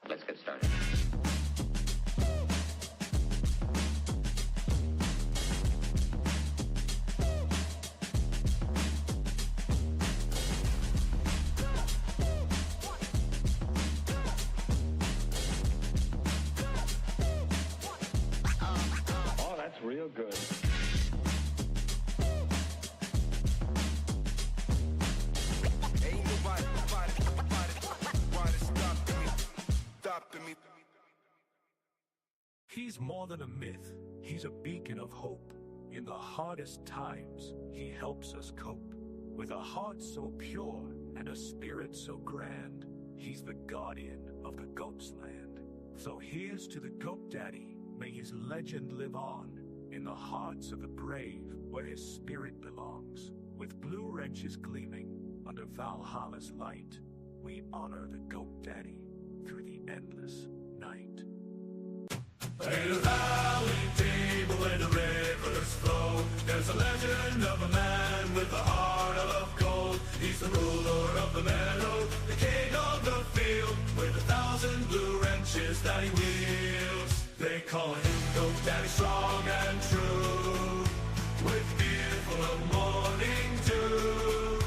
Let's get started. Oh, that's real good. Ain't nobody stopping me. He's more than a myth. He's a beacon of hope. In the hardest times, he helps us cope. With a heart so pure and a spirit so grand, he's the guardian of the goat's land. So here's to the goat daddy. May his legend live on in the hearts of the brave, where his spirit belongs. With blue wrenches gleaming under Valhalla's light, we honor the goat daddy through the endless night. In a valley table and the rivers flow, there's a legend of a man with a heart of gold. He's the ruler of the meadow, the king of the field, with 1,000 blue wrenches that he wields. They call him Goat Daddy, strong and true, with beard full of morning dew.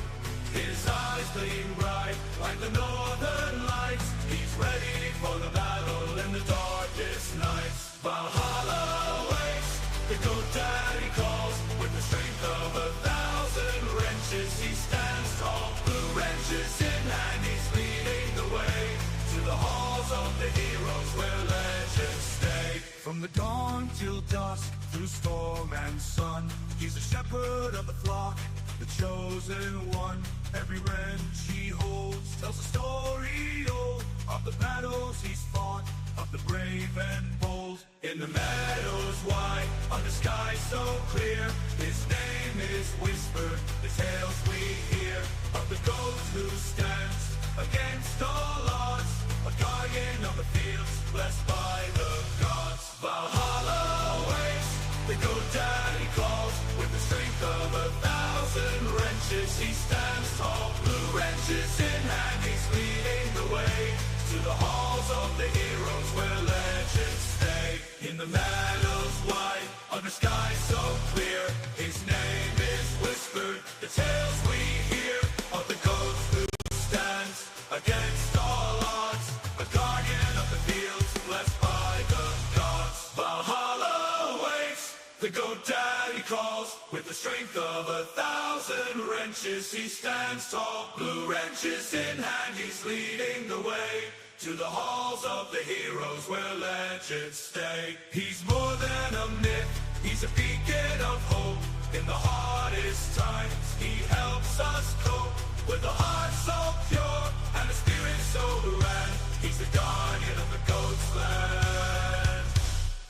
His eyes gleam bright like the northern lights. He's ready for the battle in the darkest nights. Valhalla waits, the Goat Daddy calls. With the strength of 1,000 wrenches, he stands tall. Blue wrenches in hand, he's leading the way to the halls of the heroes where legends stay. From the dawn till dusk, through storm and sun, he's a shepherd of the flock, the chosen one. Every wrench he holds tells a story old of the battles he's fought, of the brave and bold. In the meadows wide, under skies so clear, his name is whispered, the tales we hear of the goat who stands against all odds, a guardian of the fields, blessed by the gods. Valhalla waits, the Goat Daddy calls. With the strength of 1,000 wrenches, he stands tall. Blue wrenches in hand, he's leading the way to the halls of the heroes where legends stay. In the meadows wide, under skies so clear, his name is whispered, the tales we hear of the goat who stands against all odds, a guardian of the fields, blessed by the gods. Valhalla waits, the Goat Daddy calls. With the strength of 1,000 wrenches, he stands tall. Blue wrenches in hand, he's leading the way to the halls of the heroes where legends stay. He's more than a myth, he's a beacon of hope. In the hardest times, he helps us cope. With a heart so pure and a spirit so grand, he's the guardian of the goat's land.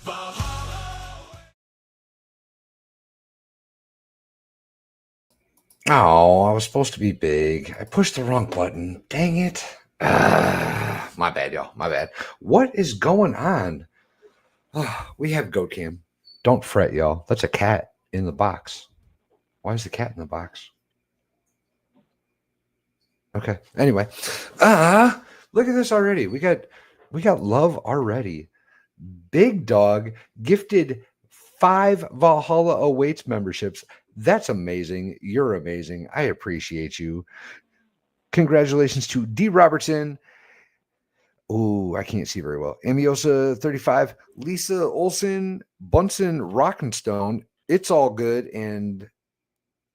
Valhalla. Oh, I was supposed to be big. I pushed the wrong button. Dang it. My bad, y'all. My bad. What is going on? We have Goat Cam. Don't fret, y'all. That's a cat in the box. Why is the cat in the box? Okay. Anyway, look at this already. We got love already. Big Dog gifted 5 Valhalla Awaits memberships. That's amazing. You're amazing. I appreciate you. Congratulations to D. Robertson. Oh, I can't see very well. Amiosa 35, Lisa Olson, Bunsen Rockenstone. It's all good. And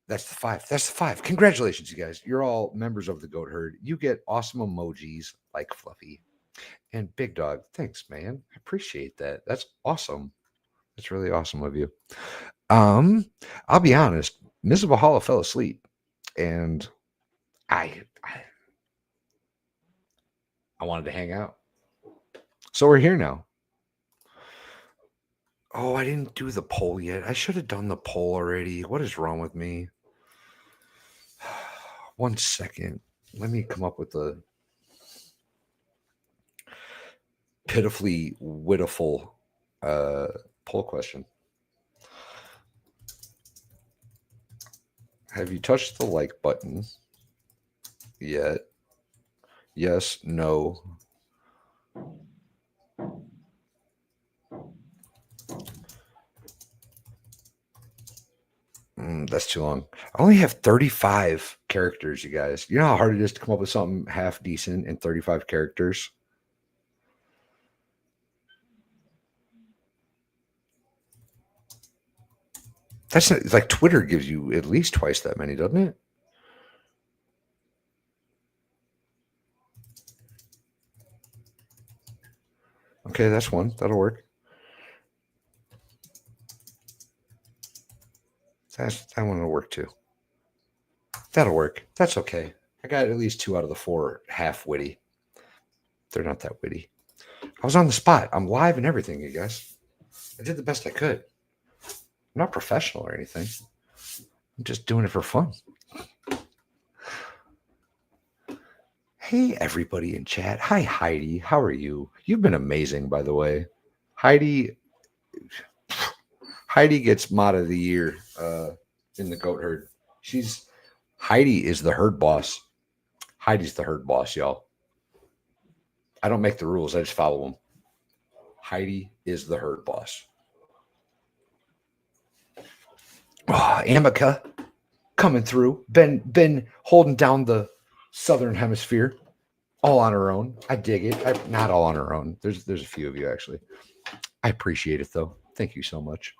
that's the 5. That's the 5. Congratulations, you guys. You're all members of the Goat Herd. You get awesome emojis like Fluffy. And Big Dog, thanks, man. I appreciate that. That's awesome. That's really awesome of you. I'll be honest. Mrs. Valhalla fell asleep. And I wanted to hang out. So we're here now. Oh, I didn't do the poll yet. I should have done the poll already. What is wrong with me? 1 second. Let me come up with the pitifully witiful poll question. Have you touched the like button yet? Yes, no. That's too long. I only have 35 characters, you guys. You know how hard it is to come up with something half decent in 35 characters? That's not, like Twitter gives you at least twice that many, doesn't it? Okay, that's one. That'll work. That one will work too. That'll work. That's okay. I got at least 2 out of the 4 half witty. They're not that witty. I was on the spot. I'm live and everything, you guys. I did the best I could. I'm not professional or anything. I'm just doing it for fun. Hey, everybody in chat. Hi, Heidi. How are you? You've been amazing, by the way. Heidi gets mod of the year in the goat herd. Heidi is the herd boss. Heidi's the herd boss, y'all. I don't make the rules. I just follow them. Heidi is the herd boss. Oh, Amica coming through. Been holding down the southern hemisphere all on her own. I dig it. Not all on her own. There's a few of you actually. I appreciate it though. Thank you so much.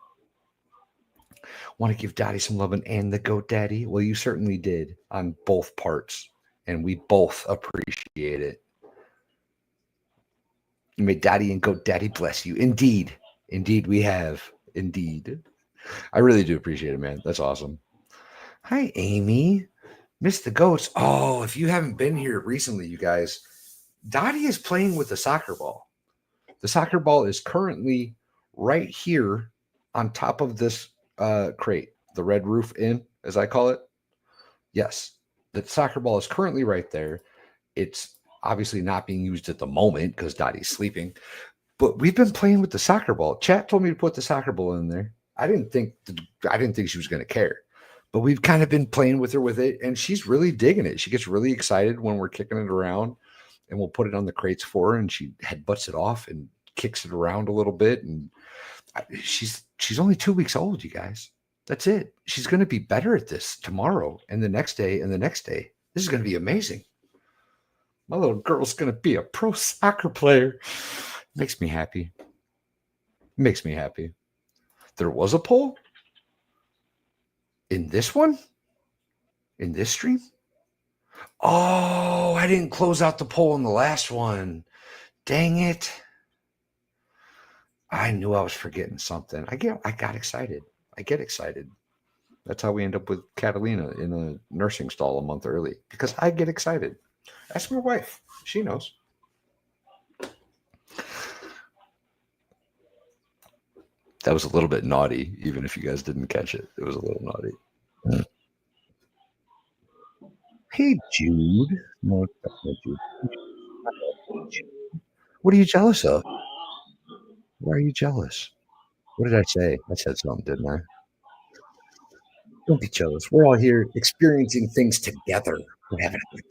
Want to give Daddy some loving and the goat daddy? Well, you certainly did on both parts, and we both appreciate it. May Daddy and goat daddy bless you. Indeed. Indeed, we have. Indeed. I really do appreciate it, man. That's awesome. Hi, Amy. Miss the goats. Oh, if you haven't been here recently, you guys, Dottie is playing with the soccer ball. The soccer ball is currently right here on top of this crate, the red roof inn, as I call it. Yes, the soccer ball is currently right there. It's obviously not being used at the moment because Dottie's sleeping, but we've been playing with the soccer ball. Chat told me to put the soccer ball in there. I didn't think she was going to care, but we've kind of been playing with her with it, and she's really digging it. She gets really excited when we're kicking it around, and we'll put it on the crates for her, and she headbutts it off and kicks it around a little bit. And she's only 2 weeks old, you guys. That's it. She's going to be better at this tomorrow and the next day and the next day. This is going to be amazing. My little girl's going to be a pro soccer player. Makes me happy. Makes me happy. There was a poll in this one, in this stream. Oh, I didn't close out the poll in the last one. Dang it. I knew I was forgetting something. I got excited. I get excited. That's how we end up with Catalina in a nursing stall a month early, because I get excited. Ask my wife. She knows. That was a little bit naughty, even if you guys didn't catch it. It was a little naughty. Hey, Jude. No, that's not Jude. What are you jealous of? Why are you jealous? What did I say? I said something, didn't I? Don't be jealous. We're all here experiencing things together. We're having a good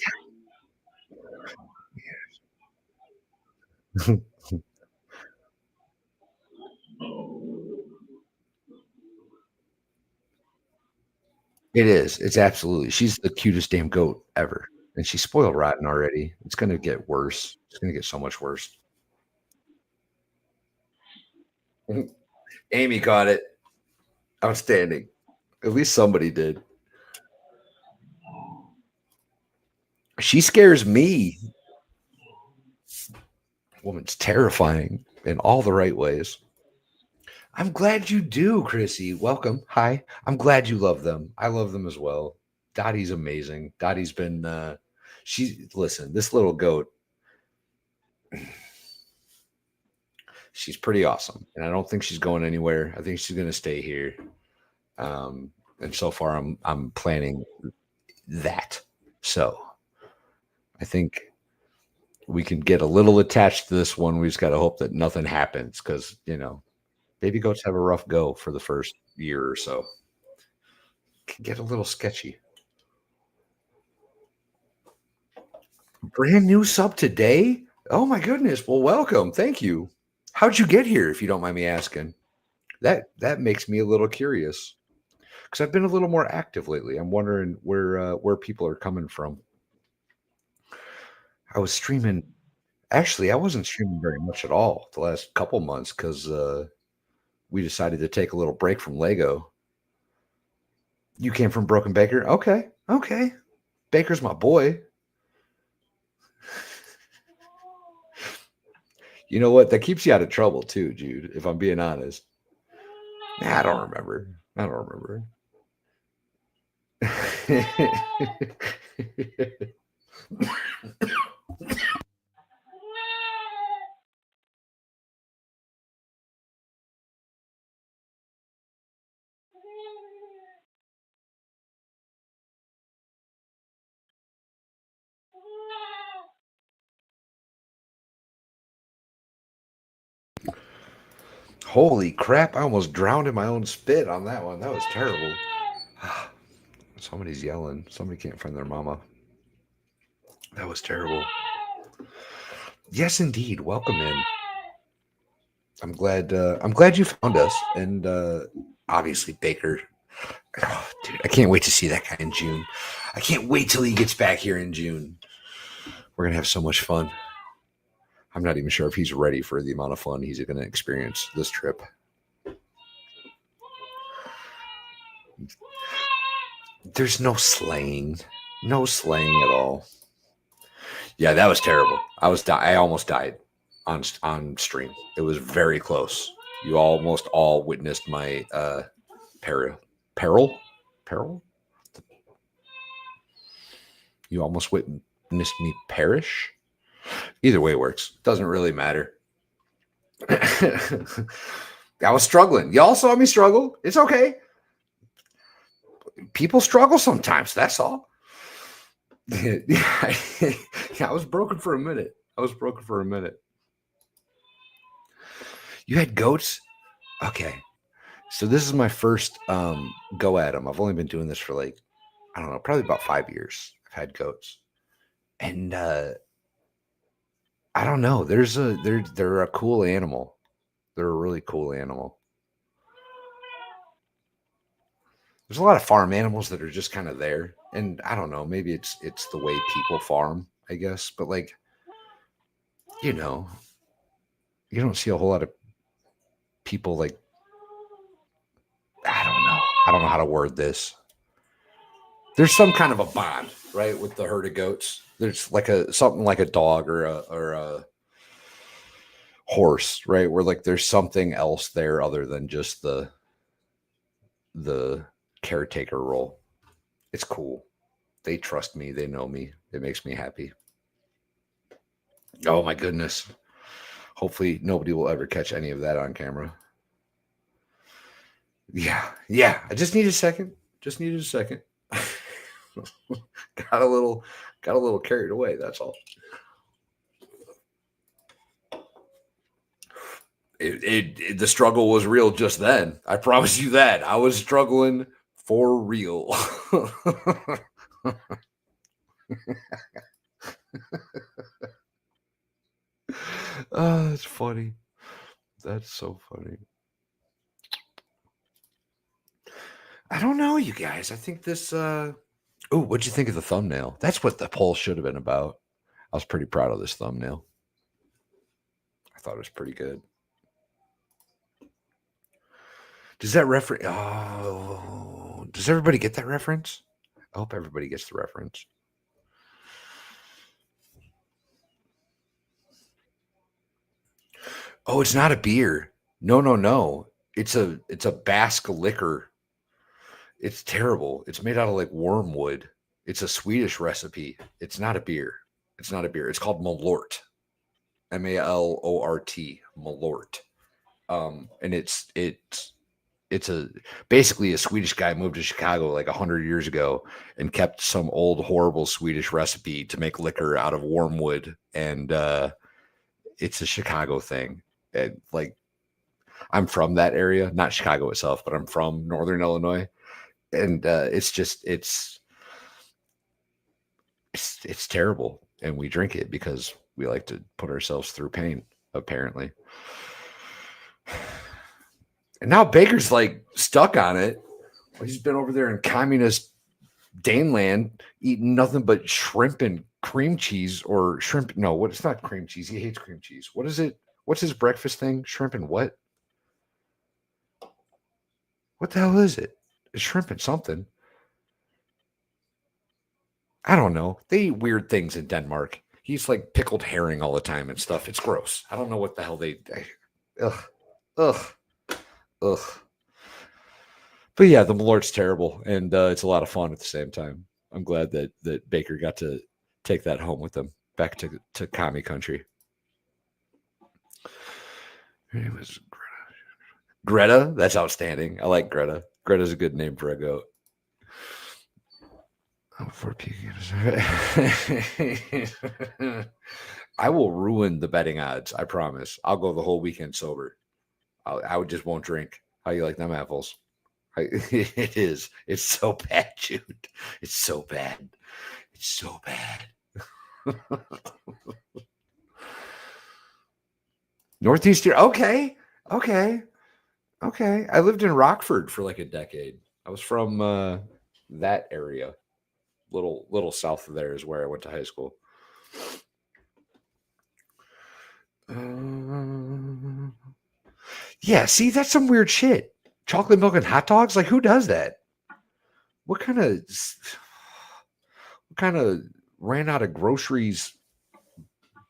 time. It is. It's absolutely. She's the cutest damn goat ever. And she's spoiled rotten already. It's going to get worse. It's going to get so much worse. Amy got it. Outstanding. At least somebody did. She scares me. Woman's terrifying in all the right ways. I'm glad you do, Chrissy. Welcome. Hi. I'm glad you love them. I love them as well. Dottie's amazing. Dottie's been listen, this little goat, she's pretty awesome. And I don't think she's going anywhere. I think she's gonna stay here. And so far I'm planning that. So I think we can get a little attached to this one. We just gotta hope that nothing happens, because baby goats have a rough go for the first year or so. can get a little sketchy. Brand new sub today? Oh my goodness. Well, welcome. Thank you. How'd you get here, if you don't mind me asking? That makes me a little curious because I've been a little more active lately. I'm wondering where people are coming from. I was streaming. Actually, I wasn't streaming very much at all the last couple months because we decided to take a little break from Lego. You came from Broken Baker? Okay. Okay. Baker's my boy. You know what? That keeps you out of trouble too, Jude, if I'm being honest. Nah, I don't remember. I don't remember. Holy crap, I almost drowned in my own spit on that one. That was terrible. Somebody's yelling. Somebody can't find their mama. That was terrible. Yes, indeed. Welcome in. I'm glad you found us. And obviously Baker. Oh, dude, I can't wait to see that guy in June. I can't wait till he gets back here in June. We're gonna have so much fun. I'm not even sure if he's ready for the amount of fun he's going to experience this trip. There's no slaying. No slaying at all. Yeah, that was terrible. I almost died on stream. It was very close. You almost all witnessed my peril. You almost witnessed me perish. Either way works. Doesn't really matter. I was struggling. Y'all saw me struggle. It's okay. People struggle sometimes. That's all. I was broken for a minute. You had goats? Okay. So this is my first go at them. I've only been doing this for like, I don't know, probably about 5 years. I've had goats. And I don't know. They're a cool animal. They're a really cool animal. There's a lot of farm animals that are just kind of there. And I don't know, maybe it's the way people farm, I guess. But like, you know, you don't see a whole lot of people like, I don't know. I don't know how to word this. There's some kind of a bond, right, with the herd of goats. There's like something like a dog or a horse, right? Where like there's something else there other than just the caretaker role. It's cool. They trust me. They know me. It makes me happy. Oh my goodness. Hopefully nobody will ever catch any of that on camera. Yeah. I just need a second. got a little carried away. That's all. The struggle was real just then. I promise you that. I was struggling for real. Oh, that's funny. That's so funny. I don't know, you guys. I think this what'd you think of the thumbnail? That's what the poll should have been about. I was pretty proud of this thumbnail. I thought it was pretty good. Does that reference? Oh, does everybody get that reference? I hope everybody gets the reference. Oh, it's not a beer. No. It's a Basque liquor. It's terrible. It's made out of like wormwood. It's a Swedish recipe. It's not a beer. It's called Malort. Malort. Malort. And it's basically a Swedish guy moved to Chicago like 100 years ago and kept some old horrible Swedish recipe to make liquor out of wormwood, and it's a Chicago thing. And like, I'm from that area, not Chicago itself, but I'm from Northern Illinois, and it's terrible, and we drink it because we like to put ourselves through pain, apparently. And now Baker's like stuck on it. He's been over there in communist Daneland eating nothing but shrimp and cream cheese, or shrimp. No, what? It's not cream cheese. He hates cream cheese. What is it? What's his breakfast thing? Shrimp and what? What the hell is it? It's shrimp and something. I don't know. They eat weird things in Denmark. He's like pickled herring all the time and stuff. It's gross. I don't know what the hell ugh, ugh, ugh. But yeah, the Malort's terrible, and it's a lot of fun at the same time. I'm glad that Baker got to take that home with him back to commie country. Her name was Greta. That's outstanding. I like Greta. Greta's a good name for a goat. For I will ruin the betting odds. I promise. I'll go the whole weekend sober. I just won't drink. How you like them apples? It is. It's so bad, Jude. It's so bad. It's so bad. Northeast here. Okay. I lived in Rockford for like a decade. I was from that area. Little south of there is where I went to high school. Yeah, see, that's some weird shit. Chocolate milk and hot dogs? Like, who does that? What kind of ran out of groceries,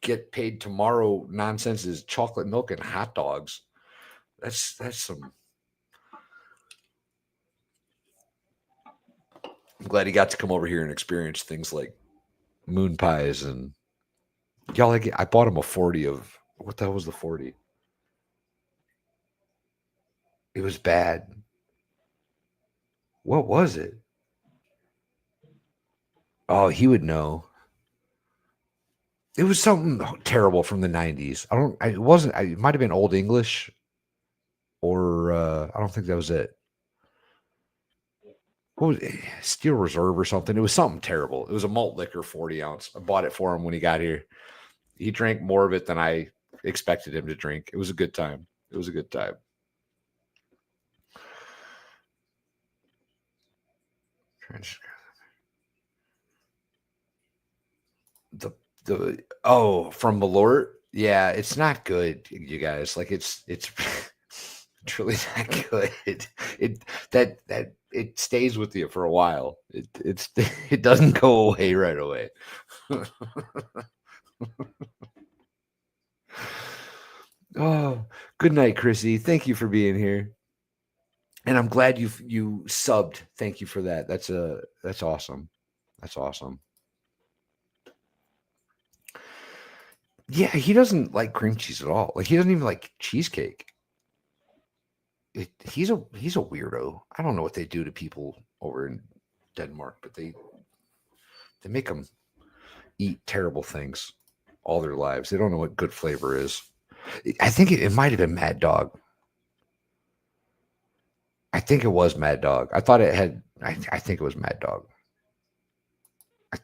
get paid tomorrow nonsense is chocolate milk and hot dogs? That's some. I'm glad he got to come over here and experience things like moon pies and y'all. I bought him a 40 of what the hell was the 40? It was bad. What was it? Oh, he would know. It was something terrible from the 90s. It wasn't. It might have been Old English, or I don't think that was it. What was it? Steel Reserve or something? It was something terrible. It was a malt liquor 40 ounce. I bought it for him when he got here. He drank more of it than I expected him to drink. It was a good time. From Malort. Yeah, it's not good, you guys. Like it's truly not good. It stays with you for a while. It doesn't go away right away. Oh, good night, Chrissy. Thank you for being here. And I'm glad you subbed. Thank you for that. That's awesome. That's awesome. Yeah, he doesn't like cream cheese at all. Like he doesn't even like cheesecake. He's a weirdo. I don't know what they do to people over in Denmark, but they make them eat terrible things all their lives. They don't know what good flavor is. I think it might have been Mad Dog. I think it was Mad Dog. I thought it had. I think it was Mad Dog.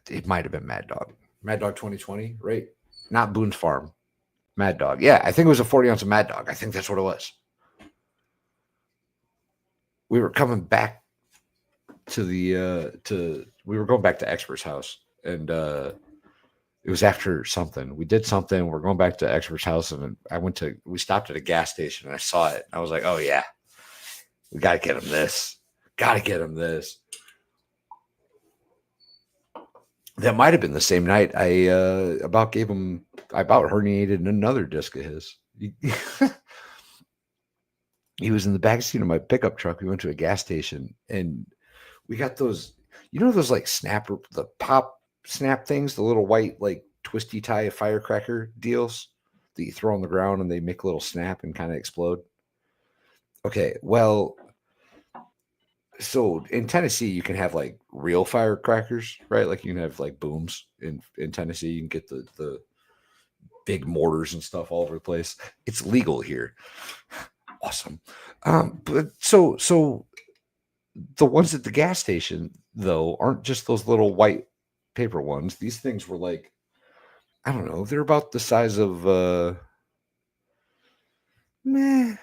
It might have been Mad Dog. Mad Dog 2020, right? Not Boone's Farm. Mad Dog. Yeah, I think it was a 40 ounce of Mad Dog. I think that's what it was. We were coming back to we were going back to Expert's house, and it was after something. We did something. We're going back to Expert's house, and we stopped at a gas station, and I saw it. I was like, oh yeah, we got to get him this. That might have been the same night I about herniated another disc of his. He was in the backseat of my pickup truck. We went to a gas station, and we got those, those like the pop snap things, the little white like twisty tie firecracker deals that you throw on the ground and they make a little snap and kind of explode. Okay, well, so in Tennessee, you can have like real firecrackers, right? Like you can have like booms in Tennessee. You can get the big mortars and stuff all over the place. It's legal here. Awesome. But so The ones at the gas station, though, aren't just those little white paper ones. These things were like, I don't know, they're about the size of meh,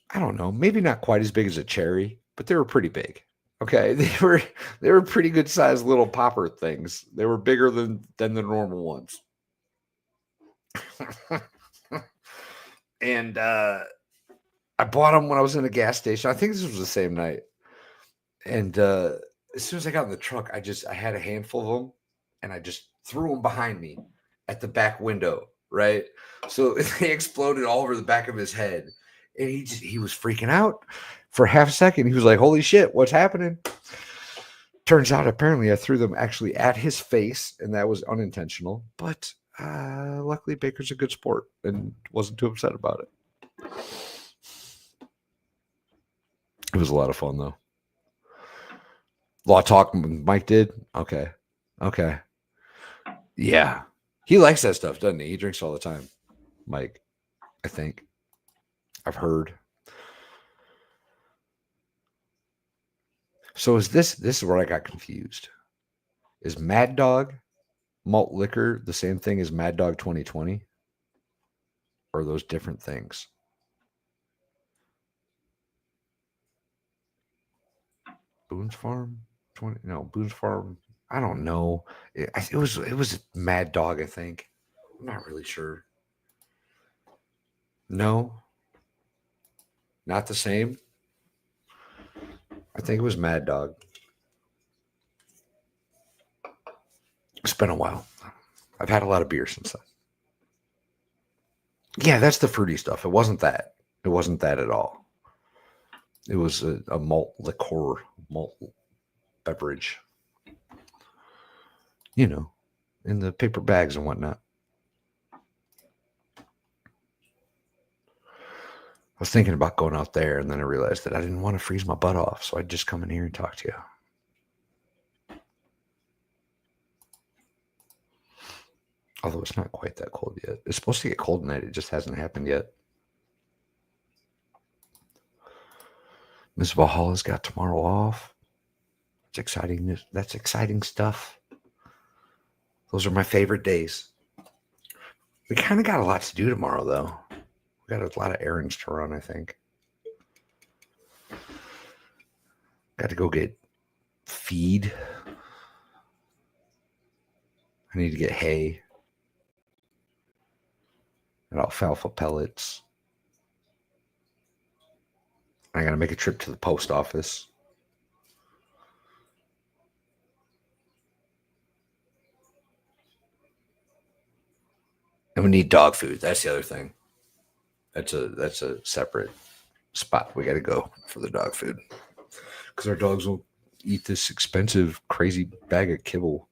I don't know, maybe not quite as big as a cherry, but they were pretty big. Okay, they were pretty good sized little popper things. They were bigger than the normal ones. And I bought them when I was in a gas station. I think this was the same night. And as soon as I got in the truck, I had a handful of them, and I just threw them behind me at the back window. Right, so they exploded all over the back of his head, and he was freaking out for half a second. He was like, "Holy shit, what's happening?" Turns out, apparently, I threw them actually at his face, and that was unintentional. But luckily, Baker's a good sport and wasn't too upset about it. It was a lot of fun, though. Law talk, Mike did? Okay. Yeah. He likes that stuff, doesn't he? He drinks all the time, Mike, I think. I've heard. So this is where I got confused. Is Mad Dog malt liquor the same thing as Mad Dog 2020? Or are those different things? Boone's Farm? Boone's Farm. I don't know. It was Mad Dog, I think. I'm not really sure. No, not the same. I think it was Mad Dog. It's been a while. I've had a lot of beer since then. Yeah, that's the fruity stuff. It wasn't that. It wasn't that at all. It was a malt liqueur, malt beverage. In the paper bags and whatnot. I was thinking about going out there, and then I realized that I didn't want to freeze my butt off, so I'd just come in here and talk to you. Although it's not quite that cold yet. It's supposed to get cold tonight. It just hasn't happened yet. Miss Valhalla's got tomorrow off. It's exciting. That's exciting stuff. Those are my favorite days. We kind of got a lot to do tomorrow, though. We got a lot of errands to run, I think. Got to go get feed. I need to get hay and alfalfa pellets. I got to make a trip to the post office. And we need dog food. That's the other thing. That's a separate spot. We got to go for the dog food because our dogs will eat this expensive, crazy bag of kibble.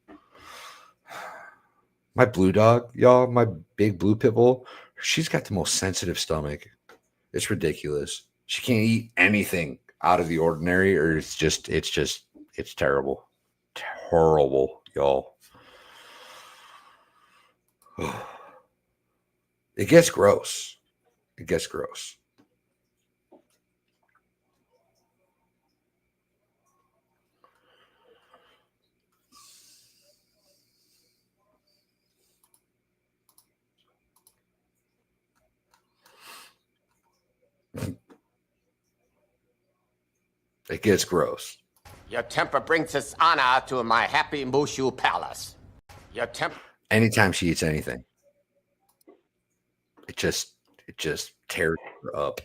My blue dog, y'all, my big blue pit bull, she's got the most sensitive stomach. It's ridiculous. She can't eat anything out of the ordinary, or it's terrible. Terrible, y'all. It gets gross. It gets gross. It gets gross. Your temper brings dishonor to my happy Mushu palace. Your temper. Anytime she eats anything, it just tears her up.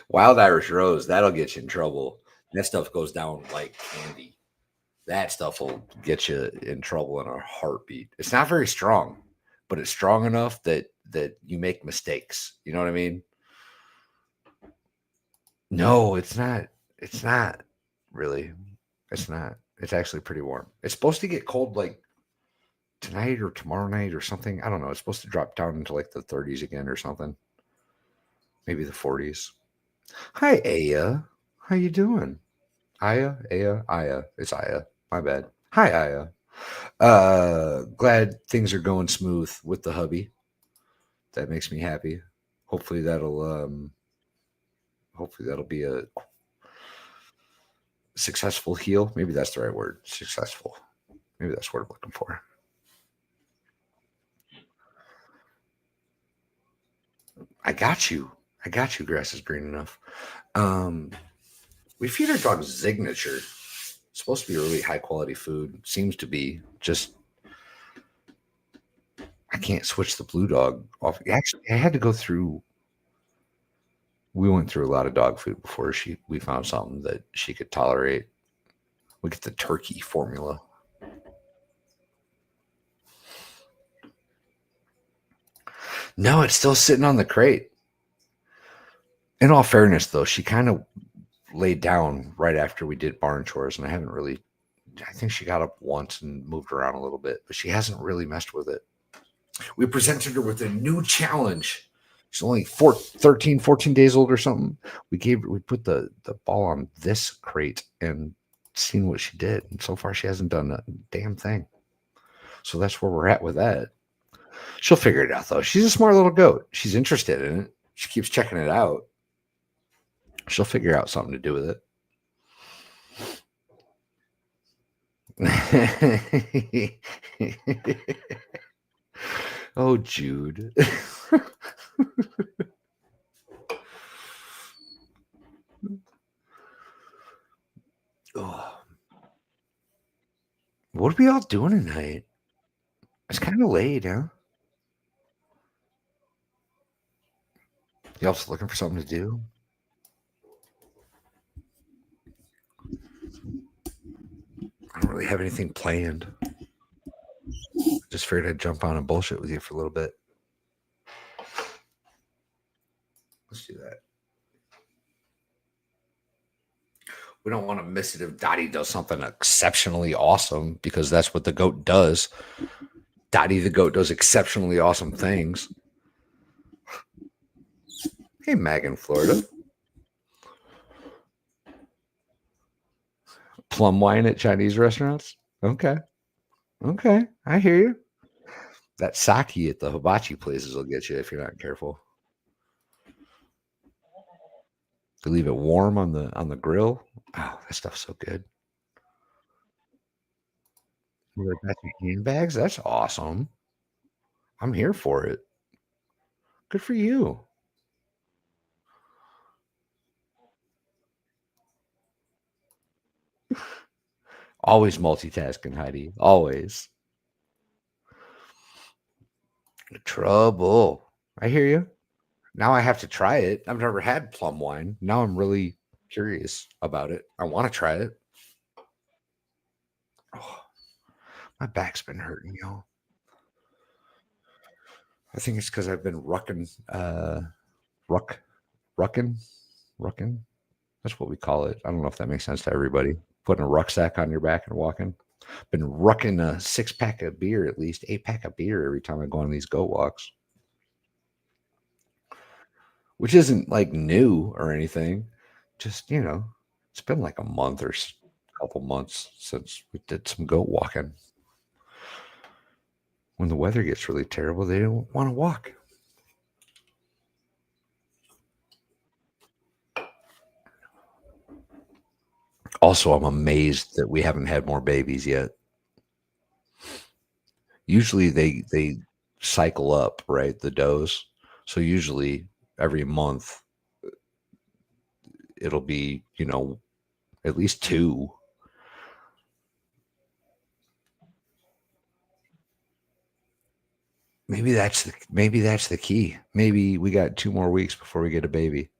Wild Irish Rose, that'll get you in trouble. That stuff goes down like candy. That stuff will get you in trouble in a heartbeat. It's not very strong, but it's strong enough that you make mistakes. You know what I mean? No, it's not. It's not really. It's not. It's actually pretty warm. It's supposed to get cold like tonight or tomorrow night or something. I don't know. It's supposed to drop down into like the 30s again or something. Maybe the 40s. Hi, Aya. How you doing? Aya, Aya, Aya. It's Aya. My bad. Hi, Aya. Glad things are going smooth with the hubby. That makes me happy. Hopefully that'll be a successful heal. Maybe that's the right word. Successful. Maybe that's what I'm looking for. I got you. Grass is green enough. We feed our dog Signature. It's supposed to be a really high quality food. Seems to be. Just I can't switch the blue dog off. Actually, I had to go through. We went through a lot of dog food before we found something that she could tolerate. We get the turkey formula. No, it's still sitting on the crate. In all fairness, though, she kind of laid down right after we did barn chores, and I haven't really. I think she got up once and moved around a little bit, but she hasn't really messed with it. We presented her with a new challenge. She's only 13, 14 days old or something. We put the ball on this crate and seen what she did. And so far, she hasn't done a damn thing. So that's where we're at with that. She'll figure it out, though. She's a smart little goat. She's interested in it. She keeps checking it out. She'll figure out something to do with it. Oh, Jude. Oh. What are we all doing tonight? It's kind of late, huh? You also looking for something to do? I don't really have anything planned. Just figured I'd jump on and bullshit with you for a little bit. Let's do that. We don't want to miss it if Dottie does something exceptionally awesome, because that's what the goat does. Dottie the goat does exceptionally awesome things. Hey, Mag in Florida. Plum wine at Chinese restaurants? Okay. I hear you. That sake at the hibachi places will get you if you're not careful. To leave it warm on the grill. Oh, that stuff's so good. That's handbags. That's awesome. I'm here for it. Good for you. Always multitasking, Heidi. Always. Trouble. I hear you. Now I have to try it. I've never had plum wine. Now I'm really curious about it. I want to try it. Oh, my back's been hurting, y'all. I think it's because I've been rucking. Rucking. That's what we call it. I don't know if that makes sense to everybody. Putting a rucksack on your back and walking. Been rucking a 6-pack of beer, at least 8-pack of beer every time I go on these goat walks, which isn't like new or anything. Just, it's been like a month or a couple months since we did some goat walking. When the weather gets really terrible, they don't want to walk. Also, I'm amazed that we haven't had more babies yet. Usually they cycle up, right? The does. So usually every month it'll be, at least 2. Maybe that's the key. Maybe we got 2 more weeks before we get a baby,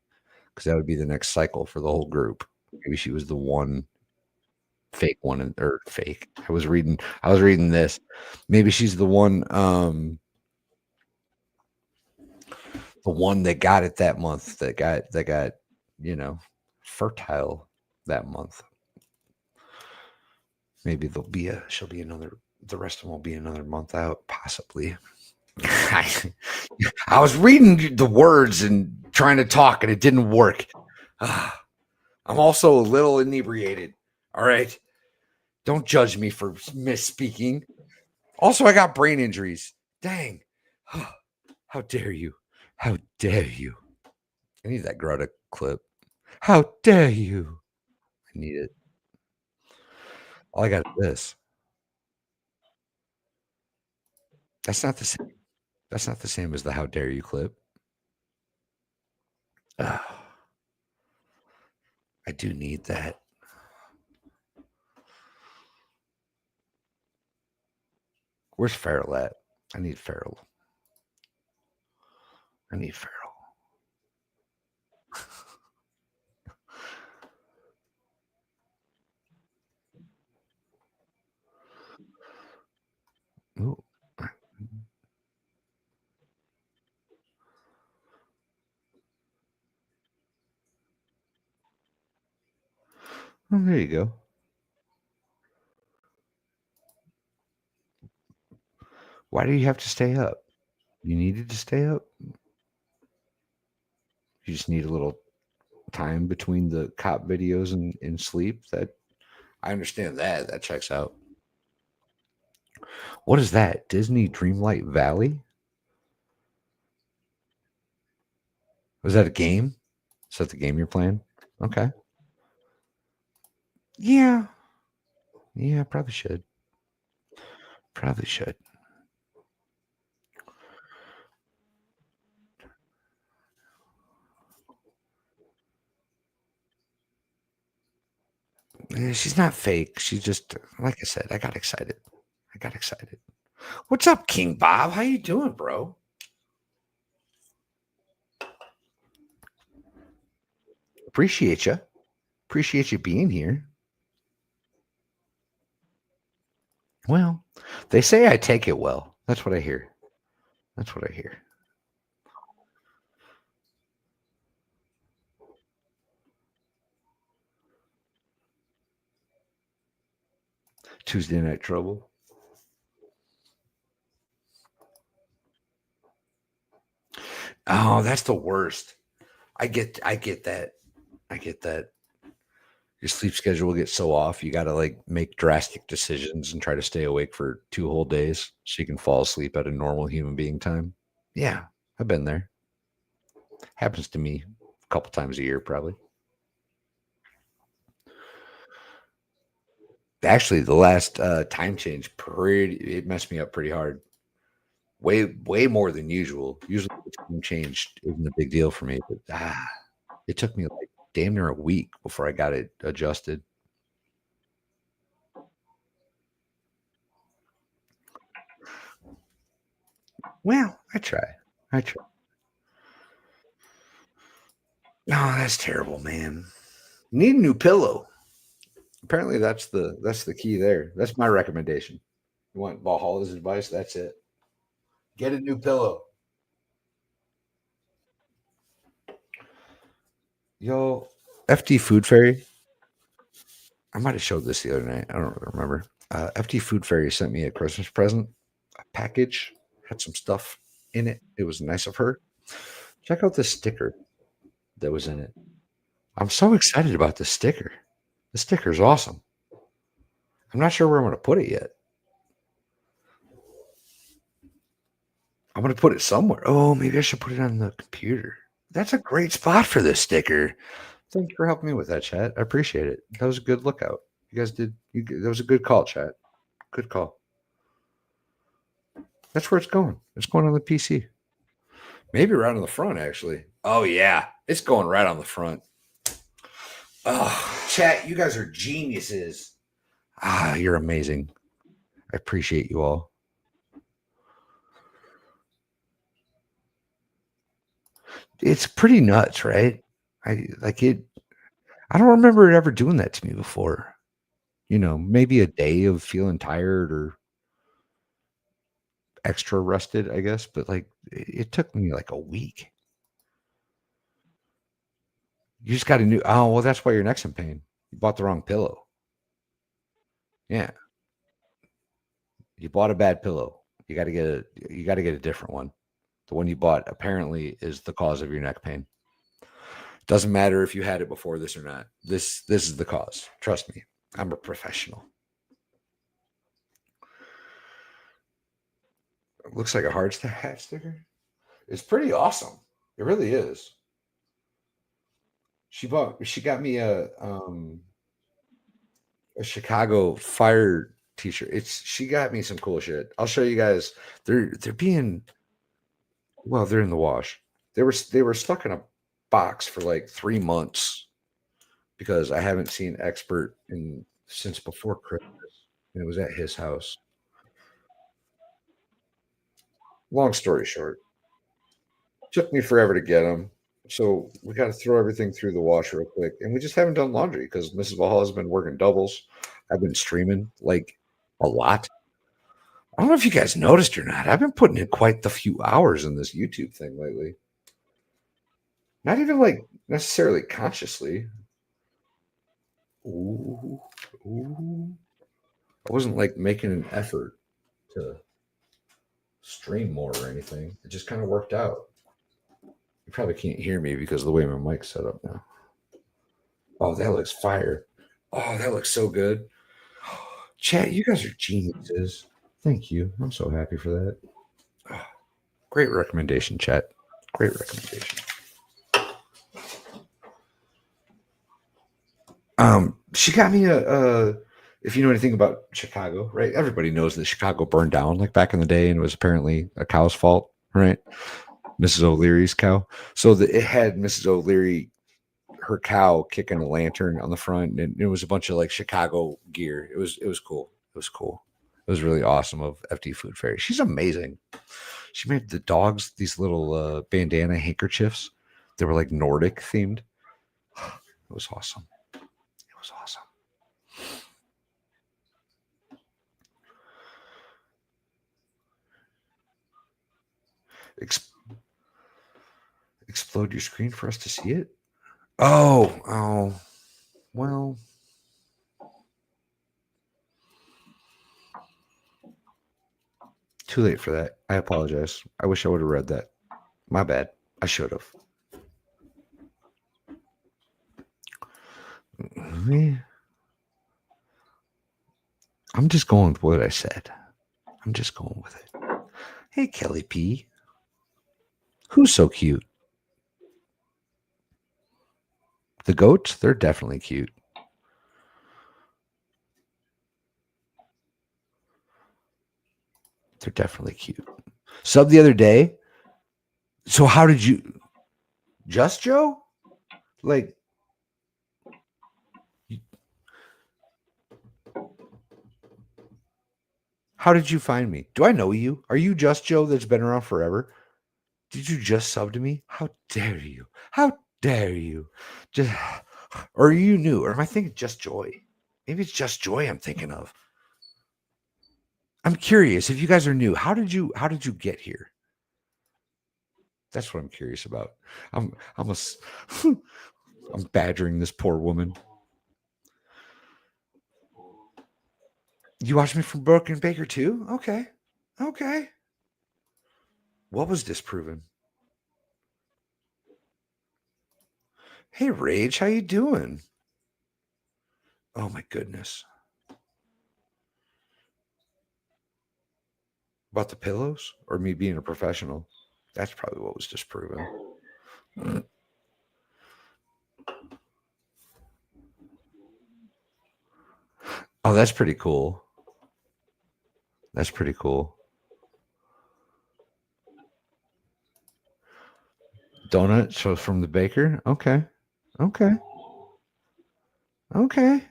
because that would be the next cycle for the whole group. Maybe she was the one fake one, or fake. I was reading this. Maybe she's the one that got it that month, that got fertile that month. Maybe she'll be another, the rest of them will be another month out, possibly. I was reading the words and trying to talk, and it didn't work. I'm also a little inebriated. All right. Don't judge me for misspeaking. Also, I got brain injuries. Dang. How dare you? How dare you? I need that Greta clip. How dare you? I need it. All I got is this. That's not the same. That's not the same as the how dare you clip. Ugh, I do need that. Where's Farrell at? I need Farrell. I need Farrell. Ooh. Oh, there you go. Why do you have to stay up? You needed to stay up? You just need a little time between the cop videos and sleep. That I understand that. That checks out. What is that? Disney Dreamlight Valley? Was that a game? Is that the game you're playing? Okay. Yeah. Yeah, probably should. Probably should. Yeah, she's not fake. She just, like I said, I got excited. I got excited. What's up, King Bob? How you doing, bro? Appreciate you. Appreciate you being here. Well, they say I take it well. That's what I hear. That's what I hear. Tuesday Night Trouble. Oh, that's the worst. I get that. I get that. Your sleep schedule will get so off. You got to like make drastic decisions and try to stay awake for 2 whole days so you can fall asleep at a normal human being time. Yeah, I've been there. Happens to me a couple times a year, probably. Actually, the last time change it messed me up pretty hard. Way more than usual. Usually the time change isn't a big deal for me, but it took me like damn near a week before I got it adjusted. Well, I try. I try. Oh, that's terrible, man. Need a new pillow. Apparently that's the key there. That's my recommendation. You want Valhalla's advice? That's it. Get a new pillow. Yo, FD Food Fairy. I might have showed this the other night. I don't remember. FD Food Fairy sent me a Christmas present, a package, had some stuff in it. It was nice of her. Check out this sticker that was in it. I'm so excited about this sticker. The sticker is awesome. I'm not sure where I'm going to put it yet. I'm going to put it somewhere. Oh, maybe I should put it on the computer. That's a great spot for this sticker. Thanks for helping me with that, chat. I appreciate it. That was a good lookout. You guys did. That was a good call, chat. Good call. That's where it's going. It's going on the PC. Maybe right on the front, actually. Oh, yeah. It's going right on the front. Oh, chat, you guys are geniuses. You're amazing. I appreciate you all. It's pretty nuts, right? I like it. I don't remember it ever doing that to me before. Maybe a day of feeling tired or extra rested, I guess, but like it took me like a week. You just got a new. Oh, well, that's why your neck's in pain. You bought the wrong pillow. Yeah, you bought a bad pillow. You got to get a different one. The one you bought apparently is the cause of your neck pain. Doesn't matter if you had it before this or not. This is the cause. Trust me. I'm a professional. Looks like a hard hat sticker. It's pretty awesome. It really is. She got me a Chicago Fire t-shirt. She got me some cool shit. I'll show you guys. They're being they're in the wash. They were stuck in a box for like 3 months because I haven't seen Expert since before Christmas, and it was at his house. Long story short, took me forever to get them. So we got to throw everything through the wash real quick, and we just haven't done laundry because Mrs. Valhalla has been working doubles. I've been streaming like a lot. I don't know if you guys noticed or not. I've been putting in quite the few hours in this YouTube thing lately. Not even like necessarily consciously. Ooh, ooh. I wasn't like making an effort to stream more or anything. It just kind of worked out. You probably can't hear me because of the way my mic's set up now. Oh, that looks fire. Oh, that looks so good. Chat, you guys are geniuses. Thank you. I'm so happy for that. Oh, great recommendation, chat. Great recommendation. She got me if you know anything about Chicago, right? Everybody knows that Chicago burned down like back in the day, and it was apparently a cow's fault, right? Mrs. O'Leary's cow. So it had Mrs. O'Leary, her cow, kicking a lantern on the front, and it was a bunch of like Chicago gear. It was cool. It was cool. It was really awesome of FD Food Fairy. She's amazing. She made the dogs these little bandana handkerchiefs. They were like Nordic themed. It was awesome. It was awesome. Explode your screen for us to see it? Oh, well. Too late for that. I apologize. I wish I would have read that. My bad. I should have. I'm just going with what I said. I'm just going with it. Hey, Kelly P. Who's so cute? The goats? They're definitely cute. They're definitely cute. Sub the other day. So how did you just Joe? Like how did you find me? Do I know you? Are you just Joe that's been around forever? Did you just sub to me? How dare you? How dare you? Just or are you new? Or am I thinking just Joy? Maybe it's just Joy I'm thinking of. I'm curious if you guys are new. How did you get here? That's what I'm curious about. I'm badgering this poor woman. You watched me from Broken Baker too? Okay. Okay. What was disproven? Hey Rage, how you doing? Oh my goodness. About the pillows or me being a professional? That's probably what was disproven. Oh, that's pretty cool. That's pretty cool. Donut, so from the baker? Okay. Okay. Okay.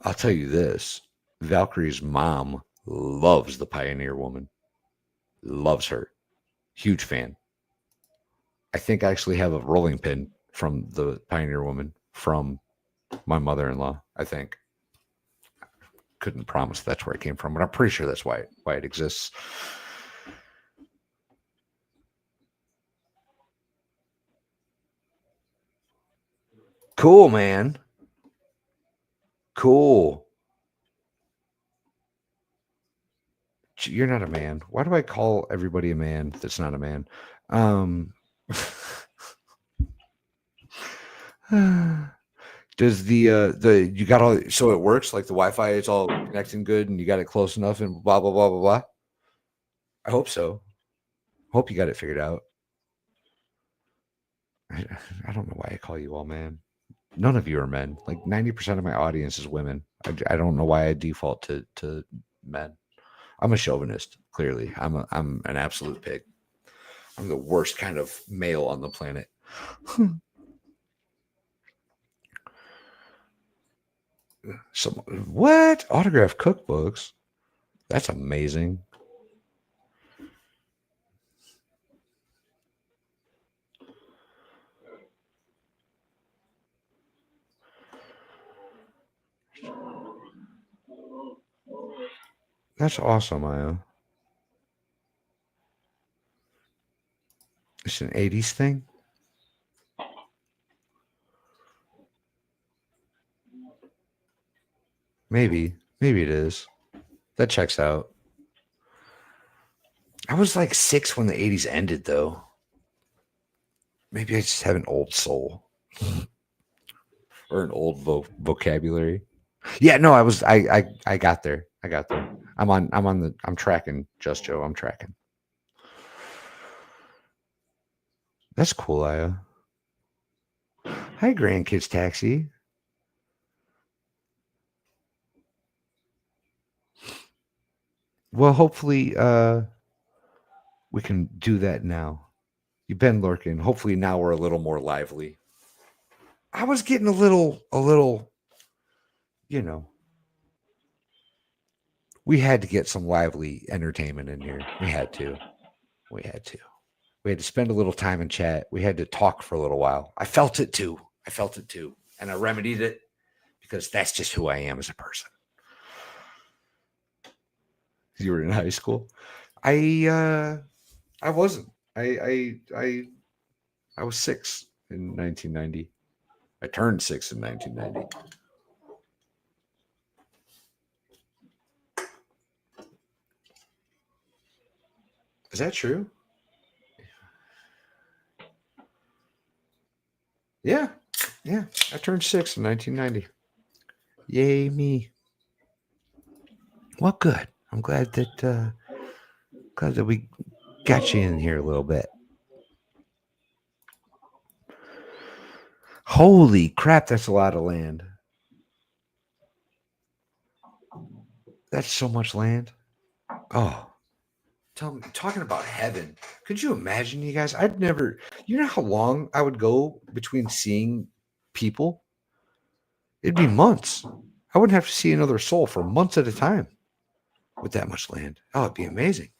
I'll tell you this. Valkyrie's mom loves the Pioneer Woman. Loves her. Huge fan. I think I actually have a rolling pin from the Pioneer Woman from my mother-in-law, I think. Couldn't promise that's where it came from, but I'm pretty sure that's why it exists. Cool, man. Cool. You're not a man. Why do I call everybody a man that's not a man? Does the you got all so it works like the Wi-Fi is all connecting good and you got it close enough and blah blah blah blah blah. I hope so. Hope you got it figured out. I, I don't know why I call you all man. None of you are men. Like 90% of my audience is women. I don't know why I default to men. I'm a chauvinist. Clearly, I'm an absolute pig. I'm the worst kind of male on the planet. Some what autograph cookbooks? That's amazing. That's awesome, Maya. It's an 80s thing. Maybe it is. That checks out. I was like 6 when the 80s ended, though. Maybe I just have an old soul or an old vocabulary. Yeah, no, I got there. I got there. I'm tracking, Just Joe. I'm tracking. That's cool, Aya. Hi, grandkids taxi. Well, hopefully we can do that now. You've been lurking. Hopefully now we're a little more lively. I was getting a little, you know, we had to get some lively entertainment in here. We had to. We had to. We had to spend a little time in chat. We had to talk for a little while. I felt it too. And I remedied it because that's just who I am as a person. You were in high school? I wasn't. I was 6 in 1990. I turned 6 in 1990. Is that true? Yeah. Yeah. I turned 6 in 1990. Yay, me. Well, good. I'm glad that we got you in here a little bit. Holy crap, that's a lot of land. That's so much land. Oh, tell me, talking about heaven. Could you imagine, you guys? I'd never, you know how long I would go between seeing people? It'd be months. I wouldn't have to see another soul for months at a time with that much land. Oh, it'd be amazing.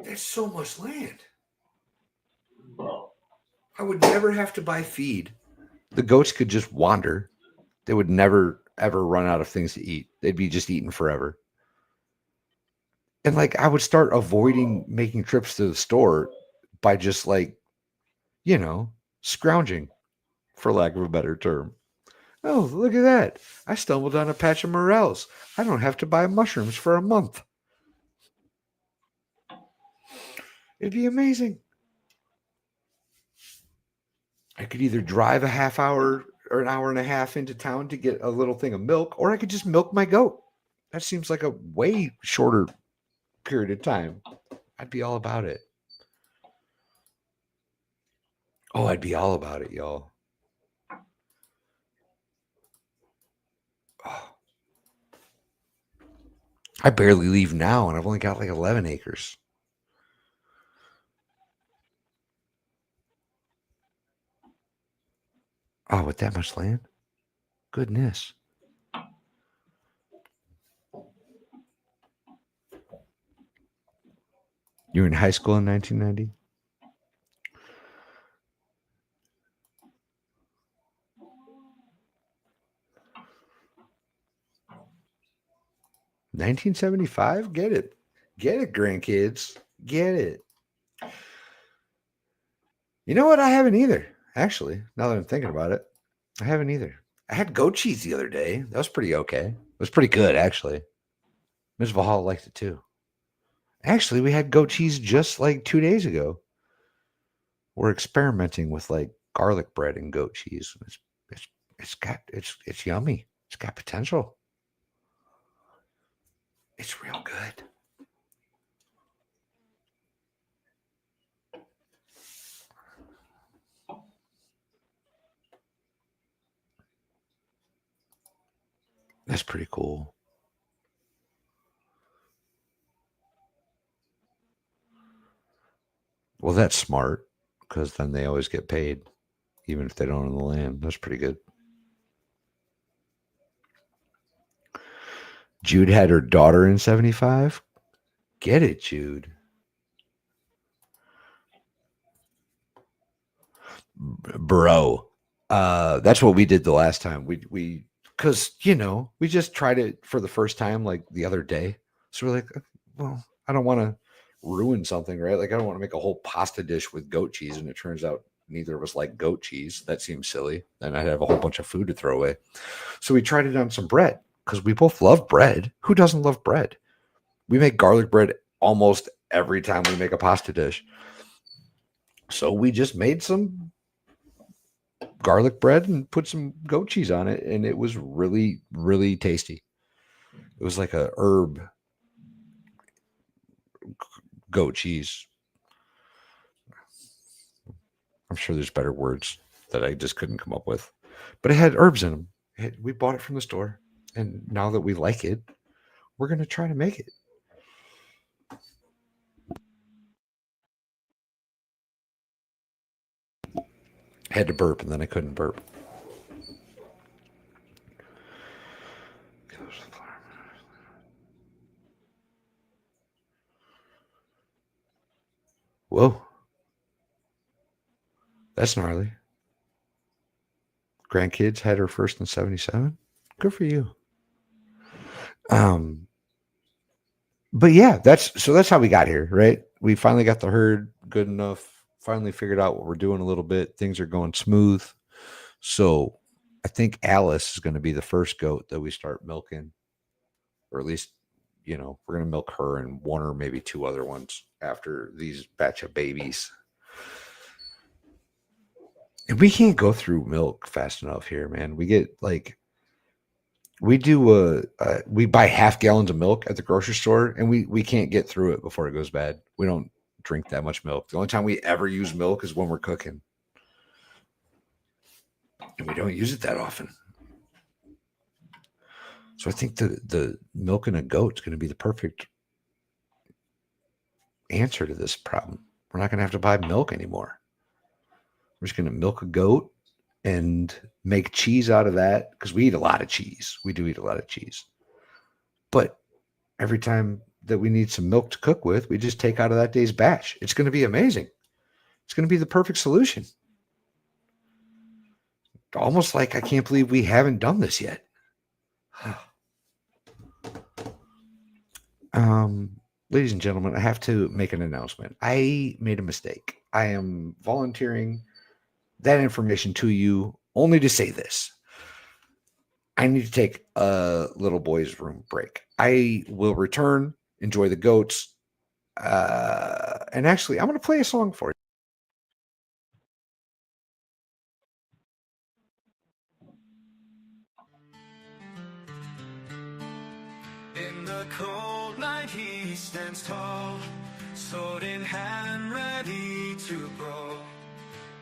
There's so much land. I would never have to buy feed. The goats could just wander. They would never, ever run out of things to eat. They'd be just eating forever. And like, I would start avoiding making trips to the store by just like, scrounging, for lack of a better term. Oh, look at that. I stumbled on a patch of morels. I don't have to buy mushrooms for a month. It'd be amazing. I could either drive a half hour or an hour and a half into town to get a little thing of milk, or I could just milk my goat. That seems like a way shorter period of time. I'd be all about it. Oh, I'd be all about it, y'all. Oh. I barely leave now, and I've only got like 11 acres. Oh, with that much land? Goodness. You were in high school in 1990? $1975? Get it. Get it, grandkids. Get it. You know what? I haven't either, actually, now that I'm thinking about it. I haven't either. I had goat cheese the other day. That was pretty okay. It was pretty good, actually. Ms. Valhalla liked it too. Actually, we had goat cheese just like 2 days ago. we're experimenting with like garlic bread and goat cheese. It's yummy. It's got potential. It's real good. That's pretty cool. Well, that's smart because then they always get paid, even if they don't own the land. That's pretty good. Jude had her daughter in 75. Get it, Jude. Bro. That's what we did the last time. We because we just tried it for the first time like the other day. So we're like, well, I don't want to ruin something, right? Like I don't want to make a whole pasta dish with goat cheese, and it turns out neither of us like goat cheese. That seems silly. Then I'd have a whole bunch of food to throw away. So we tried it on some bread because we both love bread. Who doesn't love bread? We make garlic bread almost every time we make a pasta dish. So we just made some garlic bread and put some goat cheese on it, and it was really, really tasty. It was like a herb goat cheese. I'm sure there's better words that I just couldn't come up with, but it had herbs in them. We bought it from the store, and now that we like it, we're going to try to make it. I had to burp, and then I couldn't burp. Whoa. That's gnarly. Grandkids had her first in 77. Good for you. But yeah, that's how we got here, right? We finally got the herd good enough, finally figured out what we're doing a little bit. Things are going smooth. So I think Alice is going to be the first goat that we start milking, or at least, we're going to milk her and one or maybe two other ones after these batch of babies. And we can't go through milk fast enough here, man. We get we buy half gallons of milk at the grocery store, and we can't get through it before it goes bad. We don't drink that much milk. The only time we ever use milk is when we're cooking. And we don't use it that often. So I think the milking a goat is going to be the perfect answer to this problem. We're not going to have to buy milk anymore. We're just going to milk a goat and make cheese out of that, because we eat a lot of cheese. We do eat a lot of cheese. But every time that we need some milk to cook with, we just take out of that day's batch. It's going to be amazing. It's going to be the perfect solution. Almost like I can't believe we haven't done this yet. Ladies and gentlemen, I have to make an announcement. I made a mistake. I am volunteering that information to you only to say this. I need to take a little boy's room break. I will return, enjoy the goats, and actually, I'm going to play a song for you. In the cold night he stands tall, sword in hand ready to grow.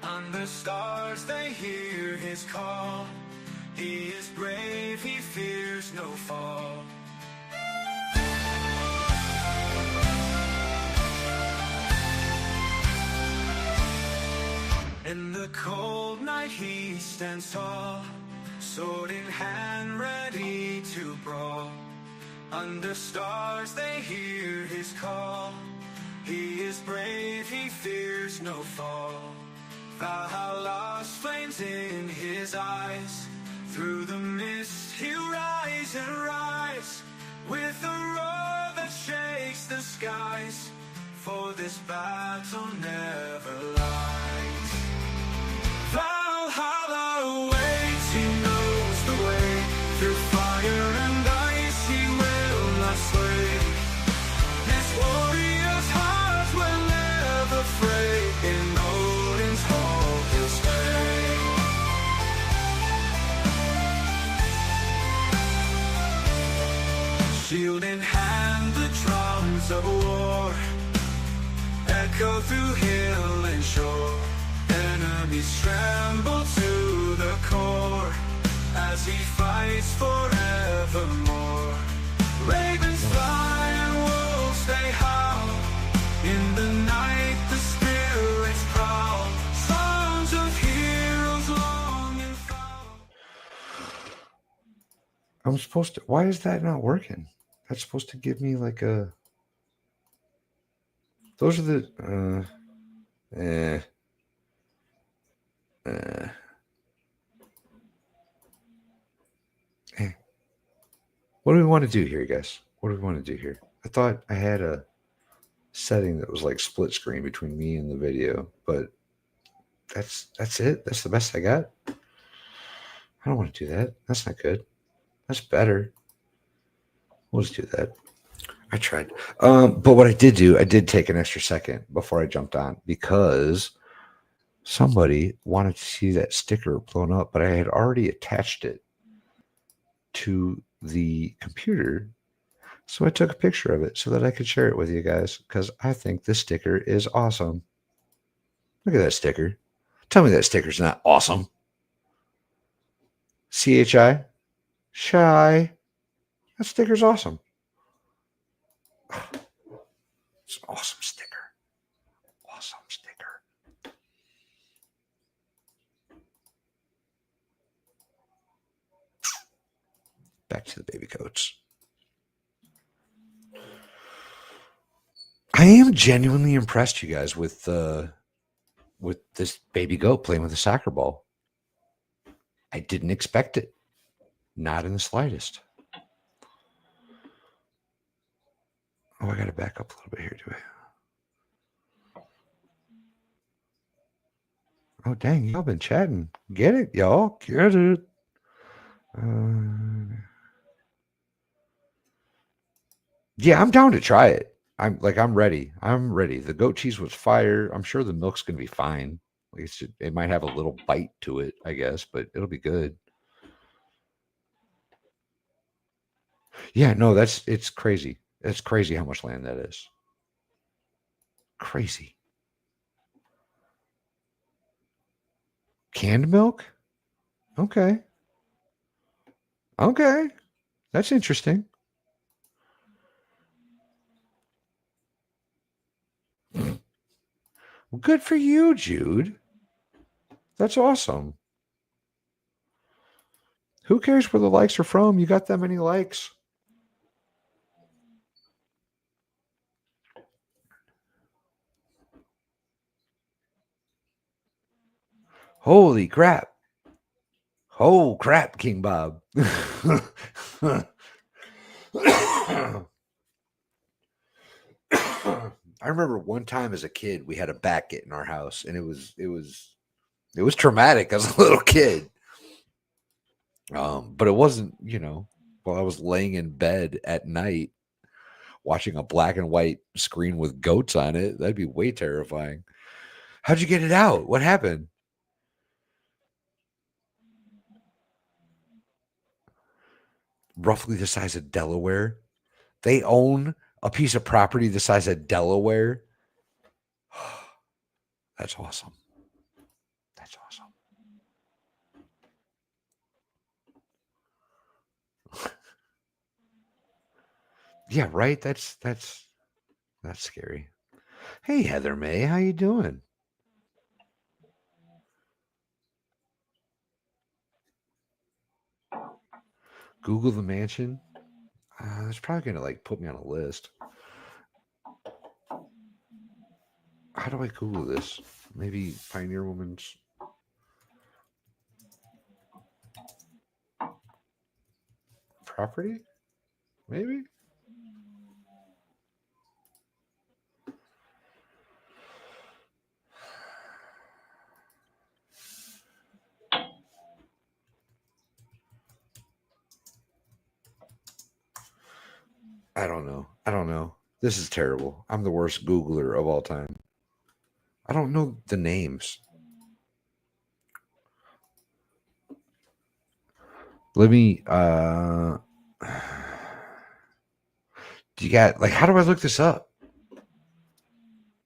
Under stars they hear his call. He is brave, he fears no fall. In the cold night he stands tall, sword in hand ready to brawl. Under stars they hear his call. He is brave, he fears no fall. Valhalla flames in his eyes. Through the mist he'll rise and rise, with a roar that shakes the skies. For this battle never lies. Valhalla awaits, he knows the way. Through fire and ice he will not sway. His warrior's hearts will never fray. In Odin's Go through hill and shore, enemies tremble to the core as he fights forevermore. Ravens fly and wolves they howl, in the night the spirits prowl, songs of heroes long and foul. I'm supposed to. Why is that not working? That's supposed to give me like a. Those are the. Eh. What do we want to do here, guys? What do we want to do here? I thought I had a setting that was like split screen between me and the video, but that's it. That's the best I got. I don't want to do that. That's not good. That's better. We'll just do that. I tried. But what I did do, I did take an extra second before I jumped on because somebody wanted to see that sticker blown up, but I had already attached it to the computer. So I took a picture of it so that I could share it with you guys because I think this sticker is awesome. Look at that sticker. Tell me that sticker's not awesome. CHI? Shy. That sticker's awesome. It's an awesome sticker. Awesome sticker. Back to the baby coats. I am genuinely impressed, you guys, with this baby goat playing with a soccer ball. I didn't expect it. Not in the slightest. Oh, I got to back up a little bit here, do I? Oh, dang, y'all been chatting. Get it, y'all. Get it. Yeah, I'm down to try it. I'm ready. I'm ready. The goat cheese was fire. I'm sure the milk's gonna be fine. Like it might have a little bite to it, I guess, but it'll be good. Yeah, no, it's crazy. It's crazy how much land that is. Crazy. Canned milk? Okay. Okay. That's interesting. Well, good for you, Jude. That's awesome. Who cares where the likes are from? You got that many likes. Holy crap. Oh, crap, King Bob. I remember one time as a kid, we had a bat get in our house, and it was traumatic as a little kid. But it wasn't, while I was laying in bed at night watching a black and white screen with goats on it. That'd be way terrifying. How'd you get it out? What happened? Roughly the size of Delaware. They own a piece of property the size of Delaware. That's awesome. That's awesome. Yeah, right. That's scary. Hey, Heather May, how you doing? Google the mansion. It's probably gonna put me on a list. How do I Google this? Maybe Pioneer Woman's property? Maybe? I don't know. This is terrible. I'm the worst Googler of all time. I don't know the names. Let me do you got how do I look this up?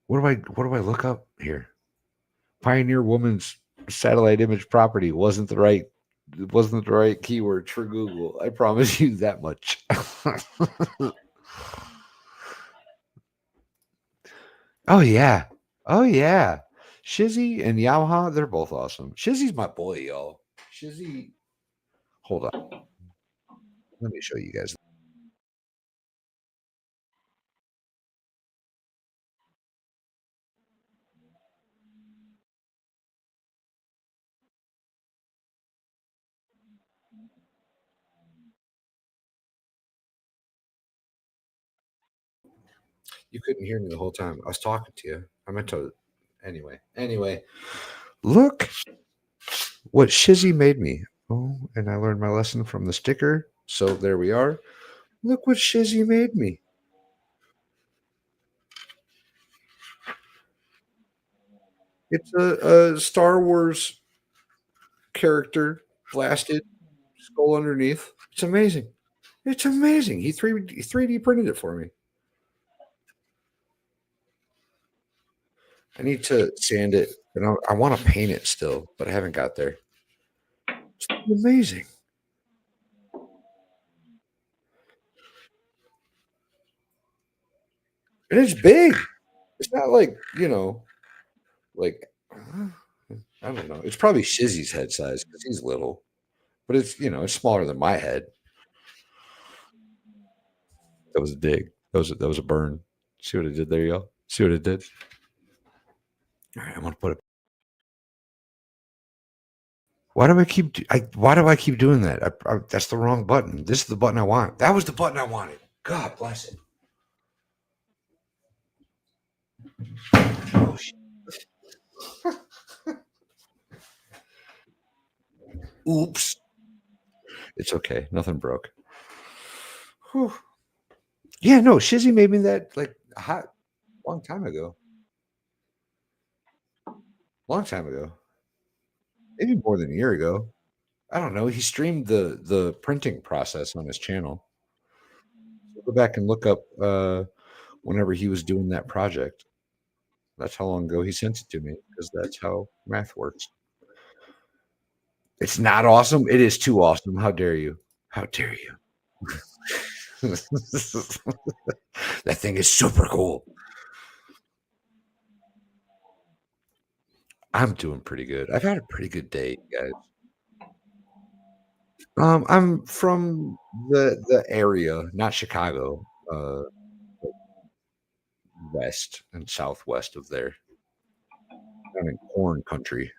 What do I look up here? Pioneer woman's satellite image property wasn't the right keyword for Google. I promise you that much. Oh yeah. Oh yeah. Shizzy and Yamaha, they're both awesome. Shizzy's my boy, y'all. Shizzy, hold on. Let me show you guys. You couldn't hear me the whole time. I was talking to you. I meant to Anyway. Look what Shizzy made me. Oh, and I learned my lesson from the sticker. So there we are. Look what Shizzy made me. It's a Star Wars character blasted skull underneath. It's amazing. It's amazing. He 3D printed it for me. I need to sand it, and I want to paint it still, but I haven't got there. It's amazing, and it's big. It's not like like I don't know. It's probably Shizzy's head size because he's little, but it's smaller than my head. That was a dig. That was a burn. See what it did there, y'all? See what it did? All right, I'm gonna put it. Why do I keep doing that? That's the wrong button. This is the button I want. That was the button I wanted. God bless it. Oh, oops. It's okay. Nothing broke. Whew. Yeah, no, Shizzy made me that like a hot long time ago. Long time ago. Maybe more than a year ago. I don't know. He streamed the printing process on his channel. Go back and look up whenever he was doing that project. That's how long ago he sent it to me because that's how math works. It's not awesome. It is too awesome. How dare you? How dare you? That thing is super cool. I'm doing pretty good. I've had a pretty good day, guys. I'm from the area, not Chicago, west and southwest of there. I'm in corn country.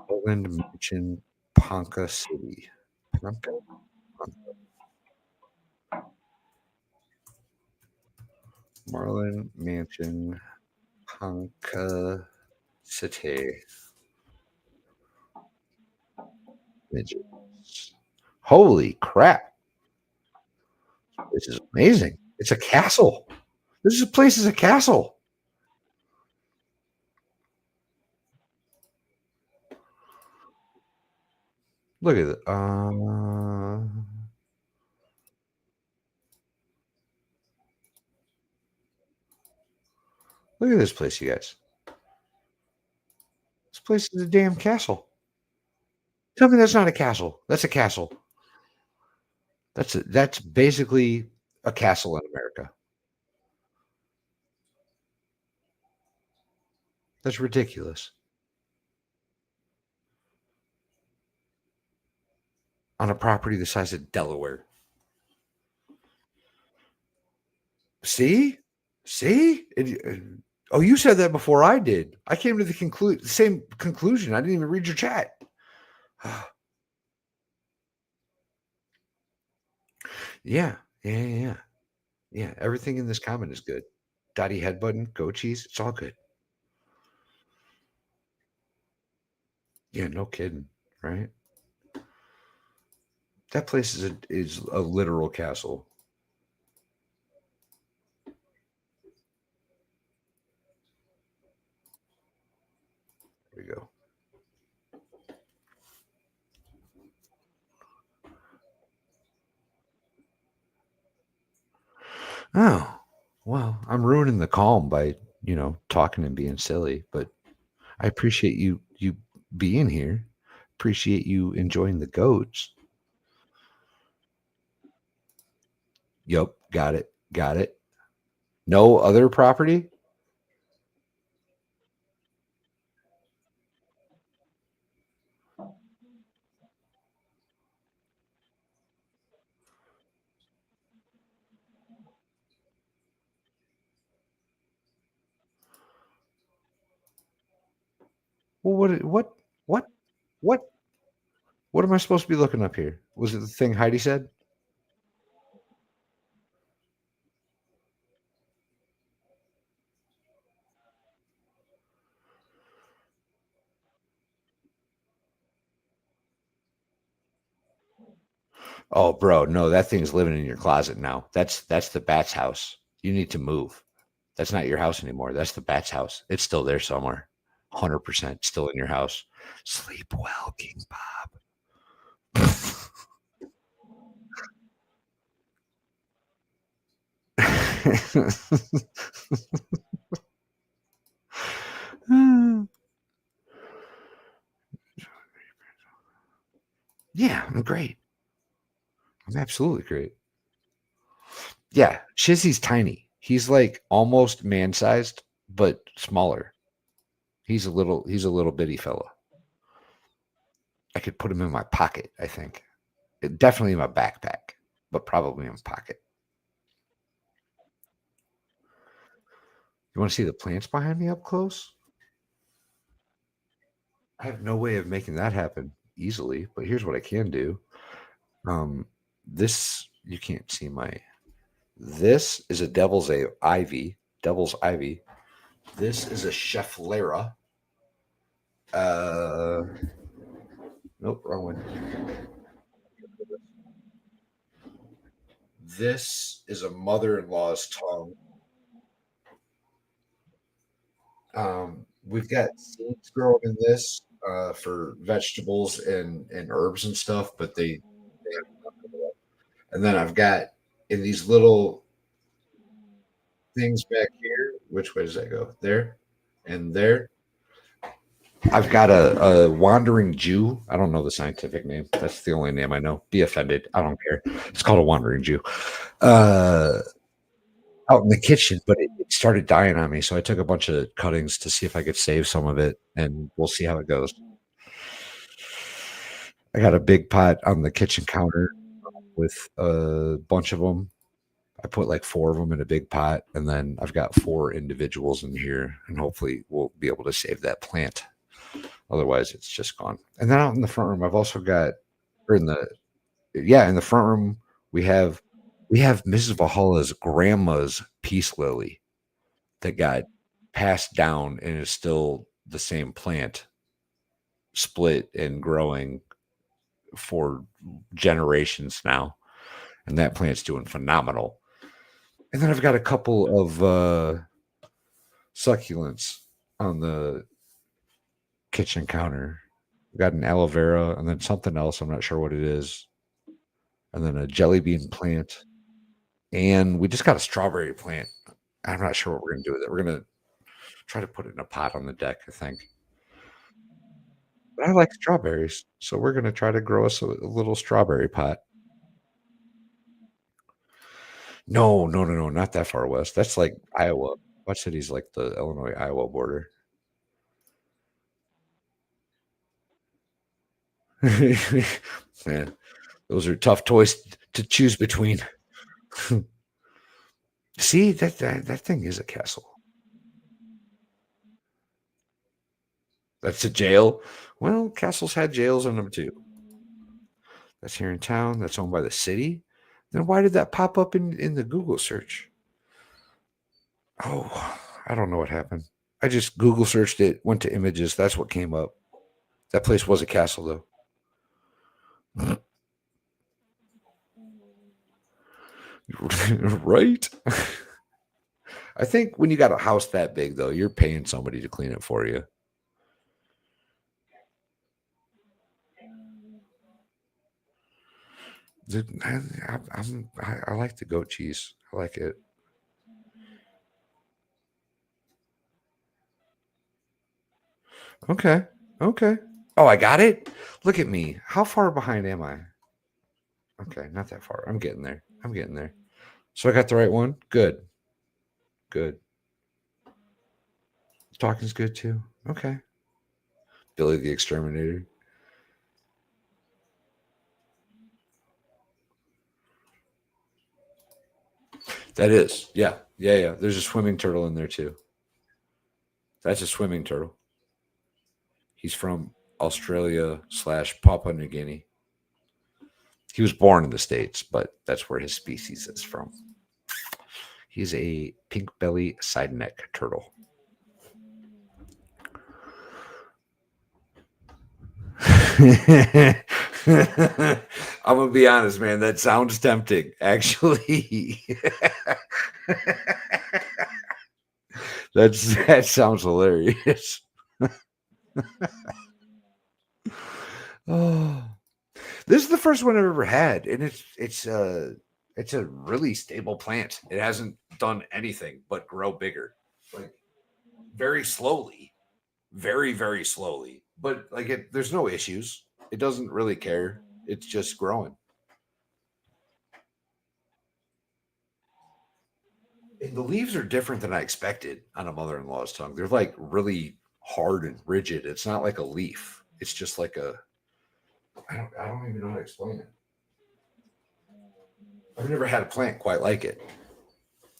Poland Mansion, Ponca City. Ponca, Ponca. Marlin Mansion, Ponca City. Midgets. Holy crap. This is amazing. It's a castle. Place is a castle. Look at it. Look at this place, you guys. This place is a damn castle. Tell me that's not a castle. That's a castle. That's basically a castle in America. That's ridiculous. On a property the size of Delaware. See? See? Oh, you said that before I did. I came to the same conclusion. I didn't even read your chat. Yeah. Yeah. Yeah. Yeah. Yeah. Everything in this comment is good. Dotty head button, go cheese. It's all good. Yeah. No kidding. Right. That place is a literal castle. There we go. Oh, well, I'm ruining the calm by, talking and being silly, but I appreciate you being here. Appreciate you enjoying the goats. Yup, got it. Got it. No other property? Well, what what what am I supposed to be looking up here? Was it the thing Heidi said? Oh, bro, no, that thing's living in your closet now. That's the bat's house. You need to move. That's not your house anymore. That's the bat's house. It's still there somewhere. 100% still in your house. Sleep well, King Bob. Yeah, I'm great. I'm absolutely great. Yeah, Shizzy's tiny. He's like almost man-sized, but smaller. He's a little bitty fella. I could put him in my pocket, I think. Definitely in my backpack, but probably in my pocket. You want to see the plants behind me up close? I have no way of making that happen easily, but here's what I can do. Um, this you can't see my. This is a ivy. Devil's ivy. This is a Schefflera. Uh, nope, wrong one. This is a mother-in-law's tongue. We've got seeds growing in this for vegetables and herbs and stuff, but they and then I've got in these little things back here. Which way does that go? There and there. I've got a wandering Jew. I don't know the scientific name. That's the only name I know. Be offended. I don't care. It's called a wandering Jew. Uh, Out in the kitchen, but it started dying on me. So I took a bunch of cuttings to see if I could save some of it, and we'll see how it goes. I got a big pot on the kitchen counter with a bunch of them. I put like four of them in a big pot, and then I've got four individuals in here, and hopefully we'll be able to save that plant. Otherwise, it's just gone. And then out in the front room, I've also got, or in the yeah, in the front room we have Mrs. Valhalla's grandma's peace lily that got passed down and is still the same plant, split and growing for generations now. And that plant's doing phenomenal. And then I've got a couple of succulents on the kitchen counter. I've got an aloe vera and then something else. I'm not sure what it is. And then a jelly bean plant. And we just got a strawberry plant. I'm not sure what we're going to do with it. We're going to try to put it in a pot on the deck, I think. But I like strawberries. So we're going to try to grow us a little strawberry pot. No, no, no, no, not that far west. That's like Iowa. What city's like the Illinois Iowa border? Man, those are tough toys to choose between. See, that thing is a castle. That's a jail. Well, castles had jails in them too. That's here in town. That's owned by the city. Then why did that pop up in the Google search? Oh, I don't know what happened. I just Google searched it, went to images. That's what came up. That place was a castle, though. Right? I think when you got a house that big, though, you're paying somebody to clean it for you. I like the goat cheese. I like it. Okay. Okay. Oh, I got it. Look at me. How far behind am I? Okay, not that far. I'm getting there. I'm getting there. So I got the right one. Good. Good. Talking's good too. Okay. Billy the Exterminator. That is. Yeah. Yeah, yeah. There's a swimming turtle in there too. That's a swimming turtle. He's from Australia / Papua New Guinea. He was born in the States, but that's where his species is from. He's a pink belly side neck turtle. I'm gonna be honest, man. That sounds tempting, actually. That sounds hilarious. Oh, this is the first one I've ever had, and it's a really stable plant. It hasn't done anything but grow bigger, like very slowly, very very slowly. But like there's no issues. It doesn't really care. It's just growing. And the leaves are different than I expected on a mother-in-law's tongue. They're like really hard and rigid. It's not like a leaf. It's just like a I don't even know how to explain it. I've never had a plant quite like it.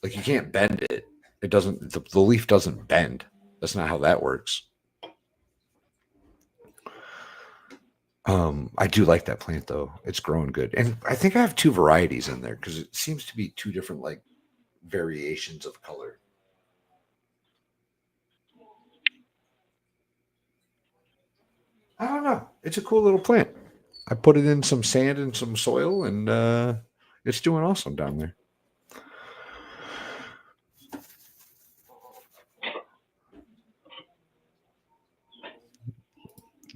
Like you can't bend it. It doesn't the leaf doesn't bend. That's not how that works. I do like that plant though. It's growing good. And I think I have two varieties in there because it seems to be two different like variations of color. I don't know. It's a cool little plant. I put it in some sand and some soil, and it's doing awesome down there.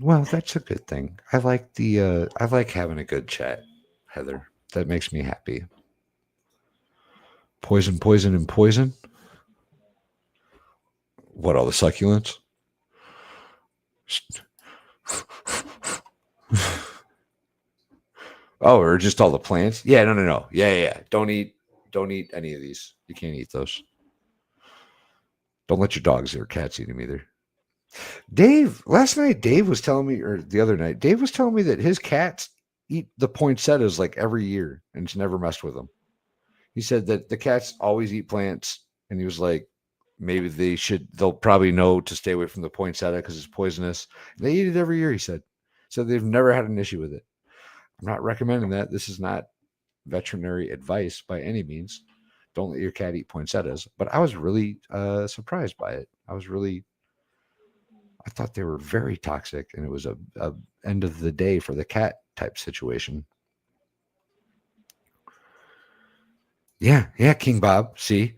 Well, that's a good thing. I like having a good chat, Heather. That makes me happy. Poison, poison, and poison. What, all the succulents? Oh, or just all the plants? Yeah, no, no, no. Yeah, yeah, yeah. Don't eat any of these. You can't eat those. Don't let your dogs or cats eat them either. Last night, Dave was telling me, or the other night, Dave was telling me that his cats eat the poinsettias like every year and it's never messed with them. He said that the cats always eat plants, and he was like, maybe they'll probably know to stay away from the poinsettia because it's poisonous. They eat it every year, he said. So they've never had an issue with it. I'm not recommending that. This is not veterinary advice by any means. Don't let your cat eat poinsettias. But I was really surprised by it. I thought they were very toxic, and it was a end of the day for the cat type situation. Yeah, yeah, King Bob. See,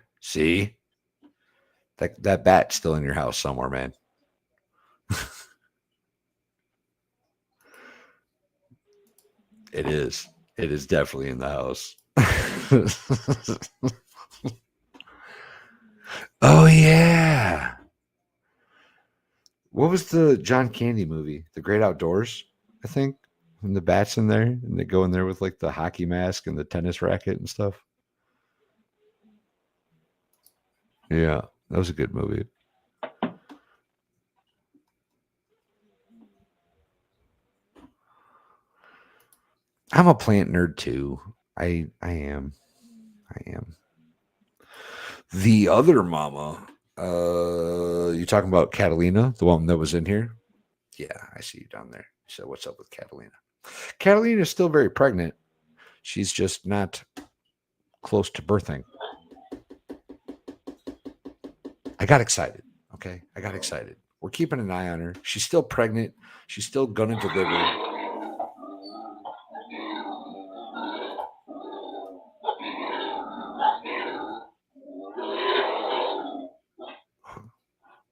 that bat's still in your house somewhere, man. It is. It is definitely in the house. Oh yeah. What was the John Candy movie? The Great Outdoors, I think. And the bats in there, and they go in there with like the hockey mask and the tennis racket and stuff. Yeah, that was a good movie. I'm a plant nerd too. I am. I am. The other mama, you talking about Catalina, the one that was in here? Yeah, I see you down there. So what's up with Catalina? Catalina is still very pregnant. She's just not close to birthing. I got excited. Okay. I got excited. We're keeping an eye on her. She's still pregnant. She's still going to deliver.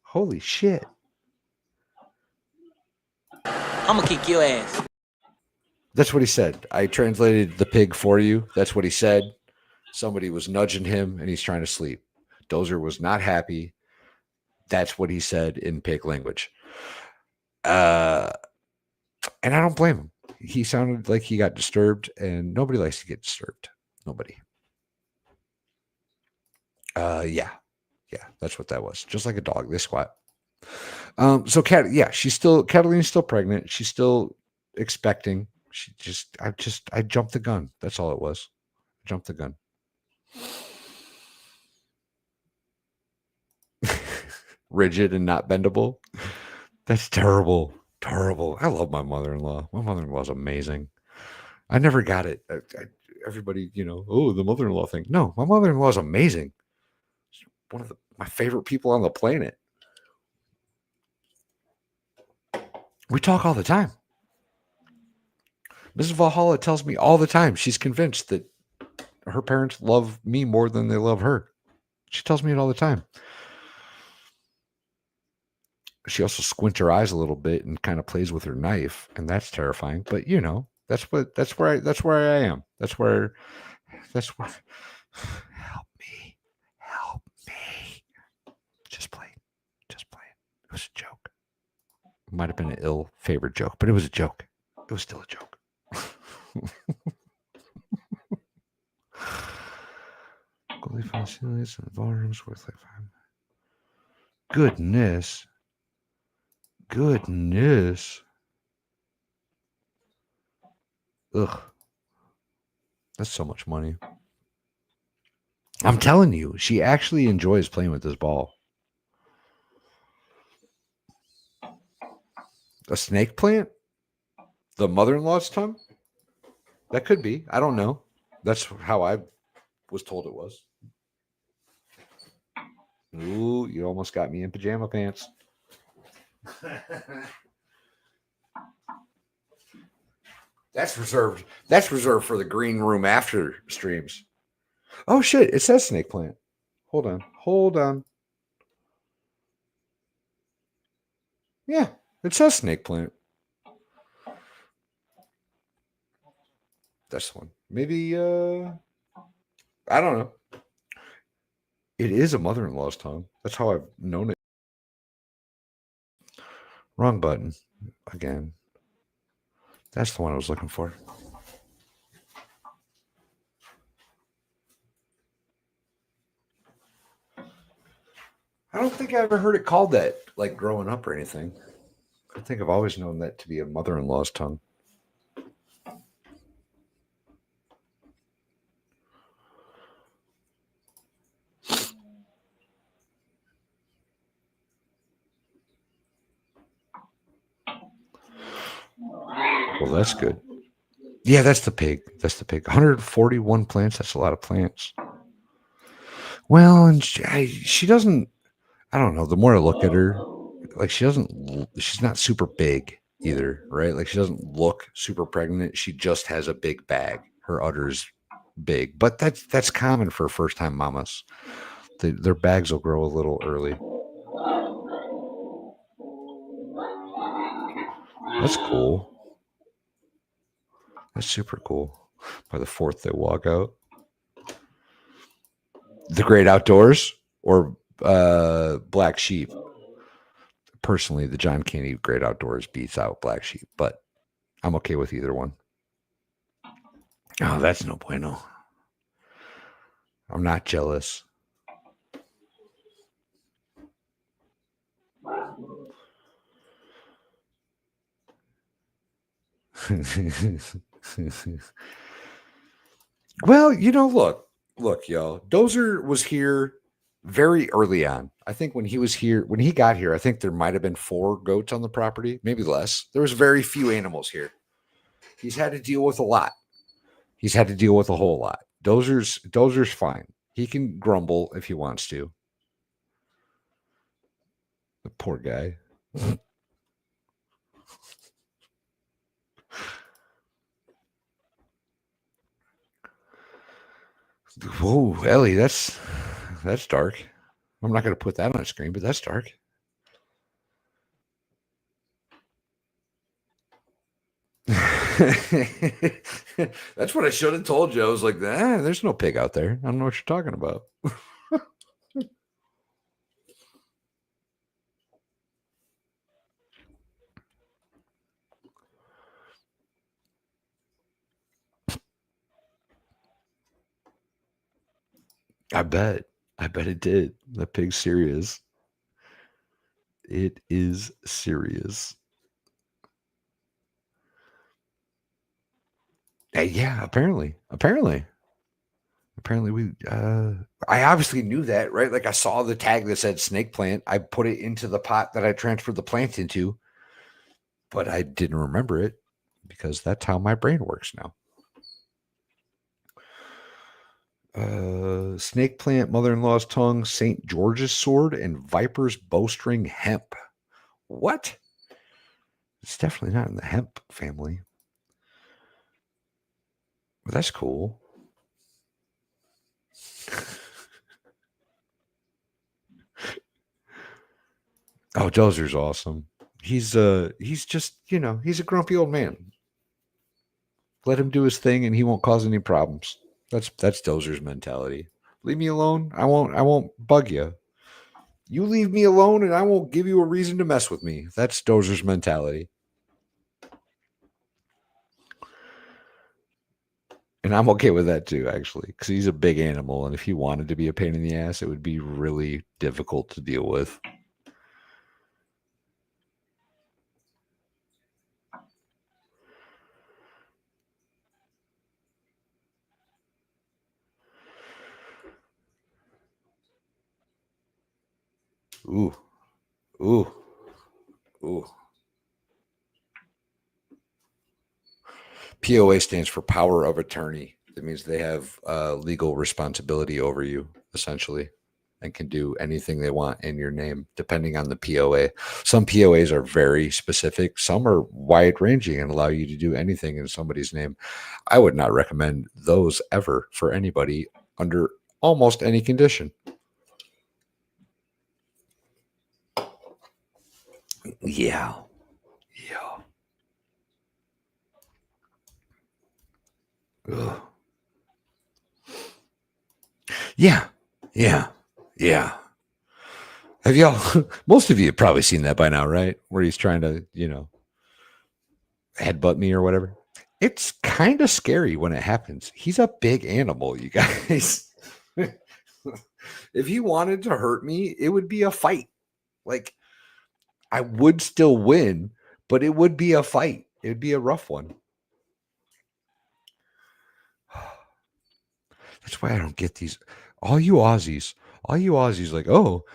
Holy shit. I'm gonna kick your ass. That's what he said. I translated the pig for you. That's what he said. Somebody was nudging him and he's trying to sleep. Dozer was not happy. That's what he said in pig language. And I don't blame him. He sounded like he got disturbed, and nobody likes to get disturbed. Nobody. Yeah, that's what that was. Just like a dog, they squat. So Catalina's still pregnant. She's still expecting. I jumped the gun. That's all it was. I jumped the gun. Rigid and not bendable. That's terrible. Terrible. I love my mother-in-law. My mother-in-law is amazing. I never got it. Everybody, the mother-in-law thing. No, my mother-in-law is amazing. She's one of my favorite people on the planet. We talk all the time. Mrs. Valhalla tells me all the time she's convinced that her parents love me more than they love her. She tells me it all the time. She also squints her eyes a little bit and kind of plays with her knife, and that's terrifying. But that's where I am. That's where help me. Just play. It was a joke. It might have been an ill-favored joke, but it was a joke. It was still a joke. Goalie facilities and ballrooms worth like $5. Goodness. Ugh. That's so much money. I'm telling you, she actually enjoys playing with this ball. A snake plant? The mother-in-law's tongue? That could be. I don't know. That's how I was told it was. Ooh, you almost got me in pajama pants. That's reserved for the green room after streams. Oh shit, it says snake plant. Hold on. Yeah, it says snake plant. That's the one. Maybe I don't know. It is a mother-in-law's tongue. That's how I've known it. Wrong button. Again. That's the one I was looking for. I don't think I ever heard it called that, like growing up or anything. I think I've always known that to be a mother-in-law's tongue. Well, that's good. Yeah, that's the pig. 141 plants. That's a lot of plants. Well, and she doesn't. I don't know. The more I look at her, like she's not super big either, right? Like she doesn't look super pregnant. She just has a big bag. Her udder's big, but that's common for first-time mamas. Their bags will grow a little early. That's cool. That's super cool. By the 4th, they walk out. The Great Outdoors or Black Sheep. Personally, the John Candy Great Outdoors beats out Black Sheep, but I'm okay with either one. Oh, that's no bueno. I'm not jealous. Well, look, y'all. Dozer was here very early on. I think when he got here, I think there might have been 4 goats on the property, maybe less. There was very few animals here. He's had to deal with a lot. He's had to deal with a whole lot. Dozer's fine. He can grumble if he wants to. The poor guy. Whoa, Ellie, that's dark. I'm not going to put that on the screen, but that's dark. That's what I should have told you. I was like, there's no pig out there. I don't know what you're talking about. I bet. I bet it did. The pig's serious. It is serious. Yeah, apparently we I obviously knew that, right? Like I saw the tag that said snake plant. I put it into the pot that I transferred the plant into, but I didn't remember it because that's how my brain works now. Snake plant, mother-in-law's tongue, St. George's sword, and Viper's bowstring hemp. What? It's definitely not in the hemp family. But that's cool. Oh, Dozer's awesome. He's just, he's a grumpy old man. Let him do his thing and he won't cause any problems. That's Dozer's mentality. Leave me alone. I won't bug you. You leave me alone and I won't give you a reason to mess with me. That's Dozer's mentality. And I'm okay with that too, actually, because he's a big animal. And if he wanted to be a pain in the ass, it would be really difficult to deal with. Ooh, ooh, ooh. POA stands for power of attorney. It means they have legal responsibility over you, essentially, and can do anything they want in your name, depending on the POA. Some POAs are very specific. Some are wide ranging and allow you to do anything in somebody's name. I would not recommend those ever for anybody under almost any condition. Yeah. Yeah. Ugh. Yeah. Yeah. Yeah. Have y'all, most of you have probably seen that by now, right? Where he's trying to, headbutt me or whatever. It's kind of scary when it happens. He's a big animal, you guys. If he wanted to hurt me, it would be a fight. Like, I would still win, but it would be a fight. It would be a rough one. That's why I don't get these. All you Aussies, like, oh,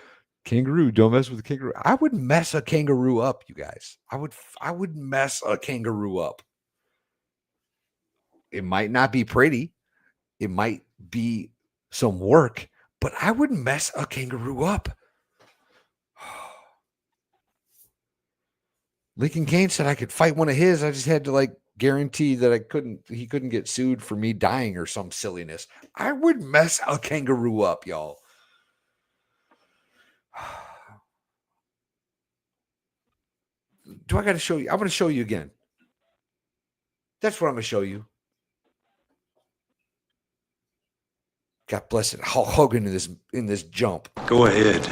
kangaroo, don't mess with the kangaroo. I would mess a kangaroo up, you guys. I would mess a kangaroo up. It might not be pretty. It might be some work, but I would mess a kangaroo up. Lincoln Kane said I could fight one of his. I just had to guarantee that he couldn't get sued for me dying or some silliness. I would mess a kangaroo up, y'all. Do I got to show you? I'm going to show you again. That's what I'm going to show you. God bless it. Hulk Hogan in this jump. Go ahead.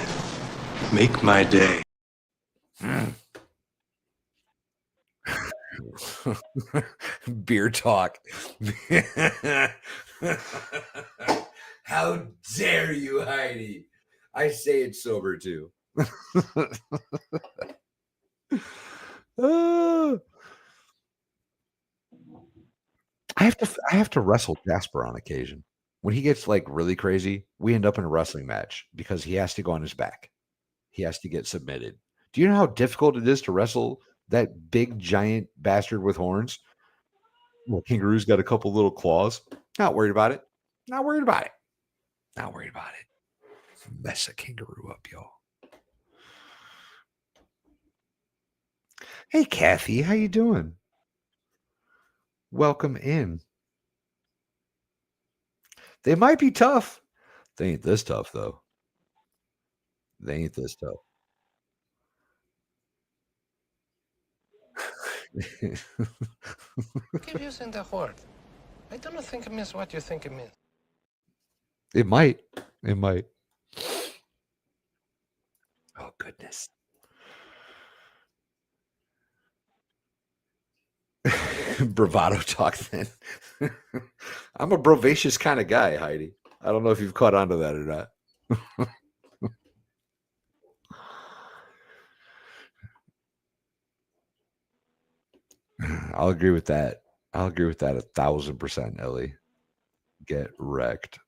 Make my day. Beer talk. How dare you, Heidi? I say it sober too. I have to wrestle Jasper on occasion. When he gets really crazy, we end up in a wrestling match because he has to go on his back. He has to get submitted. Do you know how difficult it is to wrestle that big giant bastard with horns? Well, kangaroo's got a couple little claws. Not worried about it. Not worried about it. Not worried about it. Mess a kangaroo up, y'all. Hey, Kathy, how you doing? Welcome in. They might be tough. They ain't this tough, though. They ain't this tough. Keep using the word. I don't think it means what you think it means. It might. It might. Oh, goodness. Bravado talk then. I'm a bravacious kind of guy, Heidi. I don't know if you've caught on to that or not. I'll agree with that. I'll agree with that 1,000%, Ellie. Get wrecked.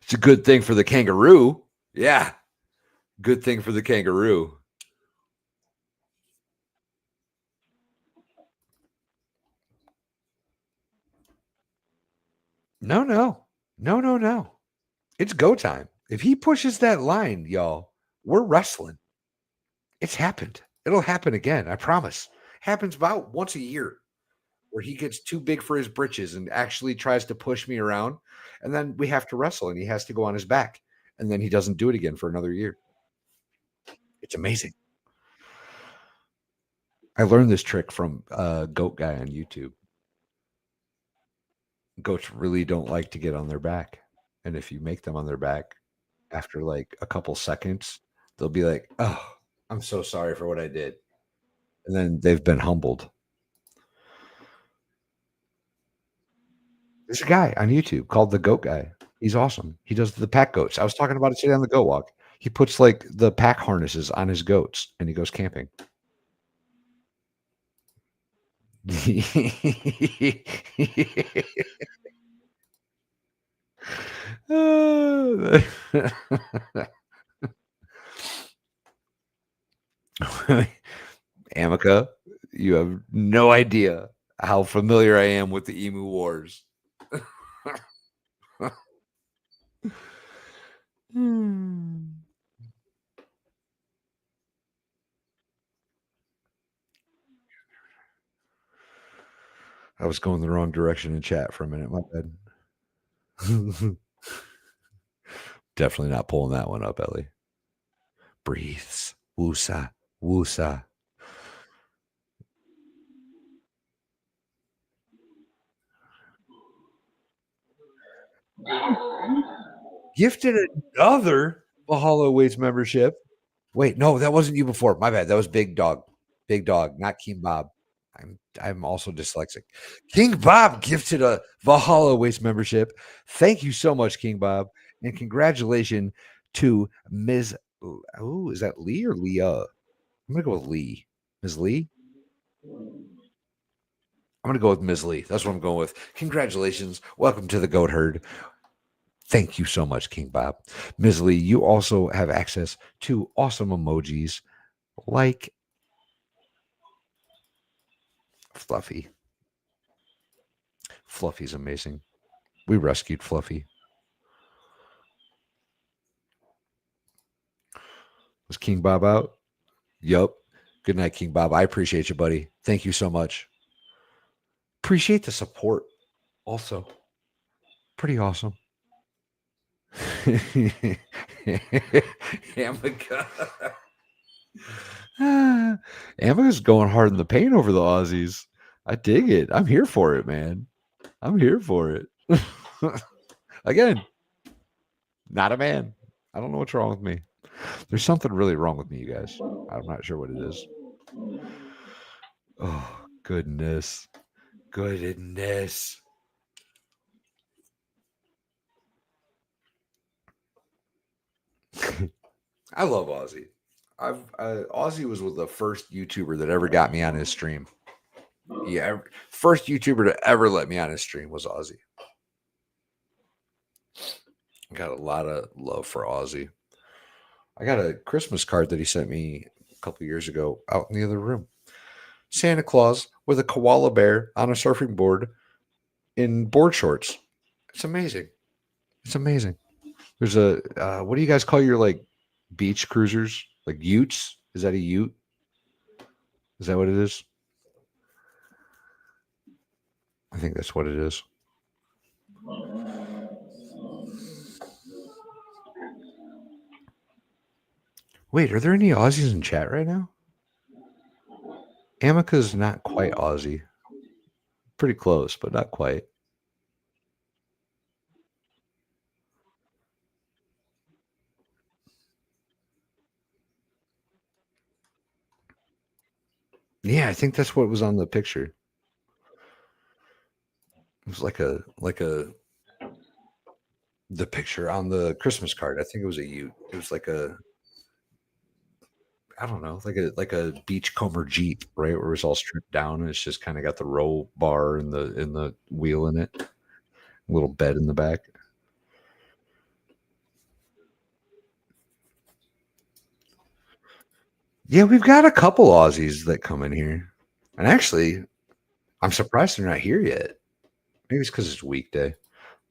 It's a good thing for the kangaroo. Yeah. Good thing for the kangaroo. No, no. No, no, no. It's go time. If he pushes that line, y'all, we're wrestling. It's happened. It'll happen again. I promise. Happens about once a year where he gets too big for his britches and actually tries to push me around. And then we have to wrestle and he has to go on his back. And then he doesn't do it again for another year. It's amazing. I learned this trick from a goat guy on YouTube. Goats really don't like to get on their back. And if you make them on their back after like a couple seconds, they'll be like, oh, I'm so sorry for what I did. And then they've been humbled. There's a guy on YouTube called the Goat Guy. He's awesome. He does the pack goats. I was talking about it today on the goat walk. He puts like the pack harnesses on his goats and he goes camping. Amica, you have no idea how familiar I am with the Emu Wars. I was going the wrong direction in chat for a minute. My bad. Definitely not pulling that one up, Ellie. Breathes. Woosa. Woosa. Gifted another Valhalla Awaits membership. Wait, no, that wasn't you before. My bad. That was Big Dog. Big Dog, not King Bob. I'm also dyslexic. King Bob gifted a Valhalla Awaits membership. Thank you so much, King Bob, and congratulations to Ms. Oh, is that Lee or Leah? I'm gonna go with Lee. Ms. Lee. I'm gonna go with Ms. Lee. That's what I'm going with. Congratulations. Welcome to the Goat Herd. Thank you so much, King Bob. Ms. Lee, you also have access to awesome emojis like Fluffy. Fluffy's amazing. We rescued Fluffy. Was King Bob out? Yup. Good night, King Bob. I appreciate you, buddy. Thank you so much. Appreciate the support also. Pretty awesome. Amica. Amica's going hard in the paint over the Aussies. I dig it. I'm here for it, man. I'm here for it. Again, not a man. I don't know what's wrong with me. There's something really wrong with me, you guys. I'm not sure what it is. Oh, goodness. Goodness. I love Ozzy. Ozzy was the first YouTuber that ever got me on his stream. Yeah, first YouTuber to ever let me on his stream was Ozzy. Got a lot of love for Ozzy. I got a Christmas card that he sent me a couple years ago out in the other room. Santa Claus with a koala bear on a surfing board in board shorts. It's amazing. It's amazing. There's a what do you guys call your like beach cruisers? Like utes? Is that a ute? Is that what it is? I think that's what it is. Wait, are there any Aussies in chat right now? Amica's not quite Aussie. Pretty close, but not quite. Yeah, I think that's what was on the picture. was like the picture on the Christmas card. I think it was a Ute. It was like a I don't know, like a beachcomber Jeep, right? Where it was all stripped down and it's just kind of got the roll bar and the wheel in it, a little bed in the back. Yeah, we've got a couple Aussies that come in here, and actually, I'm surprised they're not here yet. Maybe it's because it's weekday.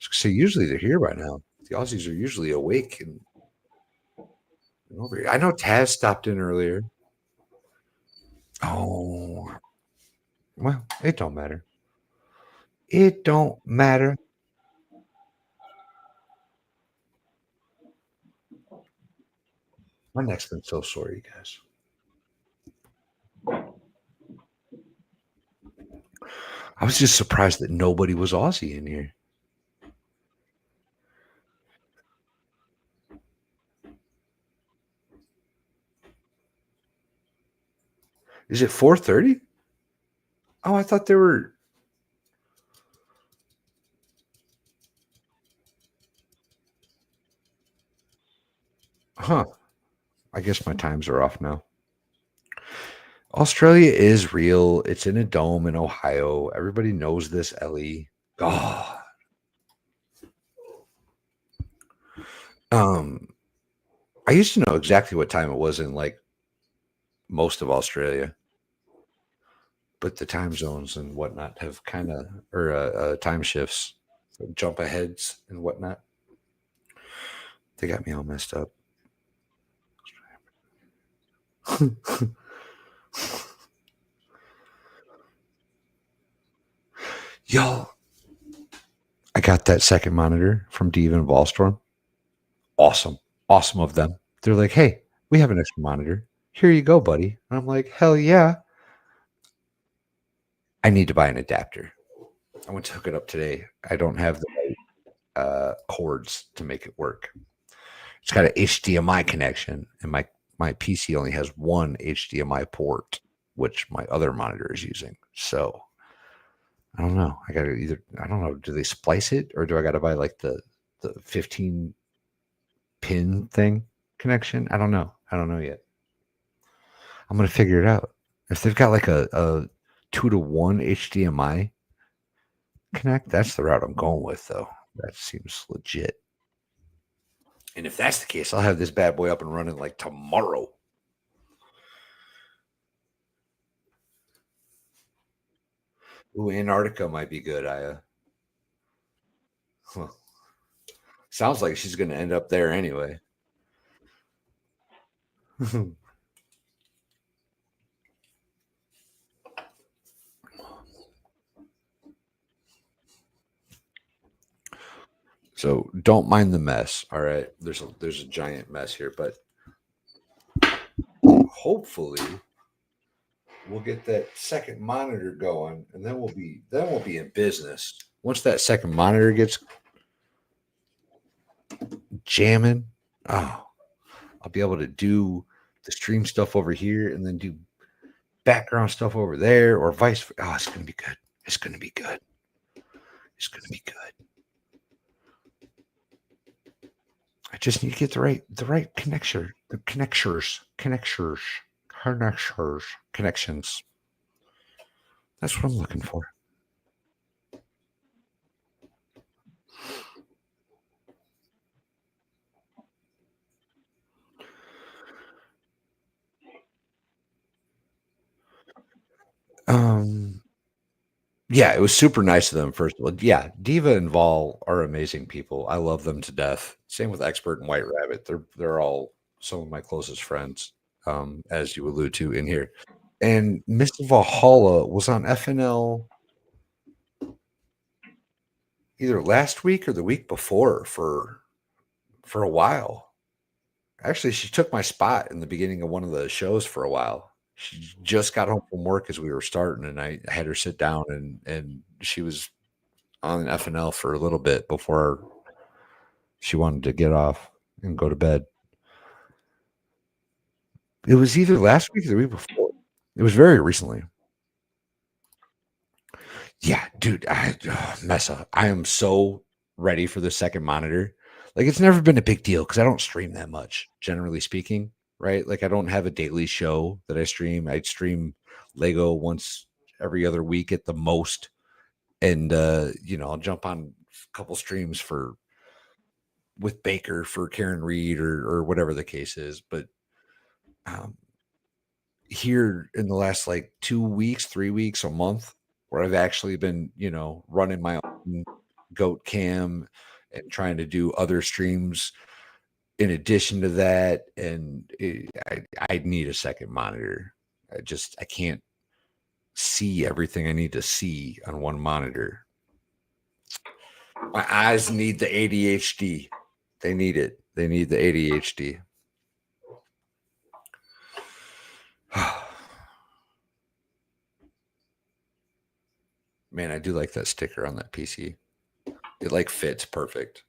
So usually they're here by now. The Aussies are usually awake and over here. I know Taz stopped in earlier. Oh, well, it don't matter. It don't matter. My neck's been so sore, you guys. I was just surprised that nobody was Aussie in here. Is it 4:30? Oh, I thought they were. Huh. I guess my times are off now. Australia is real. It's in a dome in Ohio. Everybody knows this, Ellie. God. Um, I used to know exactly what time it was in like most of Australia, but the time zones and whatnot have kind of, or time shifts, jump aheads and whatnot. They got me all messed up. Yo, I got that second monitor from Diva and Volstorm. Awesome. Awesome of them. They're like, hey, we have an extra monitor. Here you go, buddy. And I'm like, hell yeah. I need to buy an adapter. I went to hook it up today. I don't have the cords to make it work. It's got an HDMI connection, and my PC only has one HDMI port, which my other monitor is using. So I don't know. I got to either I don't know. Do they splice it, or do I got to buy like the 15 pin thing connection? I don't know. I don't know yet. I'm gonna figure it out. If they've got like a 2-to-1 HDMI connect, that's the route I'm going with, though. That seems legit. And if that's the case, I'll have this bad boy up and running like tomorrow. Ooh, Antarctica might be good, Aya. Huh. Sounds like she's going to end up there anyway. So don't mind the mess. All right, there's a giant mess here, but hopefully we'll get that second monitor going, and then we'll be in business. Once that second monitor gets jamming, oh, I'll be able to do the stream stuff over here and then do background stuff over there, or vice versa. Oh, it's gonna be good. It's gonna be good. It's gonna be good. I just need to get the right connector, the connections. That's what I'm looking for. Um, yeah, it was super nice of them. First of all, yeah, Diva and Vol are amazing people. I love them to death. Same with Expert and White Rabbit. They're all some of my closest friends, as you allude to in here. And Mr. Valhalla was on FNL either last week or the week before for a while. Actually, she took my spot in the beginning of one of the shows for a while. She just got home from work as we were starting, and I had her sit down, and she was on FNL for a little bit before she wanted to get off and go to bed. It was either last week or the week before. It was very recently. Yeah, dude, Messa, I am so ready for the second monitor. Like, it's never been a big deal because I don't stream that much, generally speaking, right? Like, I don't have a daily show that I stream. I stream Lego once every other week at the most, and I'll jump on a couple streams for with Baker for Karen Reed or whatever the case is. But um, here in the last like 2 weeks, 3 weeks, a month, where I've actually been, running my own goat cam and trying to do other streams in addition to that. And I need a second monitor. I can't see everything I need to see on one monitor. My eyes need the ADHD. They need it. They need the ADHD. Man, I do like that sticker on that PC. It like fits perfect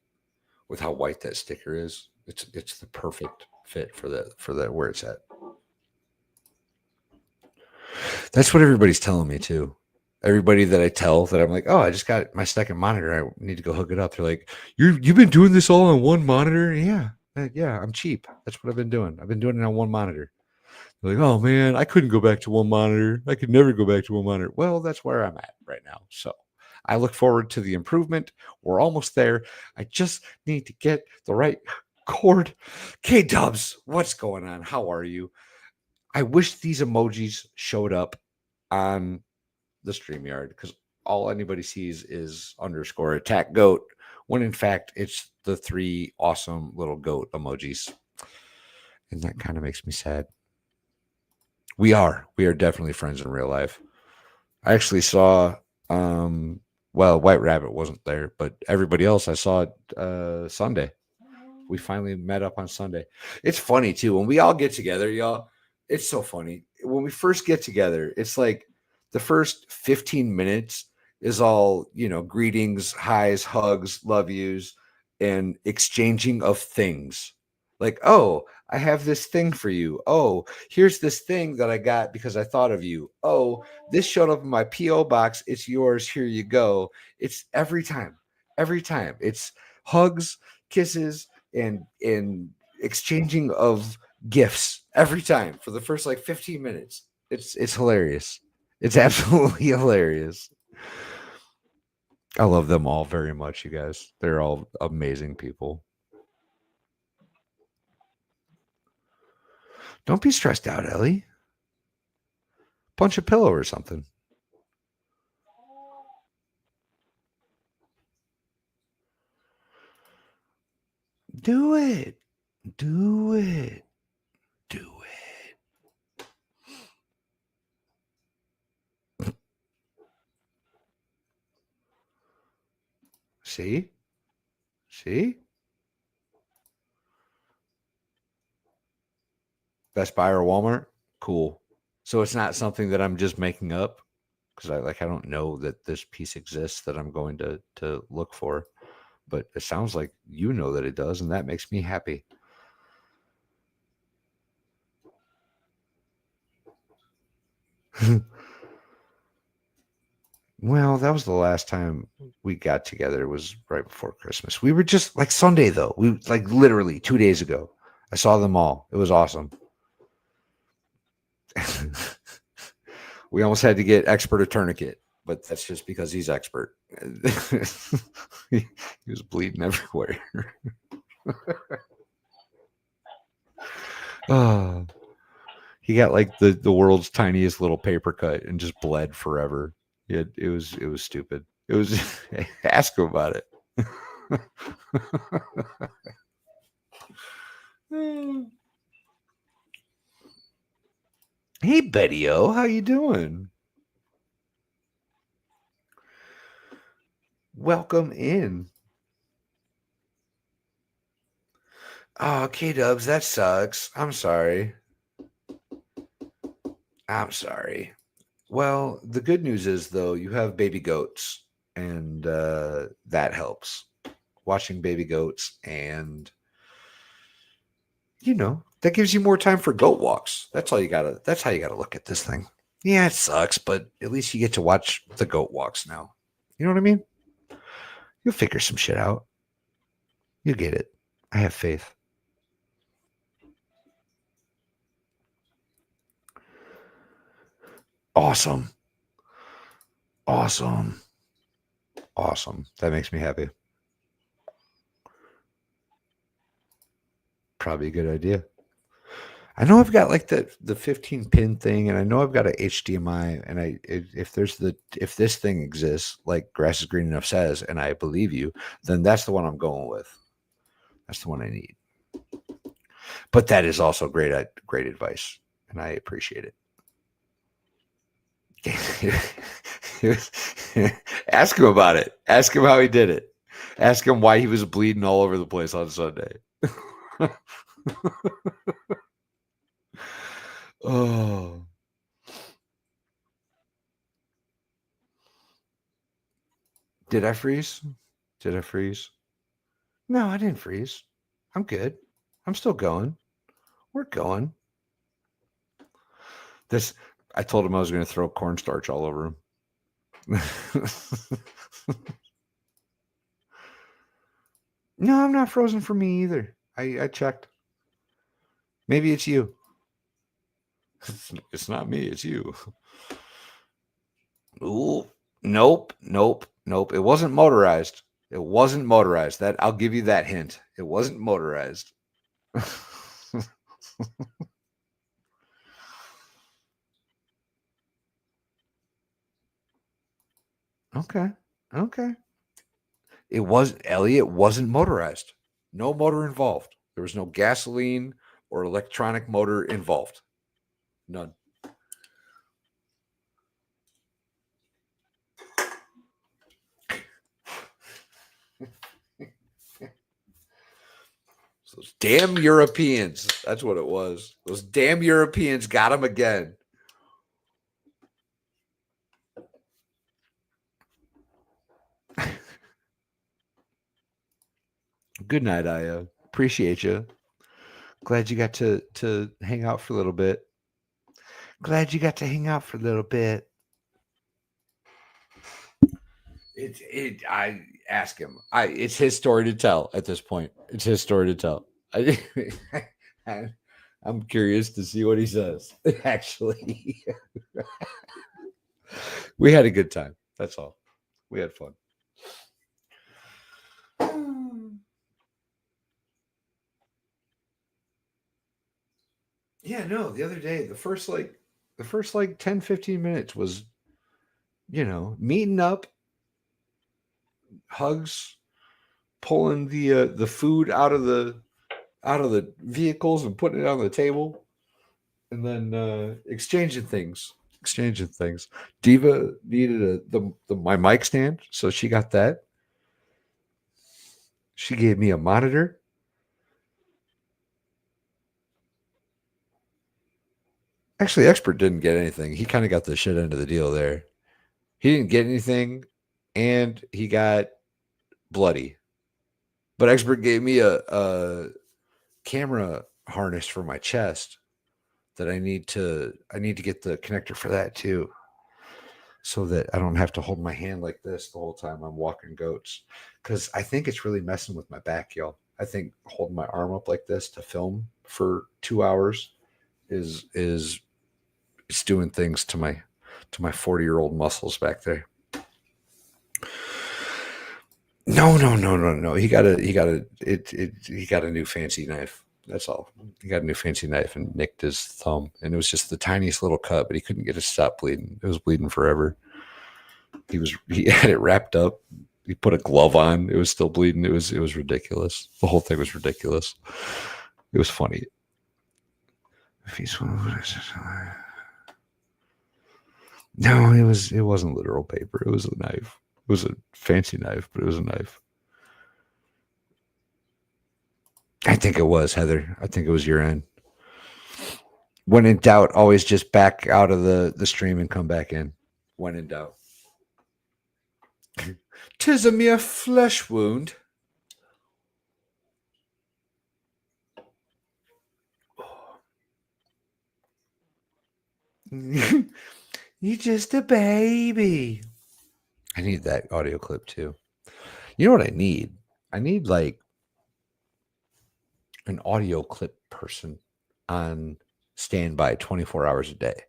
with how white that sticker is. It's the perfect fit for that where it's at. That's what everybody's telling me too. Everybody that I tell that I'm like, oh, I just got my second monitor. I need to go hook it up. They're like, you've been doing this all on one monitor? Yeah, yeah. I'm cheap. That's what I've been doing. I've been doing it on one monitor. They're like, oh man, I couldn't go back to one monitor. I could never go back to one monitor. Well, that's where I'm at right now. So I look forward to the improvement. We're almost there. I just need to get the right cord. K Dubs, what's going on? How are you? I wish these emojis showed up on the StreamYard because all anybody sees is underscore attack goat when in fact it's the 3 awesome little goat emojis. And that kind of makes me sad. We are definitely friends in real life. I actually saw White Rabbit wasn't there, but everybody else I saw Sunday. We finally met up on Sunday. It's funny too when we all get together, y'all. It's so funny. When we first get together, it's like the first 15 minutes is all, greetings, highs, hugs, love yous, and exchanging of things. Like, oh, I have this thing for you. Oh, here's this thing that I got because I thought of you. Oh, this showed up in my P.O. box. It's yours. Here you go. It's every time. Every time. It's hugs, kisses, and exchanging of gifts every time for the first like 15 minutes. It's hilarious. It's absolutely hilarious. I love them all very much, you guys. They're all amazing people. Don't be stressed out, Ellie. Punch a pillow or something. Do it. Do it. Do it. See? See? Best Buy or Walmart? Cool. So it's not something that I'm just making up because I don't know that this piece exists that I'm going to look for. But it sounds like you know that it does, and that makes me happy. Well, that was the last time we got together. It was right before Christmas. We were just like Sunday, though. We like literally 2 days ago. I saw them all. It was awesome. We almost had to get expert a tourniquet, but that's just because he's expert. He was bleeding everywhere. Oh, he got like the world's tiniest little paper cut and just bled forever. It was stupid. It was ask him about it. Hey Betty-O, how you doing? Welcome in. Oh, K-Dubs, that sucks. I'm sorry. I'm sorry. Well, the good news is, though, you have baby goats, and that helps. Watching baby goats, and, that gives you more time for goat walks. That's how you gotta look at this thing. Yeah, it sucks, but at least you get to watch the goat walks now. You know what I mean? You'll figure some shit out. You'll get it. I have faith. Awesome. Awesome. Awesome. That makes me happy. Probably a good idea. I know I've got like the 15 pin thing, and I know I've got a HDMI, and if this thing exists, like Grass is Green Enough says, and I believe you, then that's the one I'm going with. That's the one I need. But that is also great advice, and I appreciate it. Ask him about it. Ask him how he did it. Ask him why he was bleeding all over the place on Sunday. Oh. Did I freeze? Did I freeze? No, I didn't freeze. I'm good. I'm still going. We're going. This I told him I was going to throw cornstarch all over him. No, I'm not frozen for me either. I checked. Maybe it's you. It's not me, it's you. Ooh, nope. It wasn't motorized. It wasn't motorized. That I'll give you that hint. It wasn't motorized. Okay. Okay. It was Elliot wasn't motorized. No motor involved. There was no gasoline or electronic motor involved. None. Those damn Europeans. That's what it was. Those damn Europeans got him again. Good night, Aya. Appreciate you. Glad you got to hang out for a little bit. Glad you got to hang out for a little bit. I ask him. It's his story to tell at this point. It's his story to tell. I'm curious to see what he says. Actually, we had a good time. That's all. We had fun. Yeah, no, the other day, the first 10, 15 minutes was, meeting up, hugs, pulling the food out of the vehicles and putting it on the table, and then exchanging things. Diva needed my mic stand, so she got that. She gave me a monitor. Actually, Expert didn't get anything. He kind of got the shit end of the deal there. He didn't get anything, and he got bloody. But Expert gave me a camera harness for my chest that I need to get the connector for that too, so that I don't have to hold my hand like this the whole time I'm walking goats. Because I think it's really messing with my back, y'all. I think holding my arm up like this to film for 2 hours is it's doing things to my 40-year-old muscles back there. No. He got a new fancy knife. That's all. He got a new fancy knife and nicked his thumb, and it was just the tiniest little cut, but he couldn't get it to stop bleeding. It was bleeding forever. He had it wrapped up. He put a glove on. It was still bleeding. It was ridiculous. The whole thing was ridiculous. It was funny. No, it wasn't literal paper. It was a knife. It was a fancy knife, but it was a knife. I think it was, Heather. I think it was your end. When in doubt, always just back out of the stream and come back in. When in doubt. 'Tis a mere flesh wound. You just a baby. I need that audio clip too. You know what I need? I need like an audio clip person on standby 24 hours a day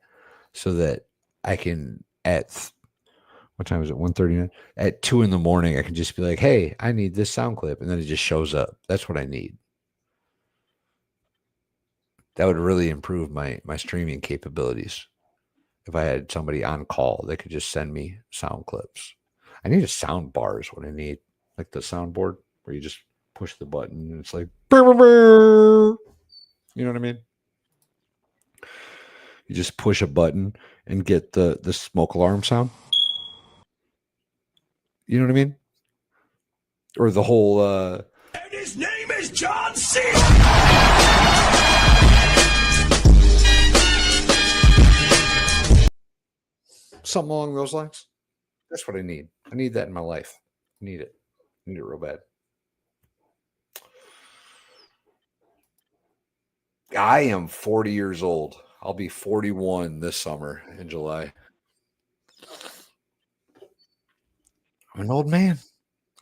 so that I can what time is it? 1:39. At 2 in the morning, I can just be like, hey, I need this sound clip. And then it just shows up. That's what I need. That would really improve my streaming capabilities. If I had somebody on call, they could just send me sound clips. I need a sound bar is what I need. Like the soundboard where you just push the button and it's like, "Brr, brr, brr." You know what I mean? You just push a button and get the smoke alarm sound. You know what I mean? Or the whole And his name is John C. something along those lines. That's what I need. I need that in my life. I need it. I need it real bad. I am 40 years old. I'll be 41 this summer in July. I'm an old man.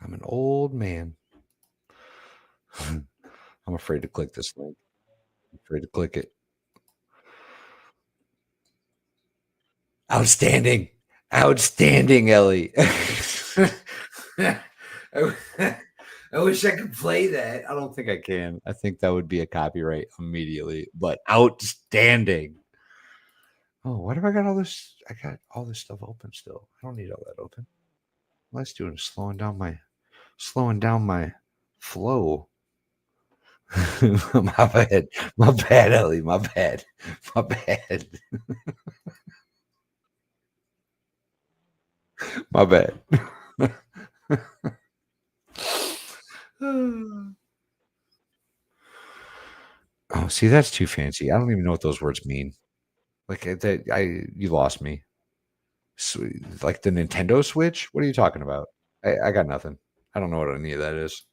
I'm an old man. I'm afraid to click this link. I'm afraid to click it. Outstanding. Outstanding, Ellie. I wish I could play that. I don't think I can. I think that would be a copyright immediately, but outstanding. Oh, why do I got all this? I got all this stuff open still. I don't need all that open. All that's doing is slowing down my flow. My bad. My bad, Ellie. My bad. My bad. My bad. Oh, see, that's too fancy. I don't even know what those words mean. Like you lost me. Like the Nintendo Switch? What are you talking about? I got nothing. I don't know what any of that is.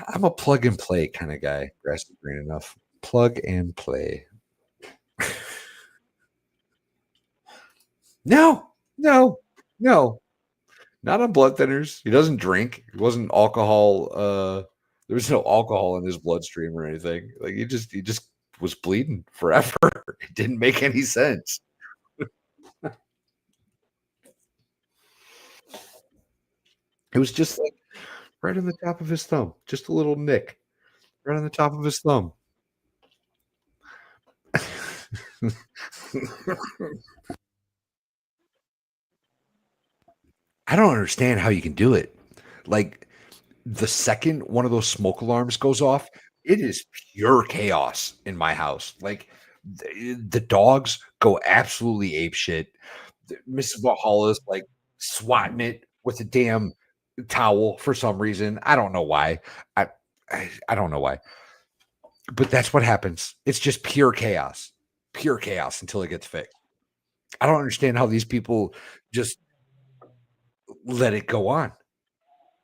I'm a plug and play kind of guy. Grass is green enough. Plug and play. No, no, no. Not on blood thinners. He doesn't drink. He wasn't alcohol. There was no alcohol in his bloodstream or anything. Like he just was bleeding forever. It didn't make any sense. It was just like right on the top of his thumb, just a little nick right on the top of his thumb. I don't understand how you can do it. Like the second one of those smoke alarms goes off, it is pure chaos in my house. Like the dogs go absolutely ape shit. Mrs. Valhalla is like swatting it with a damn towel for some reason. I don't know why. I I don't know why. But that's what happens. It's just pure chaos until it gets fixed. I don't understand how these people just let it go on.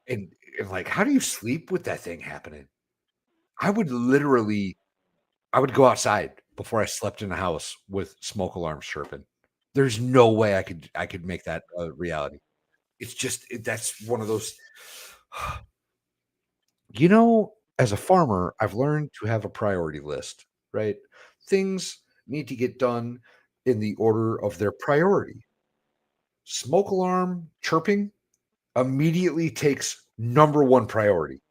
And like, how do you sleep with that thing happening? I would literally I would go outside before I slept in the house with smoke alarms chirping. There's no way I could make that a reality. It's just that's one of those as a farmer, I've learned to have a priority list, right? Things need to get done in the order of their priority. Smoke alarm chirping immediately takes number one priority.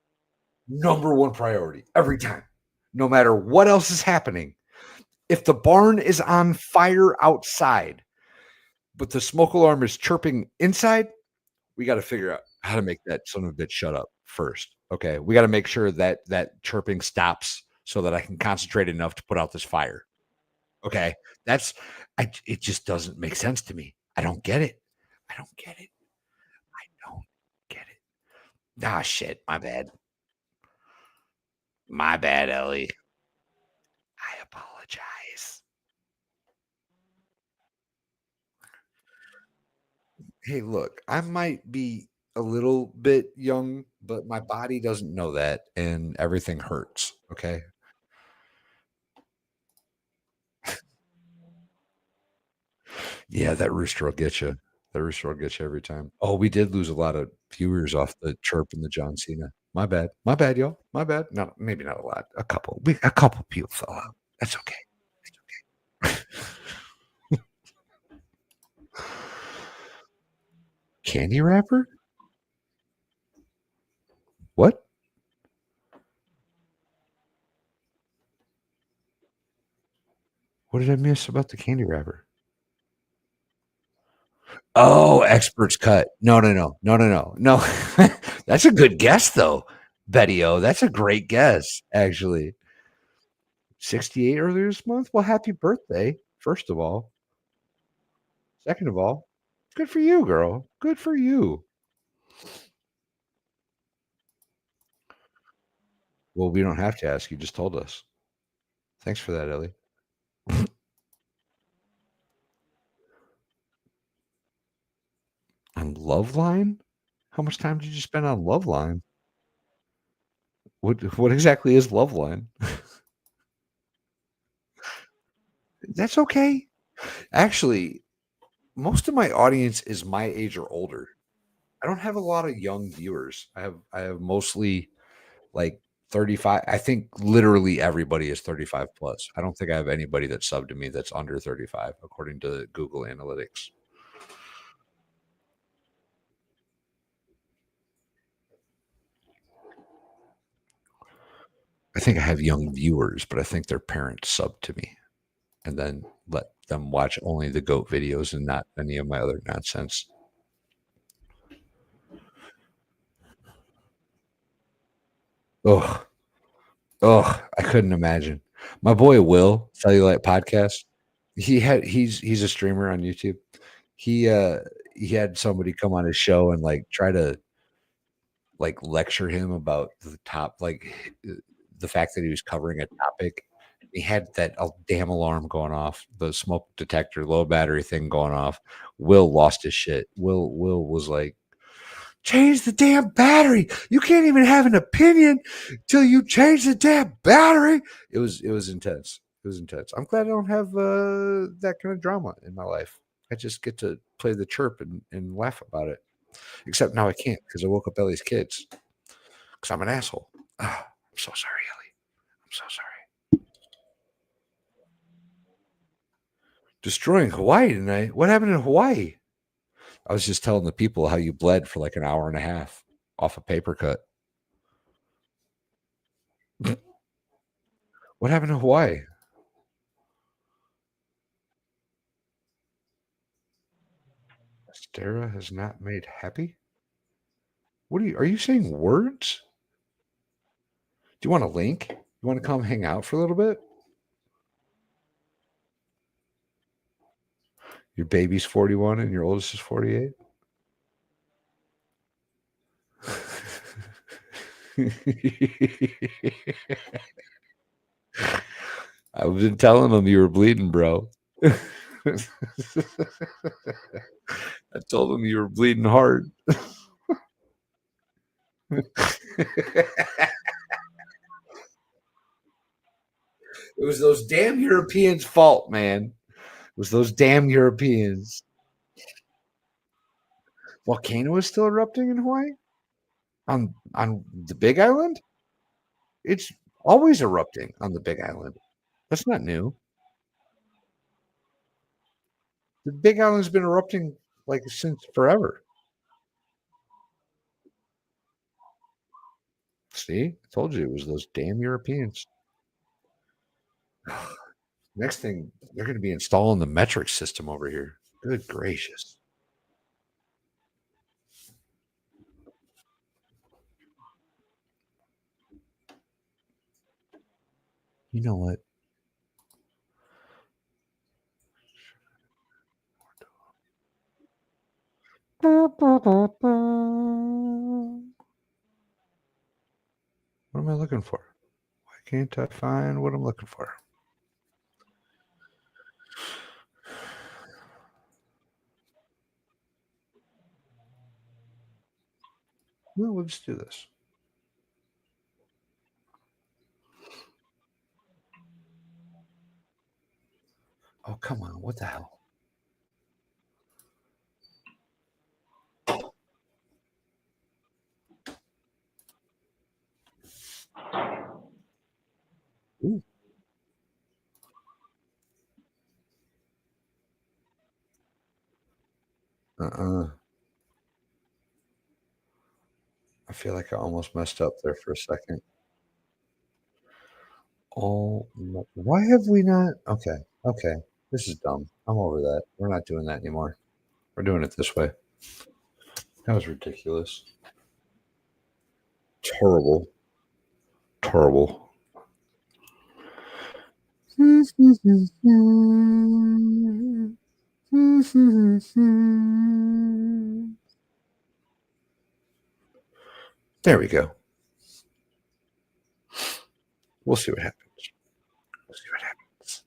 Number one priority every time, no matter what else is happening. If the barn is on fire outside, but the smoke alarm is chirping inside, we got to figure out how to make that son of a bitch shut up first. Okay. We got to make sure that that chirping stops so that I can concentrate enough to put out this fire. Okay. That's, it just doesn't make sense to me. I don't get it. I don't get it. I don't get it. Ah, shit. My bad. My bad, Ellie. I apologize. Hey, look, I might be a little bit young, but my body doesn't know that, and everything hurts. Okay. Yeah, that rooster will get you. That rooster will get you every time. Oh, we did lose a lot of viewers off the chirp and the John Cena. My bad. My bad, y'all. My bad. No, maybe not a lot. A couple people fell out. That's okay. Candy wrapper? What? What did I miss about the candy wrapper? Oh, expert's cut. No, no, no. No, no, no. No. That's a good guess though, Betty O. That's a great guess, actually. 68 earlier this month? Well, happy birthday, first of all. Second of all, good for you, girl. Good for you. Well, we don't have to ask. You just told us. Thanks for that, Ellie. On Loveline? How much time did you spend on Loveline? What exactly is Loveline? That's okay. Actually, most of my audience is my age or older. I don't have a lot of young viewers. I have mostly like 35. I think literally everybody is 35 plus. I don't think I have anybody that subbed to me that's under 35, according to Google Analytics. I think I have young viewers, but I think their parents sub to me and then let them watch only the goat videos and not any of my other nonsense. Oh, oh, I couldn't imagine. My boy Will, Cellulite Podcast, he's a streamer on YouTube. He uh he had somebody come on his show and like try to like lecture him about the fact that he was covering a topic. He had that damn alarm going off, the smoke detector, low battery thing going off. Will lost his shit. Will was like, change the damn battery. You can't even have an opinion till you change the damn battery. It was intense. It was intense. I'm glad I don't have that kind of drama in my life. I just get to play the chirp and laugh about it. Except now I can't because I woke up Ellie's kids. Because I'm an asshole. Ah, I'm so sorry, Ellie. I'm so sorry. Destroying Hawaii tonight. What happened in Hawaii? I was just telling the people how you bled for like an hour and a half off a paper cut. What happened in Hawaii? Stara has not made happy? Are you saying words? Do you want a link? You want to come hang out for a little bit? Your baby's 41 and your oldest is 48? I've been telling them you were bleeding, bro. I told them you were bleeding hard. It was those damn Europeans' fault, man. It was those damn Europeans. Volcano is still erupting in Hawaii? On the Big Island? It's always erupting on the Big Island. That's not new. The Big Island's been erupting like since forever. See? I told you it was those damn Europeans. Next thing, they're going to be installing the metric system over here. Good gracious. You know what? What am I looking for? Why can't I find what I'm looking for? Well, let's do this. Oh, come on. What the hell? Ooh. I feel like I almost messed up there for a second. Oh, why have we not? Okay, okay. This is dumb. I'm over that. We're not doing that anymore. We're doing it this way. That was ridiculous. Terrible. Terrible. There we go. We'll see what happens. We'll see what happens.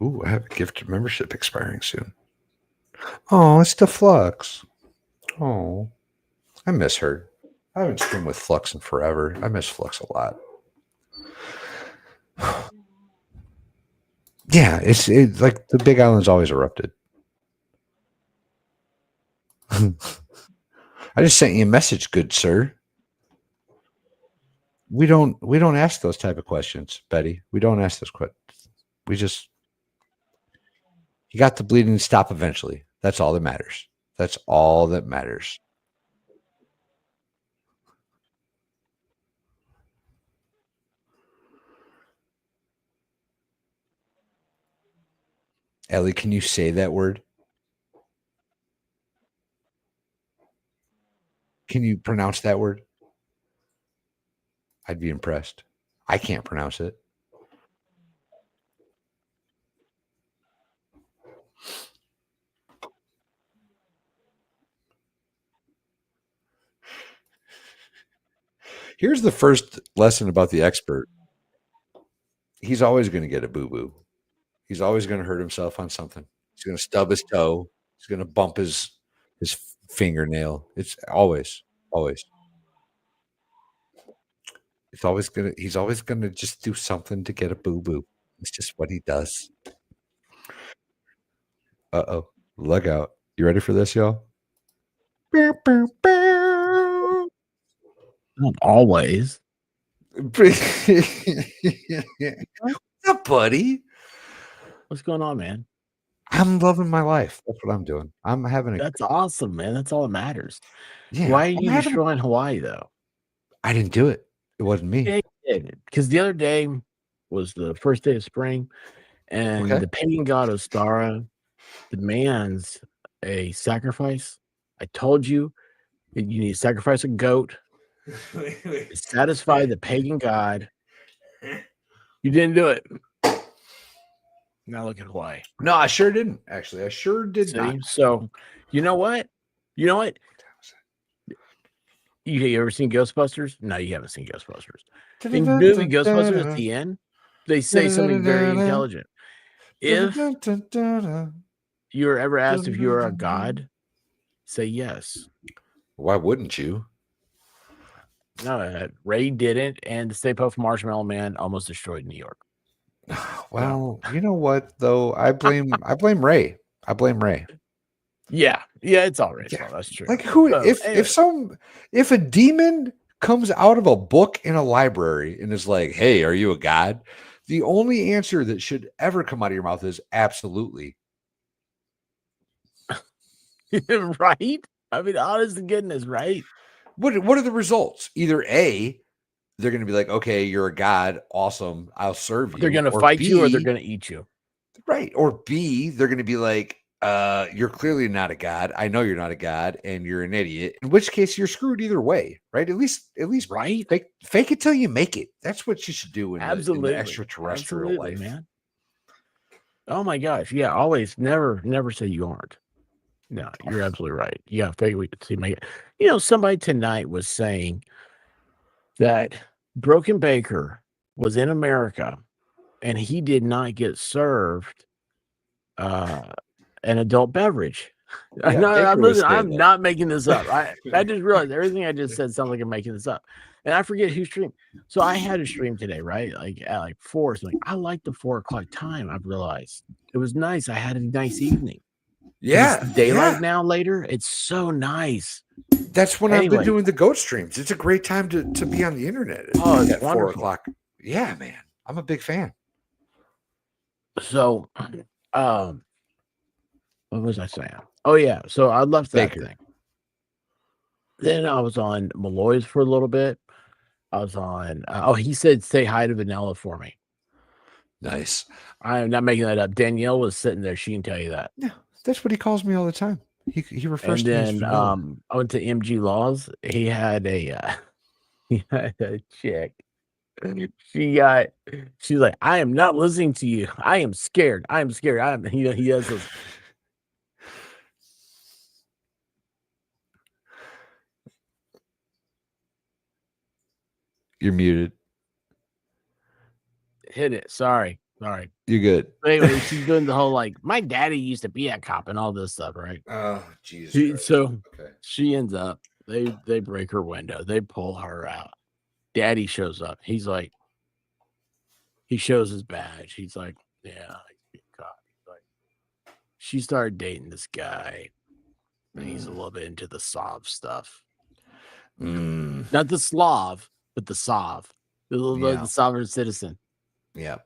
Ooh, I have a gift membership expiring soon. Oh, it's the Flux. Oh, I miss her. I haven't streamed with Flux in forever. I miss Flux a lot. Yeah, it's like the Big Island's always erupted. I just sent you a message, good sir. We don't ask those type of questions, Betty. We don't ask those questions. We just you got the bleeding to stop eventually. That's all that matters. That's all that matters. Ellie, can you say that word? Can you pronounce that word? I'd be impressed. I can't pronounce it. Here's the first lesson about the expert. He's always going to get a boo boo. He's always going to hurt himself on something. He's going to stub his toe. He's going to bump his fingernail. It's always, always. He's always gonna just do something to get a boo boo. It's just what he does. Uh-oh. Look out. You ready for this, y'all? Not always. What's up, buddy? What's going on, man? I'm loving my life. That's what I'm doing. I'm having a That's awesome, man. That's all that matters. yeah. Why are I'm you having destroying Hawaii, though? I didn't do it. It wasn't me. Because the other day was the first day of spring, and Okay. the pagan god Ostara demands a sacrifice. I told you that you need to sacrifice a goat to satisfy the pagan god. You didn't do it. Now look at Hawaii. No, I sure didn't. Actually, I sure did See? not. So, you know what? You know what? You ever seen Ghostbusters? No, you haven't seen Ghostbusters. In movie Ghostbusters, at the end, they say something very intelligent. If you were ever asked if you are a god, say yes. Why wouldn't you? No, Ray didn't, and the Stay Puft Marshmallow Man almost destroyed New York. Well, you know what though? I blame Ray. I blame Ray. Yeah, it's all Ray's Yeah. fault. That's true. Like who So, if a demon comes out of a book in a library and is like, "Hey, are you a god?" The only answer that should ever come out of your mouth is absolutely. right? I mean, honest to goodness, right? What are the results? Either A, they're going to be like, "Okay, you're a god, awesome, I'll serve you." They're going to Or fight you, or they're B, going to eat you. right? Or B, they're going to be like, you're clearly not a god. I know you're not a god, and you're an idiot. In which case, you're screwed either way, right? At least, right? Fake it till you make it. That's what you should do in Absolutely, the extraterrestrial life, man. Oh my gosh, yeah. Always, never say you aren't. No, you're absolutely right. You got to fake it till you make it. You know, somebody tonight was saying that Broken Baker was in America, and he did not get served an adult beverage. Yeah, I'm not making this up. I just realized everything I just said sounds like I'm making this up. And I forget who streamed. So I had a stream today, right? Like at like 4. So like I like the 4:00 time. I've realized it was nice. I had a nice evening. Yeah, It's daylight now later. It's so nice. That's when I've been Anyway. doing the goat streams. It's a great time to be on the internet Oh, it's at 4 wonderful. o'clock. Yeah, man. I'm a big fan. So, what was I saying? Oh yeah, so I left that Baker. thing. Then I was on Malloy's for a little bit. I was on. He said, "Say hi to Vanilla for me." Nice. I am not making that up. Danielle was sitting there. She can tell you that. Yeah, that's what he calls me all the time. He refers And to me as then Vanilla. I went to MG Laws. He had a he had a chick. She's like, I am not listening to you. I am scared. I am scared. He has this. You're muted. Hit it. Sorry. You're good. Anyway, she's doing the whole like, my daddy used to be a cop and all this stuff, right? Oh, Jesus. So Okay. she ends up, they break her window, they pull her out. Daddy shows up. He's like, he shows his badge. He's like, yeah, he's a cop. He's like, she started dating this guy, and he's a little bit into the Sov stuff. Not the Slav, but the Sov, the sovereign citizen. Yeah.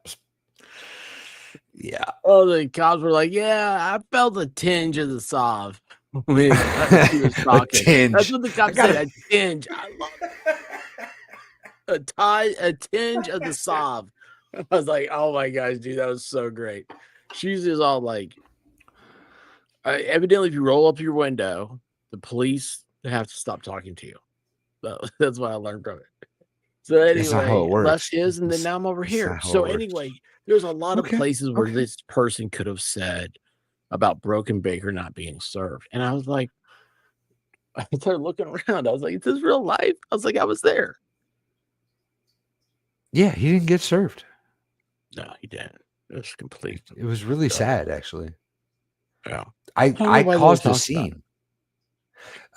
Yeah. Oh, the cops were like, yeah, I felt a tinge of the Sov when she was talking. Tinge. That's what the cops said. A tinge. I love it. A tinge of the Sov. I was like, oh my gosh, dude, that was so great. She's just all like, evidently, if you roll up your window, the police have to stop talking to you. That's what I learned from it. So anyway, That's not how it works. left is, and then now I'm over here. So anyway, there's a lot of places where this person could have said about Broken Baker not being served. And I was like, I started looking around. I was like, is this real life? I was like, I was there. Yeah, he didn't get served. No, he didn't. It was complete. It was really sad, actually. Yeah. I caused a scene.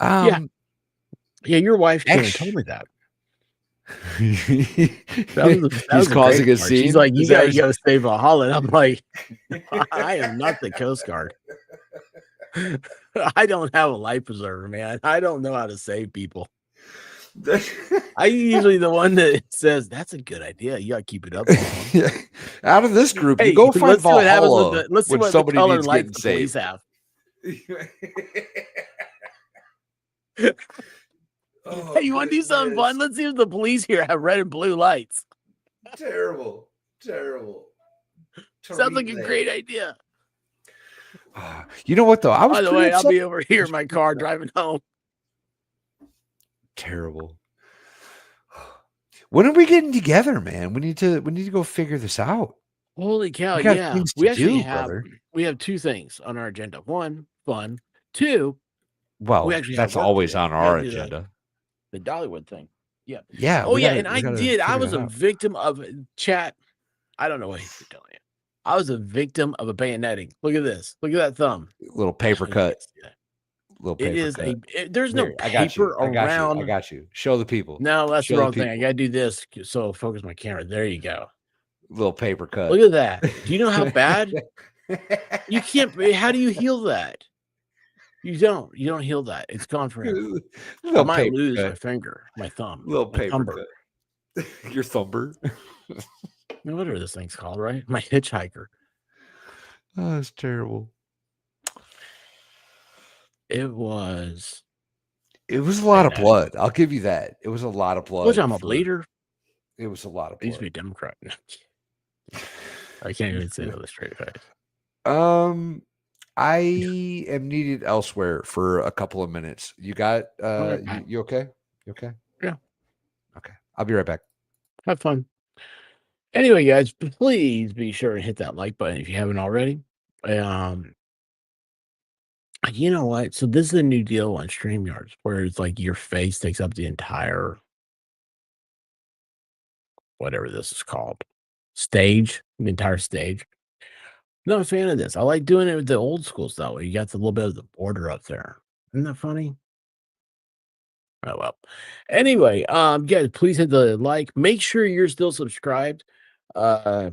Yeah, your wife came and told me that. He's causing a scene. She's like, you gotta go save a Holland. I'm like, I am not the Coast Guard. I don't have a life preserver, man. I don't know how to save people. I'm usually the one that says that's a good idea. You gotta keep it up. Yeah. Out of this group, you go find Valhalla. Let's see what the color lights the police have. Oh, hey, you want to do something fun? Let's see if the police here have red and blue lights. Terrible. Sounds like a great idea. You know what though? I was. By the way, I'll be over here in my car driving home. Terrible. When are we getting together, man? We need to go figure this out. Holy cow! We got Yeah, things we to actually do, have. brother. We have two things on our agenda. One, fun. Two, well, we actually that's have work always to do. on our agenda. The Dollywood thing. Yeah. Yeah. Oh yeah, and I did. I was a victim of chat. I don't know what he's telling you. I was a victim of a bayoneting. Look at this. Look at that thumb. Little paper cut. Little paper. It is cut. There's no paper around. I got you. Show the people. No, that's the wrong thing. I gotta do this. So focus my camera. There you go. Little paper cut. Look at that. Do you know how bad? You can't. How do you heal that? You don't heal that. It's gone forever. I might lose my finger, my thumb. Little paper cut. Your thumber. Whatever this thing's called, right? My hitchhiker. Oh, it's terrible. It was a lot of blood. I'll give you that. It was a lot of blood. Which I'm a bleeder. It was a lot of blood. I used to be a Democrat. I can't even say that with a straight face. I am needed elsewhere for a couple of minutes. You got you okay? You okay? Yeah. Okay. I'll be right back. Have fun. Anyway, guys, please be sure to hit that like button if you haven't already. You know what? So this is a new deal on StreamYards where it's like your face takes up the entire whatever this is called. Stage, the entire stage. Not a fan of this. I like doing it with the old school style where you got the little bit of the border up there. Isn't that funny? Oh well. Anyway, guys, please hit the like. Make sure you're still subscribed. Today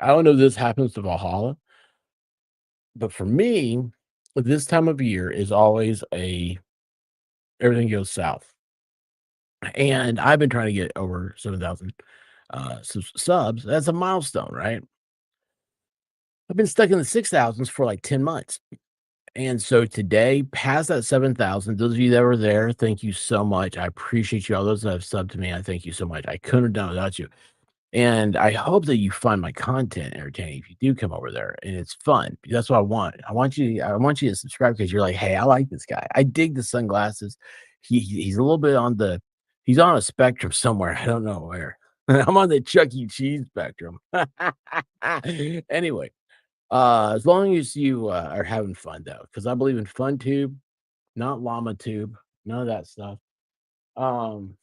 I don't know if this happens to Valhalla, but for me, this time of year is always everything goes south. And I've been trying to get over 7,000 subs. That's a milestone, right? I've been stuck in the 6,000s for like 10 months. And so today, past that 7,000, those of you that were there, thank you so much. I appreciate you. All those that have subbed to me, I thank you so much. I couldn't have done it without you. And I hope that you find my content entertaining if you do come over there and it's fun. That's what I want. I want you to subscribe because you're like, hey, I like this guy. I dig the sunglasses. He's a little bit he's on a spectrum somewhere. I don't know where. I'm on the Chuck E. Cheese spectrum. Anyway, as long as you are having fun though, because I believe in fun tube, not llama tube, none of that stuff. Um,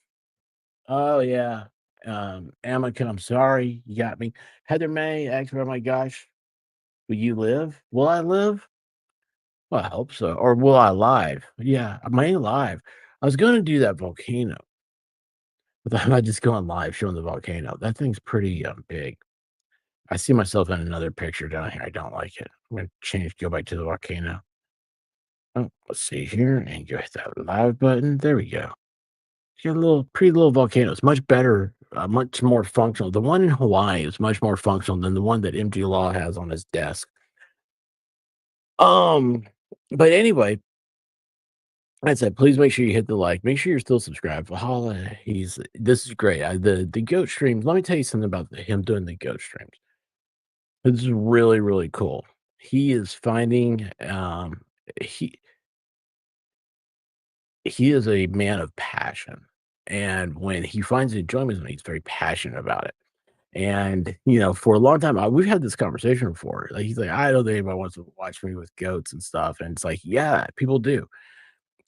Oh yeah. Amica, I'm sorry, you got me. Heather May, expert, oh my gosh. Will you live? Will I live? Well, I hope so. Or will I live? Yeah, I may live. I was gonna do that volcano, but I'm not just going live showing the volcano. That thing's pretty big. I see myself in another picture down here. I don't like it. I'm gonna go back to the volcano. Oh, let's see here and go hit that live button. There we go. Yeah, little pretty little volcanoes, much better, much more functional. The one in Hawaii is much more functional than the one that MG Law has on his desk. Um, but anyway, I said, please make sure you hit the like. Make sure you're still subscribed. Valhalla, this is great. The goat streams. Let me tell you something about him doing the goat streams. This is really really cool. He is finding he he is a man of passion, and when he finds enjoyment, in it, he's very passionate about it. And, for a long time, we've had this conversation before. Like, he's like, I don't think anybody wants to watch me with goats and stuff. And it's like, yeah, people do.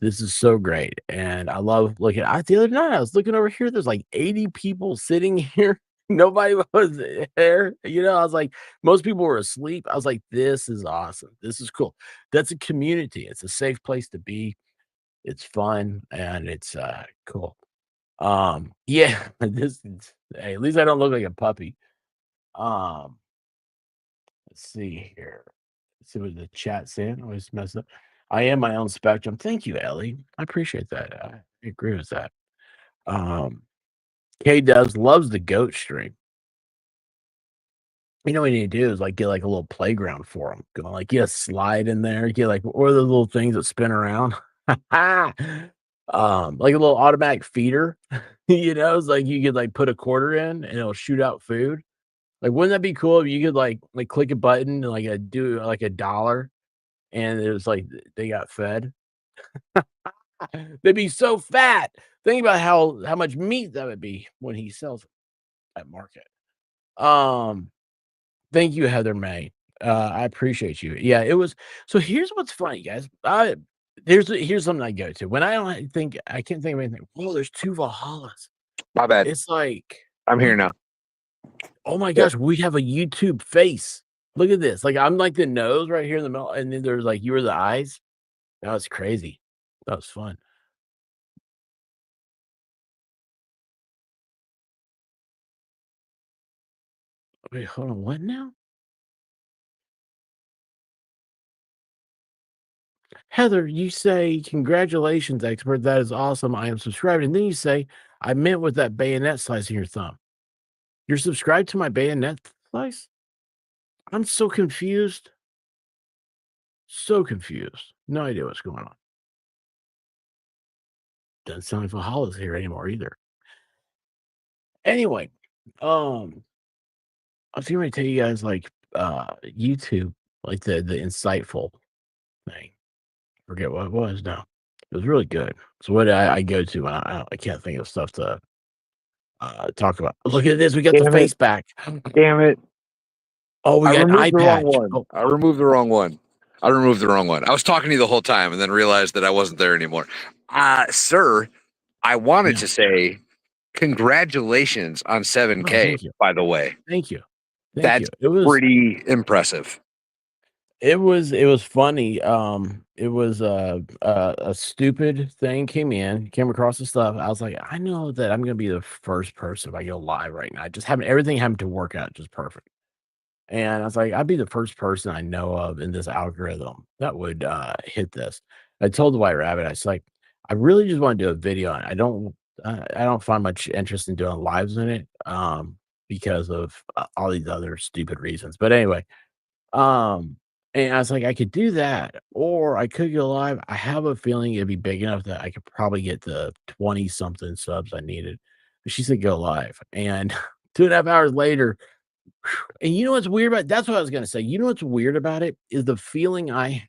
This is so great. And I love looking. The other night, I was looking over here. There's like 80 people sitting here. Nobody was there. I was like, most people were asleep. I was like, this is awesome. This is cool. That's a community. It's a safe place to be. It's fun and it's cool. Yeah, hey, at least I don't look like a puppy. Um, let's see here. Let's see what the chat saying. Always mess up. I am my own spectrum. Thank you, Ellie. I appreciate that. I agree with that. Um, K Dubs loves the goat stream. You know what you need to do is get like a little playground for them. Go like get a slide in there, get like or the little things that spin around. Like a little automatic feeder. It's like you could like put a quarter in and it'll shoot out food. Like, wouldn't that be cool if you could like click a button and do like a dollar and it was like they got fed? They'd be so fat. Think about how much meat that would be when he sells it at market. Thank you, Heather May. I appreciate you. Yeah, it was. So here's what's funny, guys. Here's something I go to when I can't think of anything. Well, there's two Valhallas. My bad. It's like I'm here now. oh my gosh, we have a YouTube face. Look at this. Like I'm like the nose right here in the middle, and then there's like you were the eyes. That was crazy. That was fun. Wait, hold on. What now? Heather, you say, congratulations, expert. That is awesome. I am subscribed. And then you say, I meant with that bayonet slice in your thumb. You're subscribed to my bayonet slice? I'm so confused. So confused. No idea what's going on. Doesn't sound like Valhalla's here anymore either. Anyway, I was going to tell you guys YouTube, like the insightful thing. Forget what it was now. It was really good. So what I go to when I can't think of stuff to talk about. Look at this. We got the face back. Damn it. Oh, we I got an eye removed the wrong patch. one. Oh, I removed the wrong one. I removed the wrong one. I was talking to you the whole time and then realized that I wasn't there anymore. Sir, I wanted Yeah. to say congratulations on oh, 7K, thank you. by the way. Thank you. Thank That's you. pretty impressive. It was funny. It was a stupid thing came across the stuff. I was like, I know that I'm gonna be the first person if I go live right now. Just having everything having to work out just perfect. And I was like, I'd be the first person I know of in this algorithm that would hit this. I told the White Rabbit, I was like, I really just want to do a video on it. I don't find much interest in doing lives in it because of all these other stupid reasons. But anyway, um, and I was like, I could do that, or I could go live. I have a feeling it'd be big enough that I could probably get the 20 something subs I needed. But she said go live. And 2.5 hours later, and you know what's weird about that's what I was gonna say. You know what's weird about it is the feeling I have.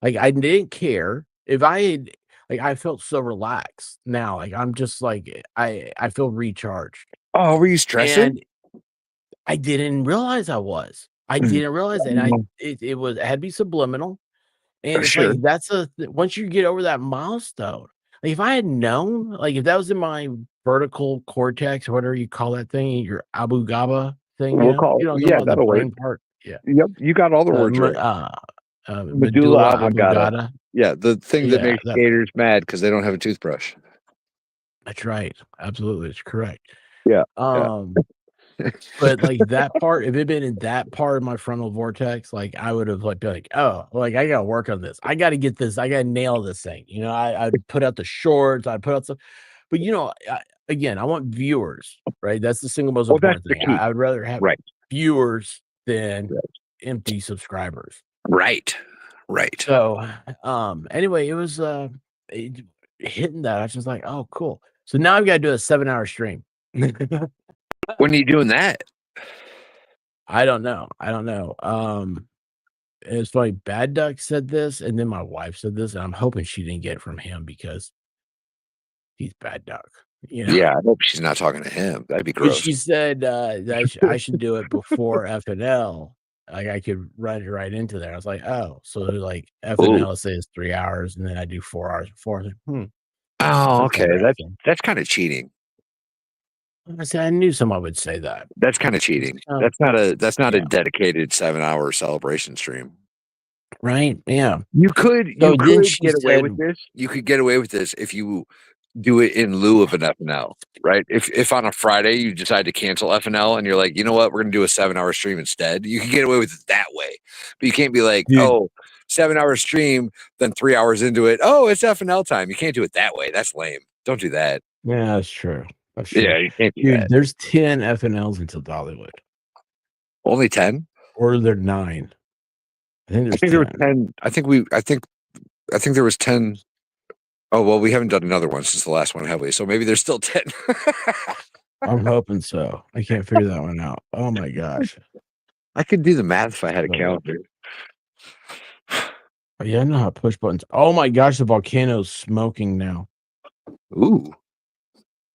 Like I didn't care if I had I felt so relaxed now. Like I'm just like I feel recharged. Oh, were you stressing? And I didn't realize I was. I didn't realize that. And it had to be subliminal. And it's Sure. like that's once you get over that milestone. Like if I had known, like if that was in my vertical cortex or whatever you call that thing, your Abu Gaba thing, We'll call you know, yeah, about the that'll work. brain part. Yeah. Yep, you got all the words right. Medulla Medulla oblongata. oblongata. Yeah, the thing that Yeah, makes skaters mad because they don't have a toothbrush. That's right. Absolutely, it's correct. Yeah. But like that part, if it had been in that part of my frontal vortex, like I would have been like, oh, like I gotta work on this. I gotta get this, I gotta nail this thing. You know, I'd put out the shorts, I'd put out some, but you know, again, I want viewers, right? That's the single most important thing. I would rather have viewers than empty subscribers. Right. So anyway, it was hitting that. I was just like, oh, cool. So now I've got to do a 7-hour stream. When are you doing that? I don't know. It's funny. Bad Duck said this, and then my wife said this, and I'm hoping she didn't get it from him because he's Bad Duck. You know? Yeah, I hope she's not talking to him. That'd be gross. She said that I should do it before FNL. Like I could run it right into there. I was like, oh, so like FNL says 3 hours, and then I do 4 hours before. I was like, Oh, okay. That's kind of cheating. I said I knew someone would say that. That's kind of cheating. That's not a dedicated 7-hour celebration stream. Right? Yeah. You could So get away with this. You could get away with this if you do it in lieu of an FNL, right? If on a Friday you decide to cancel FNL and you're like, you know what, we're gonna do a 7-hour stream instead. You can get away with it that way, but you can't be like, oh, 7-hour stream, then 3 hours into it, oh, it's FNL time. You can't do it that way. That's lame. Don't do that. Yeah, that's true. Yeah, you can't do that. There's 10 FNLs until Dollywood. Only 10? Or there 9. I think there was 10. I think there was 10. Oh, well, we haven't done another one since the last one, have we? So maybe there's still 10. I'm hoping so. I can't figure that one out. Oh my gosh. I could do the math if I had a calendar. Yeah, I know how to push buttons. Oh my gosh, the volcano's smoking now. Ooh.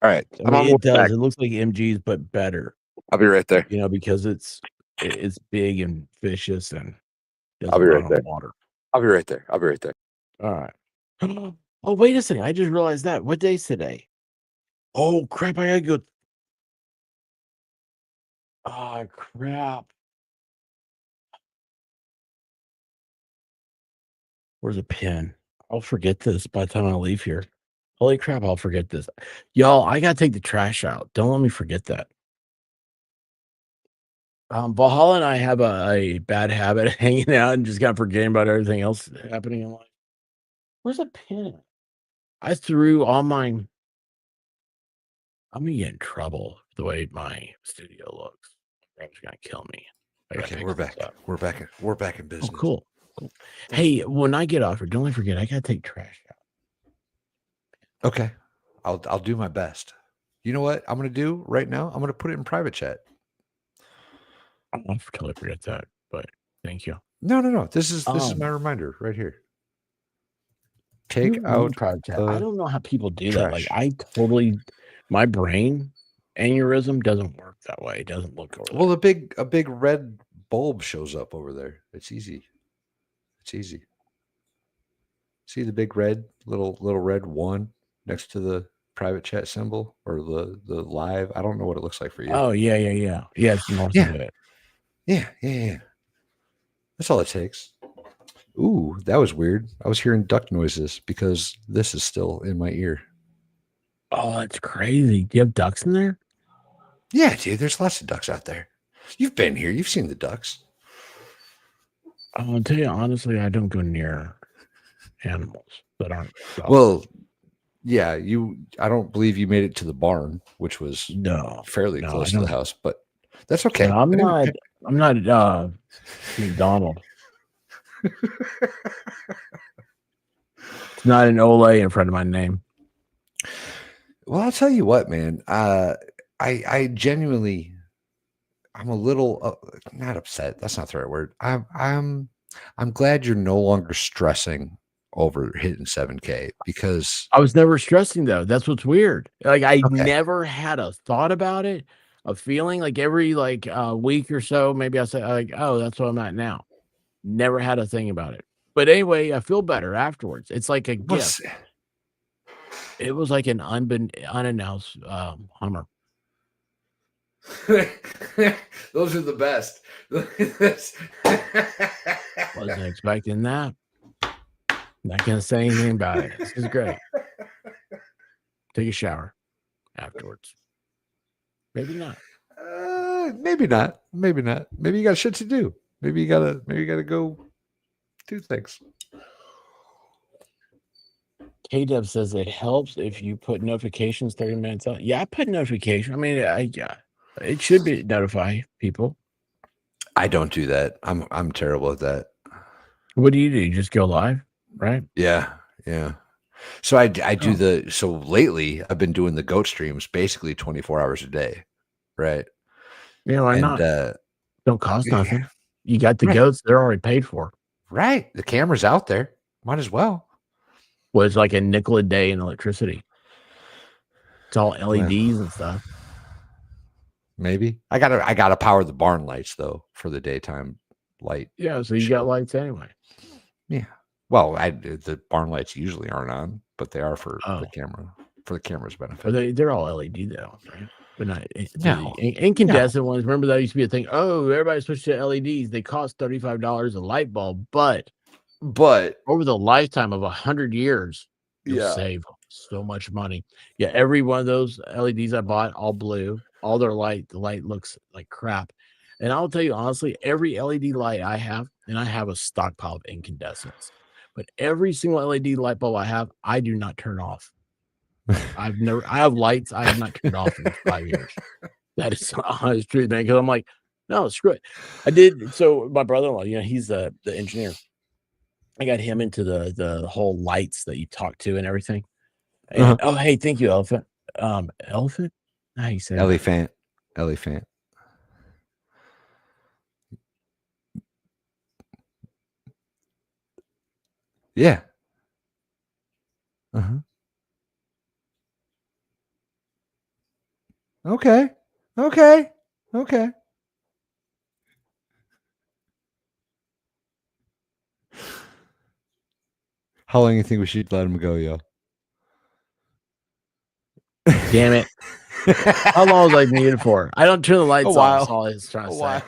All right. I mean, it does. It looks like MG's, but better. I'll be right there. You know, because it's big and vicious and I'll be right there. Water. I'll be right there. All right. Oh, wait a second. I just realized that. What day's today? Oh, crap. I gotta go. Oh, crap. Where's a pen? I'll forget this by the time I leave here. Holy crap, I'll forget this. Y'all, I gotta take the trash out. Don't let me forget that. Valhalla and I have a bad habit of hanging out and just kind of forgetting about everything else happening in life. Where's a pen? I threw all mine. I'm gonna get in trouble the way my studio looks. It's gonna kill me. Okay, we're back. We're back in business. Oh, cool. Hey, when I get off here, don't forget I gotta take trash out. Okay, I'll do my best. You know what I'm gonna do right now? I'm gonna put it in private chat. I'll totally forget that, but thank you. No. This is my reminder right here. Take out private chat. I don't know how people do trash. that. Like my brain aneurysm doesn't work that way. It doesn't look over well, a big red bulb shows up over there. It's easy. See the big red little red one next to the private chat symbol or the live. I don't know what it looks like for you. Oh yeah. It's north of it. Yeah. That's all it takes. Ooh, that was weird. I was hearing duck noises because this is still in my ear. Oh, that's crazy. Do you have ducks in there? Yeah, dude. There's lots of ducks out there. You've been here. You've seen the ducks. I'll tell you honestly, I don't go near animals that aren't. Well, yeah, I don't believe you made it to the barn, which was fairly close to the house, but that's okay. No, I'm not McDonald. It's not an Olay in front of my name. Well, I'll tell you what, man. I genuinely, I'm a little not upset. That's not the right word. I'm glad you're no longer stressing over hitting 7K because I was never stressing though. That's what's weird. Like I never had a thought about it, a feeling like every week or so, maybe I say like, oh, that's what I'm at now. Never had a thing about it. But anyway, I feel better afterwards. It's like a gift. It was like an unannounced Hummer. Those are the best. Wasn't expecting that. Not gonna say anything about it. This is great. Take a shower afterwards. Maybe not. Maybe not. Maybe not. Maybe you got shit to do. Maybe you gotta go do things. K-Dub says it helps if you put notifications 30 minutes out. Yeah, I put notification. I mean, it should be notify people. I don't do that. I'm terrible at that. What do? You just go live, right? Yeah. So I do so lately I've been doing the goat streams basically 24 hours a day, right? Yeah, why not? Don't cost nothing. You got the goats; they're already paid for. Right. The camera's out there. Might as well. Well, it's like a nickel a day in electricity. It's all LEDs and stuff. Maybe I gotta power the barn lights though for the daytime light. Yeah, so you got lights anyway. Yeah. Well, the barn lights usually aren't on, but they are for the camera, for the camera's benefit. But they're all LED though, right? But not incandescent ones. Remember that used to be a thing. Oh, everybody switched to LEDs. They cost $35 a light bulb, but over the lifetime of 100 years, you'll save so much money. Yeah, every one of those LEDs I bought, all blue, all the light looks like crap. And I'll tell you honestly, every LED light I have, and I have a stockpile of incandescents, but every single LED light bulb I have, I do not turn off. I have lights I have not turned off in 5 years. That is honest truth, man. Because I'm like, no, screw it. I did. So my brother-in-law, he's the engineer. I got him into the whole lights that you talk to and everything. And, oh, hey, thank you, Elephant. Elephant? How you say Elephant. That? Elephant. Yeah. Okay. How long do you think we should let him go, yo? Damn it. How long was I muted for? I don't turn the lights off. That's all I was trying to say.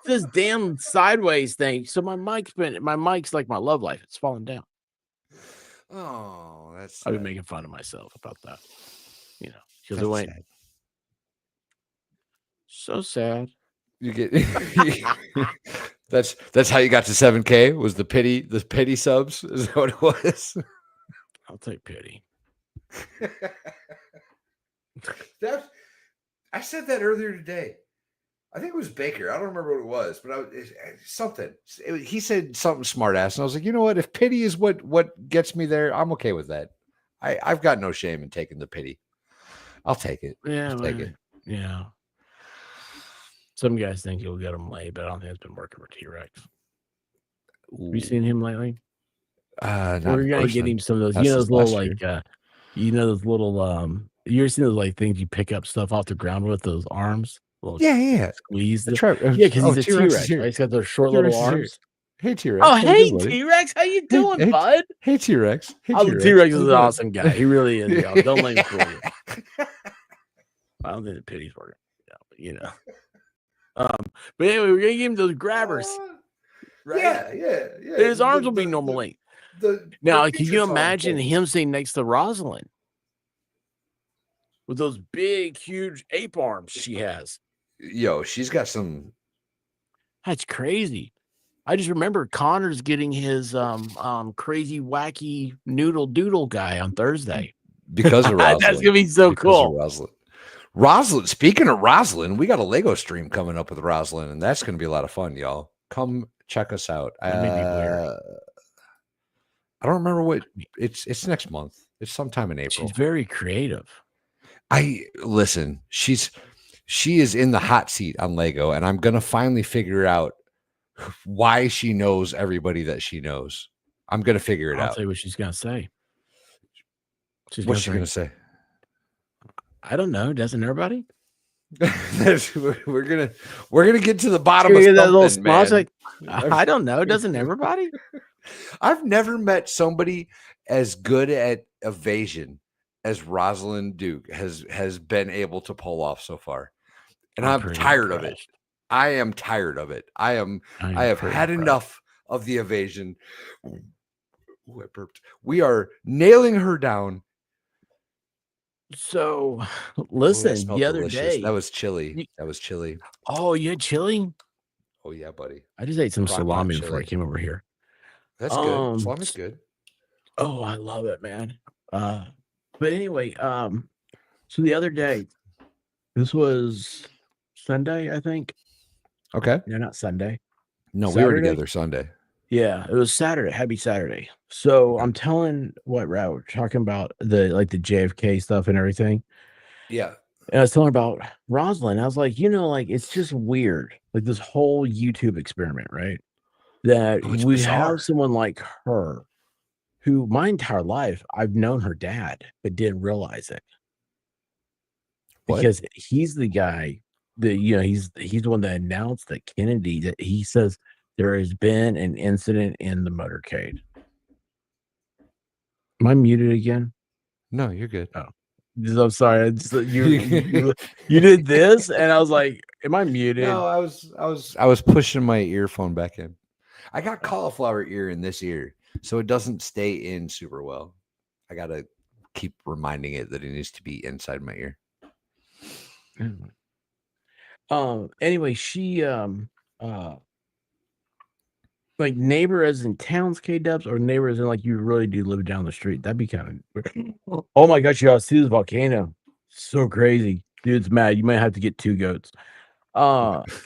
This damn sideways thing. So my mic's like my love life. It's falling down. Oh, that's I've been making fun of myself about that. Because it went so sad. You get that's how you got to 7K was the pity subs. Is that what it was? I'll take pity. I said that earlier today. I think it was Baker. I don't remember what it was, but something. He said something smart ass, and I was like, you know what? If pity is what gets me there, I'm okay with that. I've got no shame in taking the pity. I'll take it. Yeah, I'll take it. Yeah. Some guys think you'll get him laid, but I don't think it's been working for T-Rex. Have you seen him lately? We're gonna get him some of those. Those little those little you ever seen those things you pick up stuff off the ground with those arms? Yeah. Squeeze the because he's a T-Rex. Right? He's got those short little arms. Hey T-Rex. Oh, hey T-Rex, how you doing, bud? Hey T-Rex. T-Rex is an awesome guy. He really is. Y'all. Don't let him fool you. I don't think the pity's working. But anyway, we're gonna give him those grabbers. Right? Yeah. His arms will be normal length. Now, can you imagine him sitting next to Rosalind with those big, huge ape arms she has? Yo, she's got some. That's crazy. I just remember Connor's getting his crazy wacky noodle doodle guy on Thursday. Because of Rosalind. That's gonna be so because cool. Of Rosalind. Rosalind, speaking of Rosalind, we got a Lego stream coming up with Rosalind, and that's going to be a lot of fun, y'all. Come check us out. That may be weird. I don't remember what it's next month. It's sometime in April. She's very creative. Listen, she is in the hot seat on Lego, and I'm going to finally figure out why she knows everybody that she knows. I'm going to figure it out. I'll tell you what she's going to say. What's she going to say? I don't know. Doesn't everybody? we're gonna get to the bottom of that little something, man. Like, I don't know. Doesn't everybody? I've never met somebody as good at evasion as Rosalind Duke has been able to pull off so far, and I'm tired of it. I am tired of it. I have had enough of the evasion. Ooh, I burped. We are nailing her down. So, listen, the other delicious. day That was chili. Oh, you had chili? Oh yeah, buddy. I just ate some salami before I came over here. That's good. Salami's good. Oh, I love it, man. But anyway, so the other day, this was Sunday, I think. Okay. No, not Sunday. No, Saturday? We were together Sunday. Yeah, it was Saturday. Happy Saturday. So I'm telling Route, we're talking about the JFK stuff and everything. Yeah. And I was telling her about Rosalind. I was like, it's just weird. Like this whole YouTube experiment, right? That we have someone like her who my entire life I've known her dad, but didn't realize it. Because he's the guy that, he's the one that announced that Kennedy, that he says there has been an incident in the motorcade. Am I muted again? No, you're good. Oh, I'm sorry. You did this, and I was like, "Am I muted?" No, I was pushing my earphone back in. I got cauliflower ear in this ear, so it doesn't stay in super well. I gotta keep reminding it that it needs to be inside my ear. Anyway, she like neighbor as in towns, K-dubs, or neighbor as in like you really do live down the street. That'd be kind of weird. Oh my gosh, you gotta see this volcano. So crazy. Dude's mad. You might have to get 2 goats.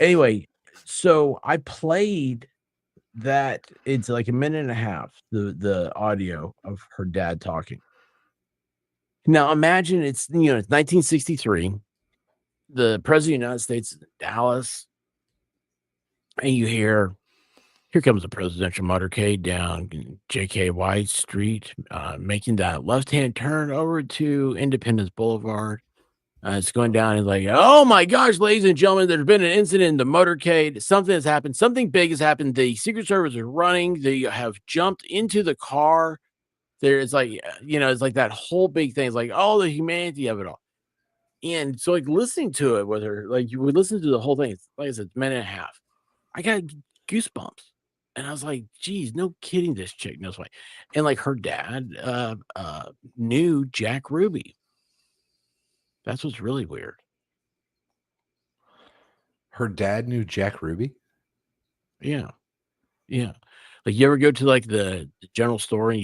Anyway, so I played that. It's like a minute and a half, the audio of her dad talking. Now imagine it's 1963. The president of the United States, Dallas, and you hear, here comes the presidential motorcade down J.K. White Street, making that left-hand turn over to Independence Boulevard. It's going down. It's like, oh my gosh, ladies and gentlemen, there's been an incident in the motorcade. Something has happened. Something big has happened. The Secret Service is running. They have jumped into the car. There's like, it's like that whole big thing. It's like, oh, the humanity of it all. And so, like, listening to it with her, like, you would listen to the whole thing. It's, like I said, a minute and a half. I got goosebumps. And I was like, geez, no kidding, this chick knows why. And, like, her dad knew Jack Ruby. That's what's really weird. Her dad knew Jack Ruby? Yeah. Yeah. Like, you ever go to, like, the general store and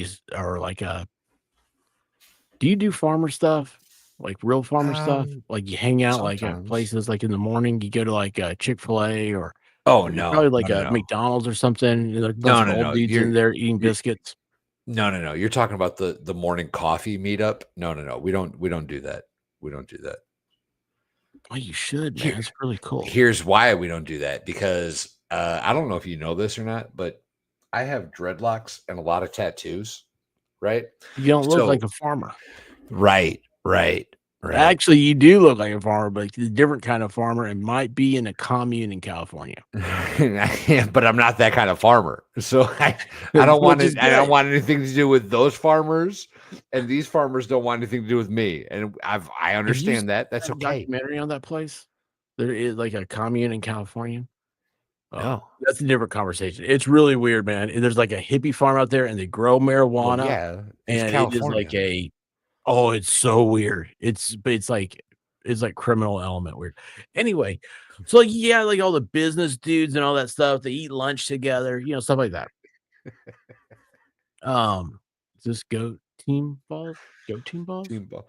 do you do farmer stuff? Like real farmer stuff? Like you hang out like at places like in the morning, you go to like a Chick-fil-A or probably like a McDonald's or something. Like old dudes in there eating biscuits. No. You're talking about the morning coffee meetup. No. We don't do that. We don't do that. Well, you should, man. It's really cool. Here's why we don't do that, because I don't know if you know this or not, but I have dreadlocks and a lot of tattoos, right? You don't look like a farmer. Right. Actually, you do look like a farmer, but it's a different kind of farmer and might be in a commune in California. But I'm not that kind of farmer. So I don't want it. I don't want anything to do with those farmers, and these farmers don't want anything to do with me. And I understand that. That's okay. Documentary on that place? There is like a commune in California. No, that's a different conversation. It's really weird, man. There's like a hippie farm out there, and they grow marijuana. Yeah, and California. It is like it's so weird. It's like criminal element weird. Anyway, So like, yeah, like all the business dudes and all that stuff. They eat lunch together, stuff like that. Is this Go Team Balls? Go Team Balls? Team ball.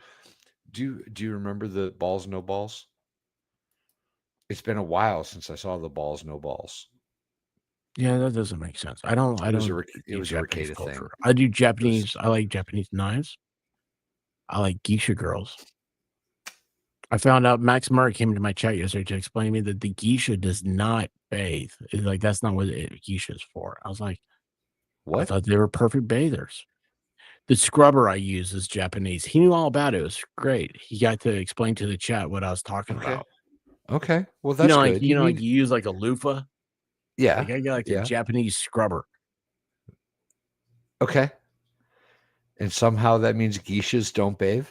Do you remember the balls no balls? It's been a while since I saw the balls no balls. Yeah, that doesn't make sense. I don't It was a Japanese Ricada culture. thing. I do Japanese. I like Japanese knives. I like geisha girls. I found out Max Murray came into my chat yesterday to explain to me that the geisha does not bathe. It's like that's not what geisha is for. I was like, I What? thought they were perfect bathers. The scrubber I use is Japanese. He knew all about it. It was great. He got to explain to the chat what I was talking about. Okay. Well, that's Like good. like you use like a loofah. Yeah. Like I got like a Yeah. Japanese scrubber. Okay. And somehow that means geishas don't bathe.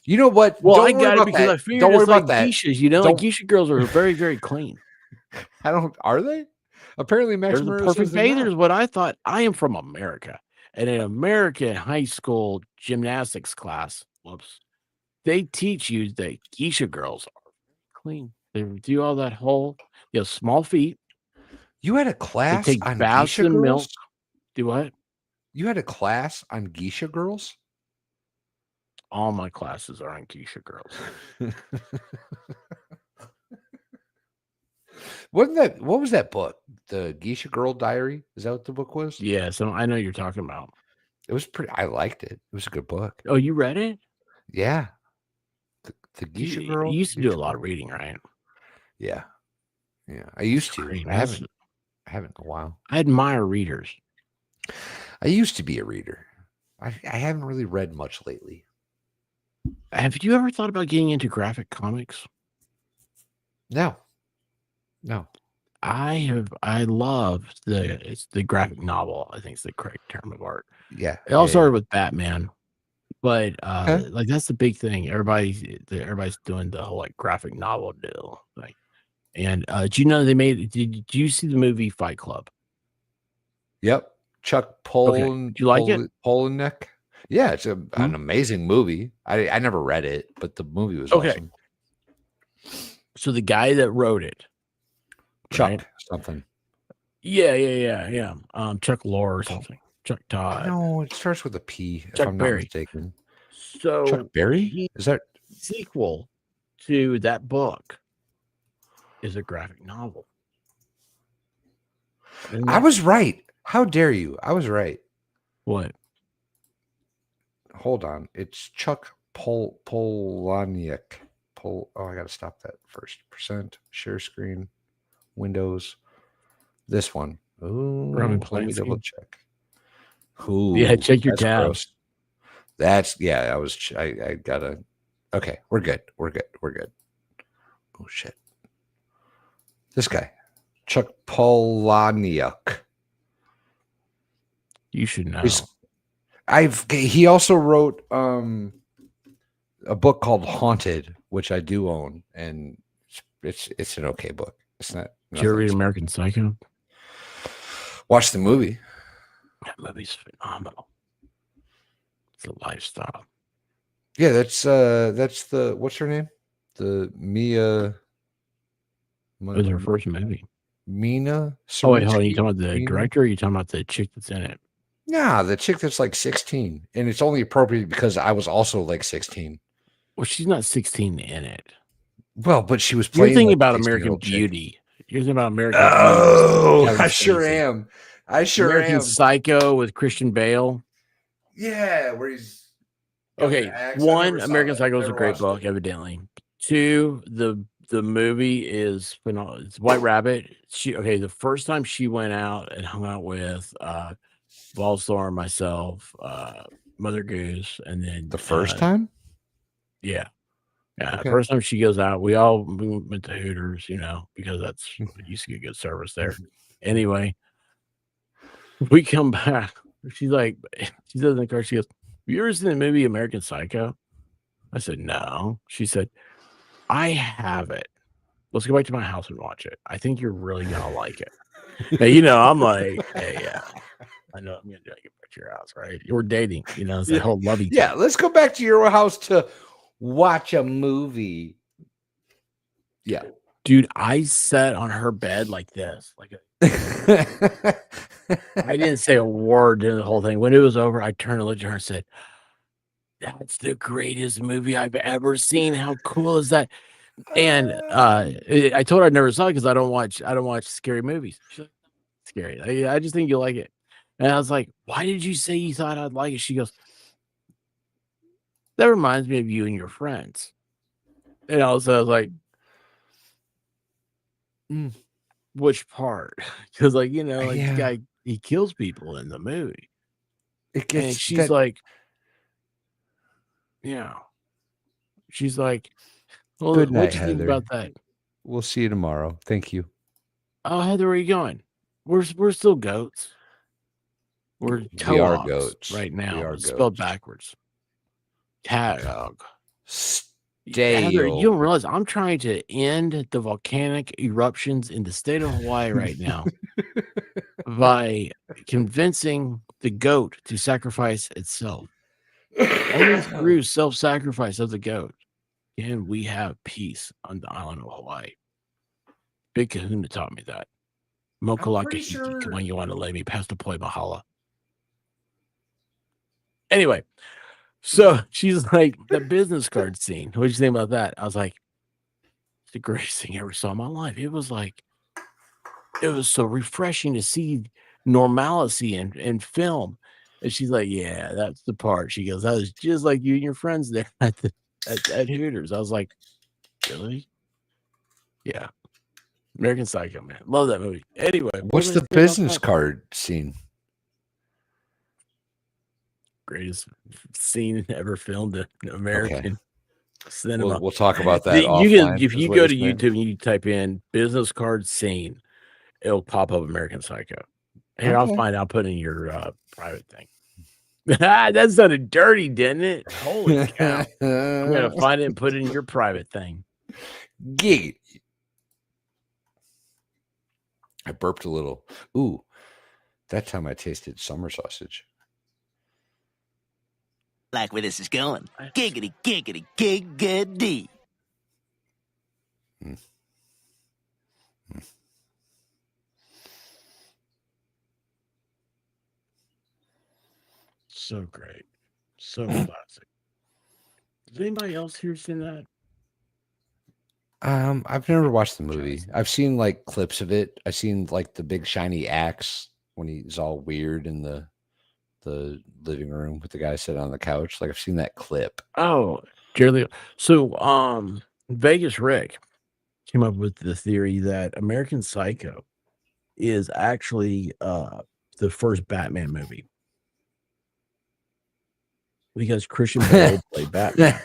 You know what? Well, I Don't worry got it about because that. I figured Don't worry it's like about that. geishas. Like Don't- geisha girls are very, very clean. Are they? Apparently, Max They're the Murrow perfect says they're not. bathers. What I thought. I am from America, and in American high school gymnastics class, they teach you that geisha girls are clean. They do all that whole, small feet. You had a They class take on baths geisha in milk. girls? Do what? You had a class on geisha girls? All my classes are on geisha girls. What was that book? The Geisha Girl Diary? Is that what the book was? Yeah, so I know you're talking about. It was I liked it. It was a good book. Oh, you read it? Yeah. The Geisha Girl. You used to do a lot of reading, right? Yeah. Yeah. I used to. Great. I haven't in a while. I admire readers. I used to be a reader. I haven't really read much lately. Have you ever thought about getting into graphic comics? No. I love it's the graphic novel. I think it's the correct term of art. Yeah. It all started with Batman, but Okay. like that's the big thing. Everybody's doing the whole like graphic novel deal thing. And do you know did you see the movie Fight Club? Yep. Chuck Do you like it? Palahniuk. Yeah, it's an amazing movie. I never read it, but the movie was awesome. So the guy that wrote it, Chuck right? something. Yeah. Chuck Lorre or something. Chuck Todd. No, it starts with a P, if Chuck I'm Berry. not mistaken. So Chuck Berry? Is that sequel to that book is a graphic novel. I was right. How dare you? I was right. What? Hold on. It's Chuck Palahniuk. I got to stop that first. Share screen. Windows. This one. Ooh, Roman let me Polanski. double check. Ooh, Yeah, check your that's tabs. gross. That's I gotta. Okay, we're good. We're good. Oh shit. This guy, Chuck Palahniuk. You should know. He also wrote a book called Haunted, which I do own, and it's an okay book. It's not. Did you ever read American Psycho? Watch the movie. That movie's phenomenal. It's a lifestyle. Yeah, that's the what's her name? The Mia. It was her first movie. Mina. Oh wait, hold on. You talking about the director? Or are you talking about the chick that's in it? Yeah, the chick that's like 16, and it's only appropriate because I was also like 16. Well, she's not 16 in it. Well, but she was playing. You're thinking like about American Beauty. You're thinking about American Beauty. Oh, I sure am. American Psycho with Christian Bale. Yeah, where he's okay. One, American Psycho is a great book, evidently. Two, the movie is phenomenal. It's White Rabbit. The first time she went out and hung out with Ballstorm, myself, Mother Goose, and then the first time. Yeah. Okay. The first time she goes out, we went to Hooters, because that's used to get good service there. Anyway, we come back. She's like, she says in the car, she goes, "Have you ever seen the movie American Psycho?" I said, "No." She said, "I have it. Let's go back to my house and watch it. I think you're really gonna like it." Now, I'm like, "Hey, yeah, I know I'm gonna get back to your house, right? You're dating, it's that whole lovey." Yeah, let's go back to your house to watch a movie. Yeah. Dude, I sat on her bed like this. I didn't say a word during the whole thing. When it was over, I turned and looked at her and said, "That's the greatest movie I've ever seen. How cool is that?" And I told her I never saw it because I don't watch scary movies. She's like, "Scary. I just think you'll like it." And I was like, "Why did you say you thought I'd like it?" She goes, "That reminds me of you and your friends." And also I was like, which part? Because the guy, he kills people in the movie. And she's like, yeah. She's like, well, Good night, what'd you think Heather. about that? We'll see you tomorrow. Thank you. Oh, Heather, where are you going? We're still goats. We're We are toe-ogs goats. right now. We are It's spelled goats. backwards. Tag. Stay. Heather, you don't realize I'm trying to end the volcanic eruptions in the state of Hawaii right now by convincing the goat to sacrifice itself. Only through self-sacrifice of the goat can we have peace on the island of Hawaii. Big Kahuna taught me that. Mokalaka Hiki, come on, you want to lay me past the poi mahala. Anyway, so she's like, the business card scene. What do you think about that? I was like, it's the greatest thing I ever saw in my life. It was so refreshing to see normalcy in film. And she's like, yeah, that's the part. She goes, that was just like you and your friends there at Hooters. I was like, really? Yeah. American Psycho, man. Love that movie. Anyway, what's the business card scene? Greatest scene ever filmed in American cinema. We'll talk about that offline. If you go to saying. YouTube and you type in business card scene, it'll pop up American Psycho. Here, I'll put in your private thing. That sounded dirty, didn't it? Holy cow. I'm going to find it and put it in your private thing. Gee. I burped a little. Ooh, that time I tasted summer sausage. Like where this is going. Giggity, giggity, giggity. So great. So classic. Has anybody else here seen that? I've never watched the movie. I've seen like clips of it. I've seen like the big shiny axe when he's all weird in the living room with the guy sitting on the couch. Like I've seen that clip. Oh, dearly. So Vegas Rick came up with the theory that American Psycho is actually the first Batman movie. Because Christian Bale played Batman.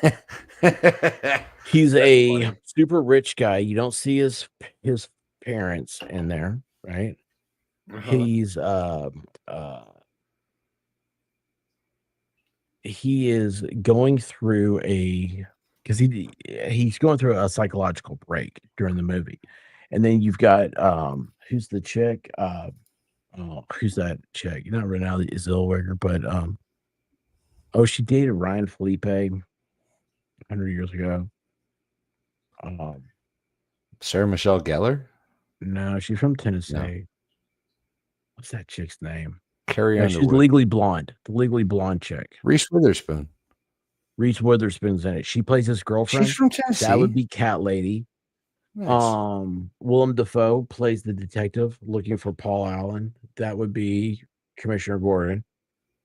He's a super rich guy. You don't see his parents in there, right? He's he is going through because he's going through a psychological break during the movie. And then you've got who's the chick? Who's that chick? Not Renee Zellweger, but she dated Ryan Felipe 100 years ago. Sarah Michelle Gellar? No, she's from Tennessee. No. What's that chick's name? Carrie Underwood. She's Legally Blonde. The Legally Blonde chick. Reese Witherspoon. Reese Witherspoon's in it. She plays his girlfriend. She's from Tennessee. That would be Cat Lady. Nice. Willem Dafoe plays the detective looking for Paul Allen. That would be Commissioner Gordon.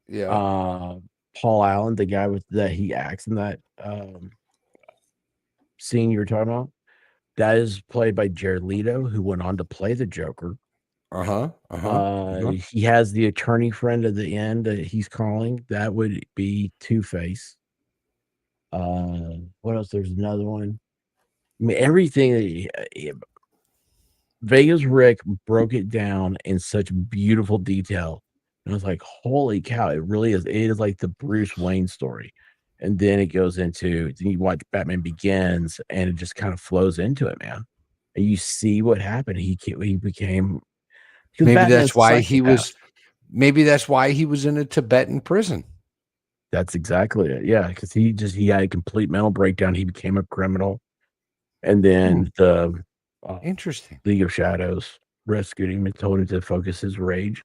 Yeah. Paul Allen, the guy that he acts in that scene you were talking about, that is played by Jared Leto, who went on to play the Joker. He has the attorney friend at the end that he's calling. That would be Two-Face. What else? There's another one. I mean, everything. Vegas Rick broke it down in such beautiful detail. And I was like, holy cow, it really is. It is like the Bruce Wayne story. And then it goes into, then you watch Batman Begins, and it just kind of flows into it, man. And you see what happened. He became. Maybe that's why he was. Maybe that's why he was in a Tibetan prison. That's exactly it. Yeah, because he had a complete mental breakdown. He became a criminal, and then the Interesting. League of Shadows rescued him and told him to focus his rage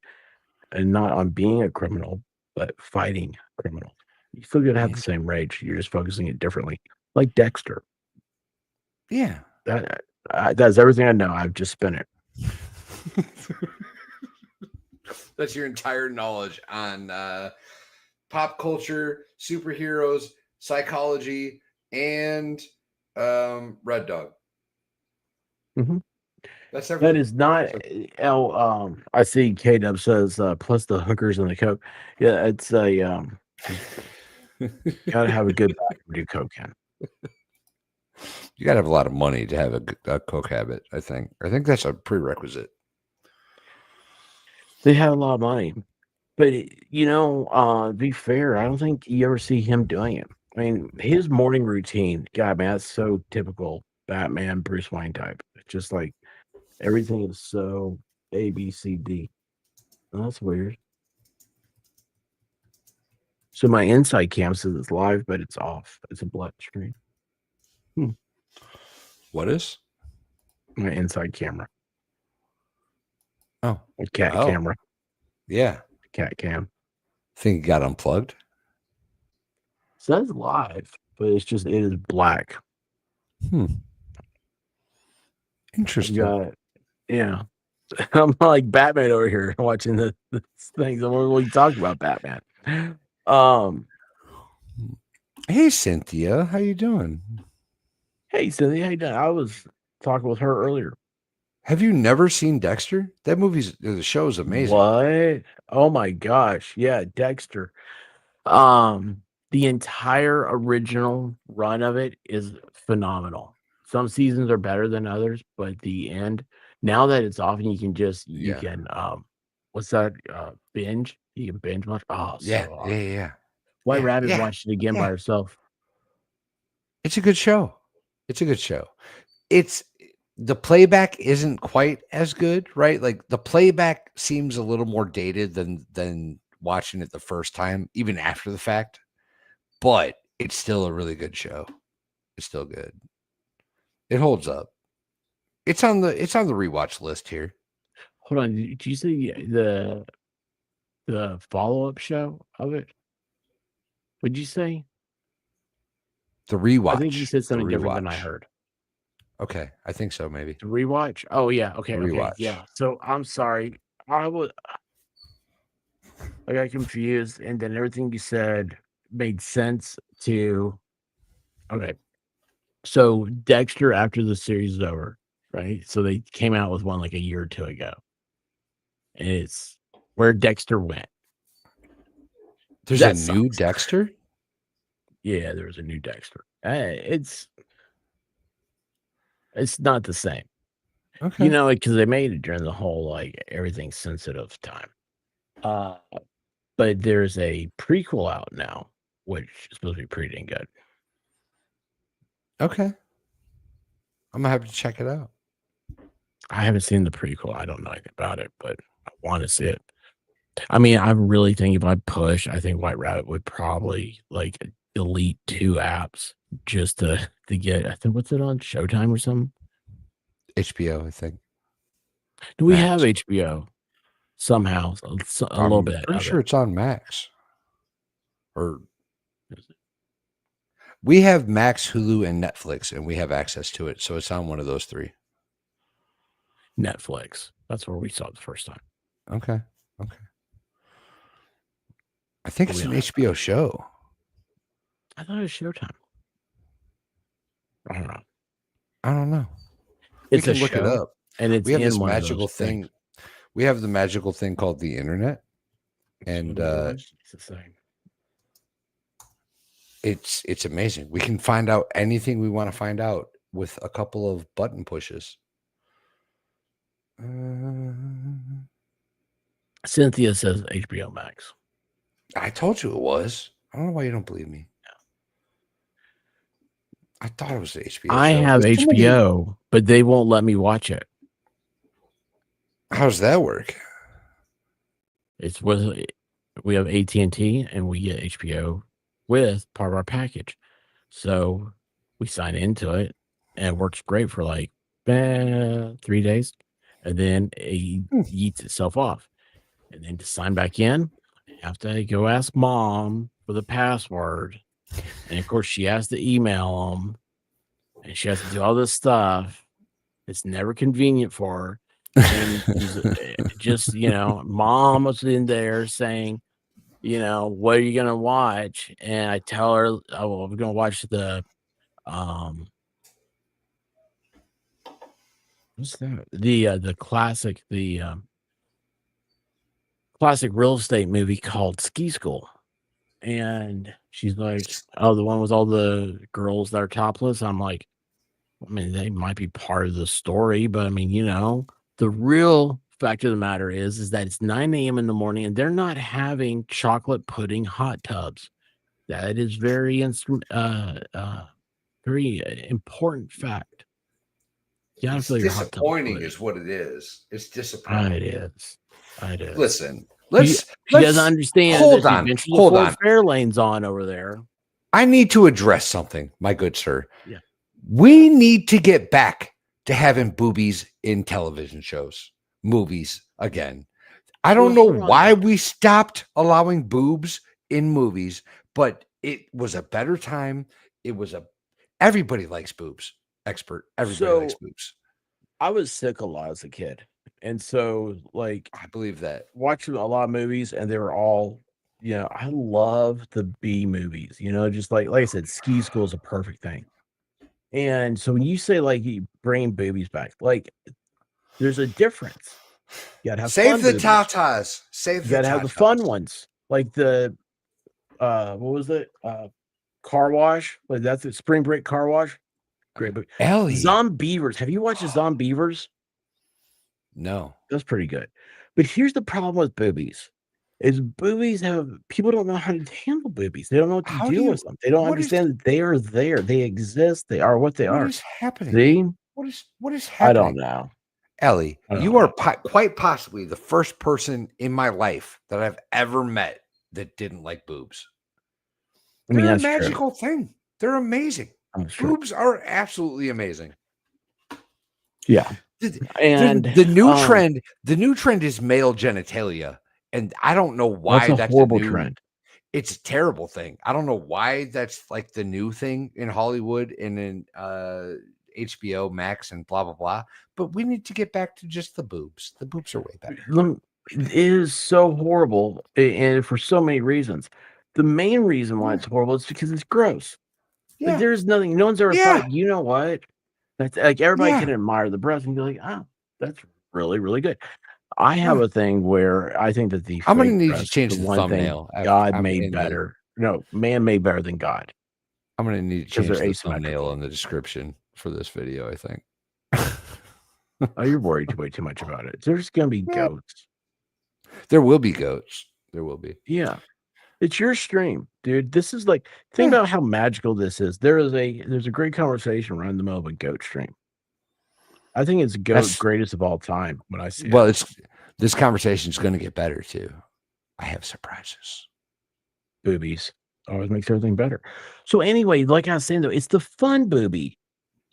and not on being a criminal, but fighting criminals. You still gonna have the same rage. You're just focusing it differently, like Dexter. Yeah. That's everything I know. I've just spent it. That's your entire knowledge on pop culture, superheroes, psychology, and Red Dog. Mm-hmm. That's everything. That is not I see K-Dub says plus the hookers and the coke. Yeah, it's a gotta have a good back to do cocaine. You gotta have a lot of money to have a coke habit, I think. I think that's a prerequisite. They have a lot of money. But to be fair, I don't think you ever see him doing it. I mean, his morning routine, God, man, that's so typical Batman, Bruce Wayne type. It's just like everything is so A, B, C, D. Oh, that's weird. So my inside cam says it's live, but it's off. It's a black screen. What is? My inside camera. Oh. A cat camera. Yeah. Cat cam. Think it got unplugged? Says live, but it is black. Interesting. Yeah. I'm like Batman over here watching the things. I'm really talking about Batman. Hey Cynthia, how you doing? Hey Cynthia, how you doing? I was talking with her earlier. Have you never seen Dexter? That the show is amazing. What? Oh my gosh. Yeah, Dexter. The entire original run of it is phenomenal. Some seasons are better than others, but the end, now that it's off and you can what's that? Binge? You can binge watch. Oh, Yeah, so awesome. yeah. White Rabbit watched it again by herself. It's a good show. It's the playback isn't quite as good, right? Like the playback seems a little more dated than watching it the first time, even after the fact. But it's still a really good show. It's still good. It holds up. It's on the rewatch list here. Hold on, did you see the follow-up show of it? What'd you say? The rewatch. I think you said something different than I heard. Okay, I think so. Maybe the rewatch. Oh yeah, okay, rewatch. Yeah. So I'm sorry, I got confused, and then everything you said made sense to. Okay, so Dexter, after the series is over, right? So they came out with one like a year or two ago, and it's where Dexter went. There's a new Dexter. Yeah, there was a new Dexter. It's not the same. Okay. Because they made it during the whole like everything sensitive time. But there's a prequel out now, which is supposed to be pretty dang good. Okay. I'm gonna have to check it out. I haven't seen the prequel. I don't know anything about it, but I want to see it. I mean, I really think if I push, I think White Rabbit would probably like delete 2 apps just to get. I think what's it on Showtime or something? HBO, I think. Do we have HBO somehow? A little bit. Pretty sure it's on Max. Or we have Max, Hulu, and Netflix, and we have access to it, so it's on one of those 3. Netflix. That's where we saw it the first time. Okay. I think it's an HBO show. I thought it was Showtime. I don't know. It's we can look it up, and it's we have in this one magical of those thing. things. We have the magical thing called the internet, and it's the same. It's amazing. We can find out anything we want to find out with a couple of button pushes. Cynthia says HBO Max. I told you it was. I don't know why you don't believe me. I thought it was the HBO. I have HBO, but they won't let me watch it. How does that work? We have AT&T, and we get HBO with part of our package. So we sign into it, and it works great for like 3 days, and then it eats itself off. And then to sign back in, I have to go ask mom for the password. And of course, she has to email them, and she has to do all this stuff. It's never convenient for her. And she's just, mom was in there saying, what are you gonna watch? And I tell her, oh, we're gonna watch the what's that? The classic, classic real estate movie called Ski School. And she's like, oh, the one with all the girls that are topless. I'm like, I mean, they might be part of the story, but I mean, the real fact of the matter is that it's 9 a.m. in the morning and they're not having chocolate pudding hot tubs. That is very very important fact. You gotta It's fill your hot tub with disappointing, pudding. is what it is. It's It disappointing. is. It is. Listen, She doesn't understand hold that the on, Adventures of hold Ford on. Fairlane's on over there. I need to address something, my good sir. Yeah. We need to get back to having boobies in television shows, movies again. I don't know why we stopped allowing boobs in movies, but it was a better time. Everybody likes boobs. Everybody likes boobs. I was sick a lot as a kid. And so, I believe that. Watching a lot of movies, and they were all, I love the B movies, just like I said, Ski School is a perfect thing. And so when you say you bring boobies back, there's a difference. You gotta have Save the boobies. tatas. You gotta have the fun ones, like the what was it? Car Wash. Like that's the Spring Break Car Wash. Great movie. Zombievers. Have you watched the Zombievers? No. That's pretty good. But here's the problem with boobies. Is boobies people don't know how to handle boobies. They don't know what to do with them. They don't understand that they are there. They exist. They are what they are. What is happening? See? What is happening? I don't know. Ellie, you are quite possibly the first person in my life that I've ever met that didn't like boobs. They're a magical thing. They're amazing. Boobs are absolutely amazing. Yeah. And the new trend is male genitalia. And I don't know why that's a horrible trend. It's a terrible thing. I don't know why that's like the new thing in Hollywood and in HBO Max and blah blah blah. But we need to get back to just the boobs. The boobs are way better. It is so horrible, and for so many reasons. The main reason why it's horrible is because it's gross. Yeah. There's nothing. No one's ever thought. You know what? That's like everybody can admire the breast and be like, "Oh, that's really, really good." I have a thing where I think that I'm going to need to change the thumbnail. God made better. No, man made better than God. I'm going to need to change the thumbnail in the description for this video, I think. Oh, you're worried way too much about it. There's going to be goats. There will be goats. There will be. Yeah. It's your stream, dude. This is think about how magical this is. There's a great conversation around the middle of a goat stream. I think it's greatest of all time when I see it. Well, this conversation is going to get better too. I have surprises. Boobies always makes everything better. So anyway, like I was saying though, it's the fun boobie.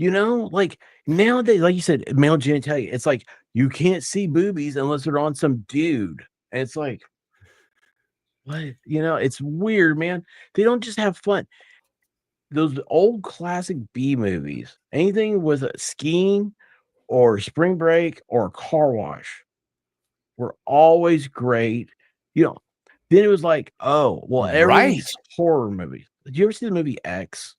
Nowadays, like you said, male genitalia. It's like you can't see boobies unless they're on some dude. And it's like, what? It's weird, man. They don't just have fun. Those old classic B movies, anything with skiing or Spring Break or Car Wash were always great. Then it was like, oh, well, everything's horror movies. Did you ever see the movie X?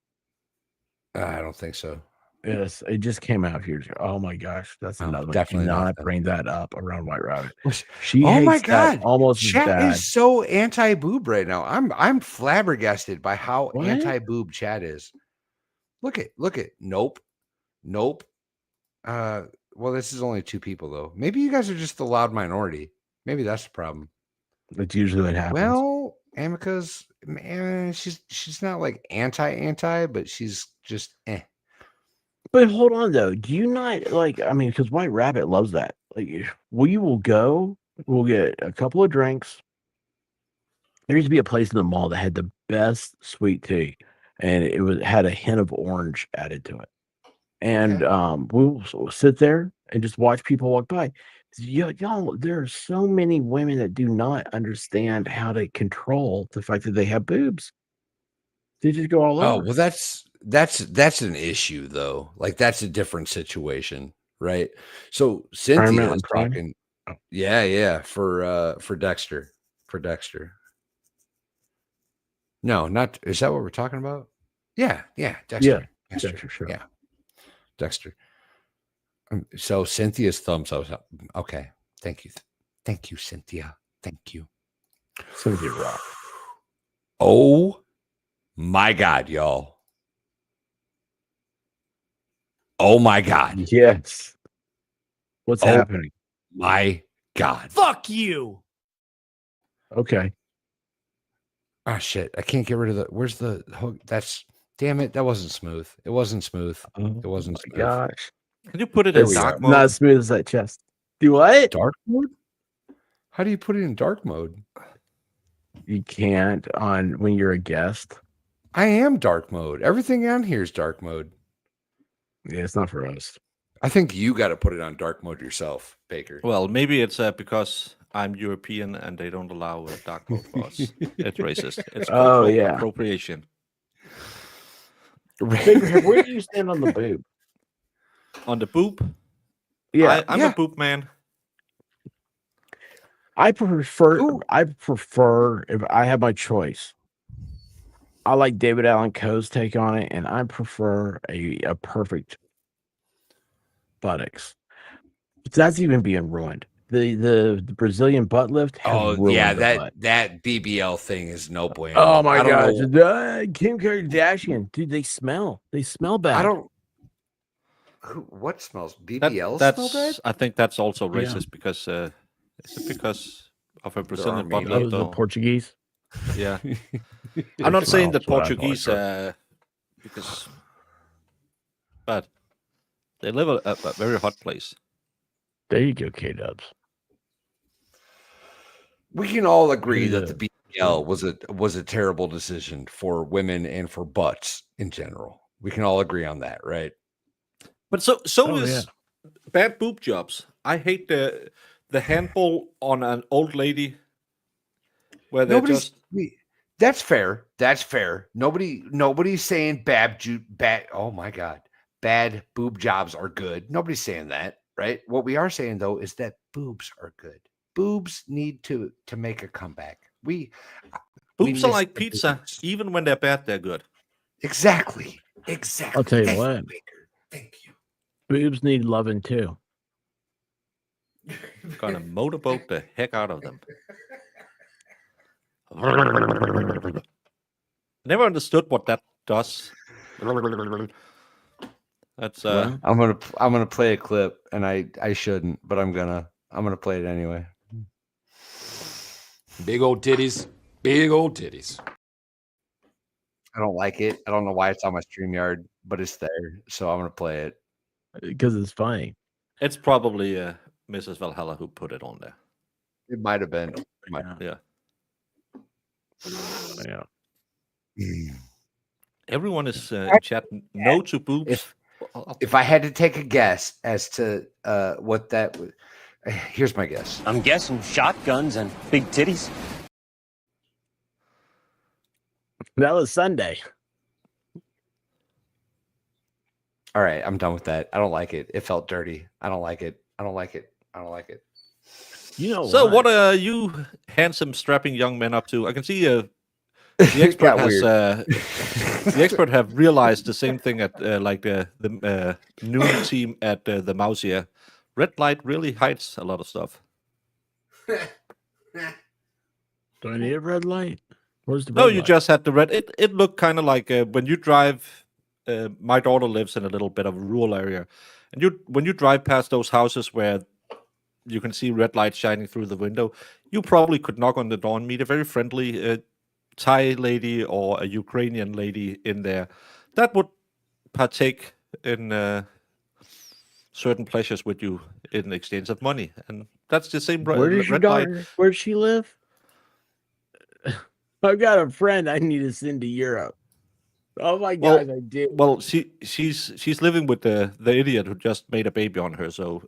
I don't think so. Yes, it just came out a few years ago. Oh my gosh, that's another one. Definitely not bring that up around White Rabbit. She hates my god, that almost chat as bad. is so anti-boob right now. I'm flabbergasted by how anti-boob chat is. Look at nope. Well, this is only 2 people though. Maybe you guys are just the loud minority. Maybe that's the problem. That's usually what happens. Well, Amica's she's not like anti, but she's just eh. But hold on though. Do you not because White Rabbit loves that. We will go, we'll get a couple of drinks. There used to be a place in the mall that had the best sweet tea, and it had a hint of orange added to it. and we'll sit there and just watch people walk by. Y'all, there are so many women that do not understand how to control the fact that they have boobs. They just go all Oh, over. well, that's an issue though. Like that's a different situation, right? So Cynthia Mountain is Prime? talking. Yeah, for Dexter. For Dexter. No, not is that what we're talking about? Yeah, Dexter. Dexter show. Yeah. Dexter. So Cynthia's thumbs up. Okay. Thank you. Thank you, Cynthia. Thank you. Cynthia rock. Oh my God, y'all. Oh my God. Yes. What's happening? My God. Fuck you. Okay. Oh shit. I can't get rid of the where's the hook? That's damn it. That wasn't smooth. It wasn't smooth. It wasn't Oh smooth. my gosh. Can you put it There in we dark are. mode? Not as smooth as that chest. Do what? Dark mode? How do you put it in dark mode? You can't on when you're a guest. I am dark mode. Everything on here is dark mode. Yeah, it's not for us. I think you got to put it on dark mode yourself, Baker. Well, maybe it's because I'm European and they don't allow dark mode for us. It's racist. It's cultural appropriation. Baker, where do you stand on the boob? On the boob? Yeah, I'm a boob man. I prefer if I have my choice. I like David Allen Coe's take on it, and I prefer a perfect buttocks. That's even being ruined. The Brazilian butt lift. Has ruined the butt. that BBL thing is no bueno. Oh my gosh, Kim Kardashian, dude, they smell bad. I don't. What smells? BBL smell bad? I think that's also racist because is it because of a Brazilian butt lift? The Portuguese. Yeah, I'm not saying the Well, that's what I Portuguese because, but they live a very hot place. There you go, K-Dubs. We can all agree that the BBL was a terrible decision for women and for butts in general. We can all agree on that, right? But so is bad boob jobs. I hate the handball on an old lady where they're That's fair. That's fair. Nobody's saying bad. Oh my God, bad boob jobs are good. Nobody's saying that, right? What we are saying though is that boobs are good. Boobs need to make a comeback. Boobs are like pizza. Even when they're bad, they're good. Exactly. I'll tell you what. Thank you. Boobs need loving too. I'm gonna motorboat the heck out of them. Never understood what that does. That's I'm gonna play a clip, and I shouldn't, but I'm gonna play it anyway. Big old titties. Big old titties. I don't like it. I don't know why it's on my StreamYard, but it's there, so I'm gonna play it because it's funny. It's probably Mrs. Valhalla who put it on there. It might have been. Yeah. Yeah. Everyone is chatting no to boobs. If I had to take a guess as to what that was, here's my guess. I'm guessing shotguns and big titties. That was Sunday. All right, I'm done with that. I don't like it. It felt dirty. I don't like it. You know. So what are you handsome, strapping young men up to? I can see the expert has the expert have realized the same thing at like the noon team at the Mouse here. Red light really hides a lot of stuff. Do I need a red light? Where's the red No, light? you just had the red. It looked kind of like when you drive. My daughter lives in a little bit of a rural area, and when you drive past those houses where you can see red lights shining through the window, you probably could knock on the door and meet a very friendly Thai lady or a Ukrainian lady in there that would partake in certain pleasures with you in exchange of money, and that's the same. Where does your daughter? Where'd she live? I've got a friend I need to send to Europe. Oh my Well, gosh, I did. well, she's living with the idiot who just made a baby on her. So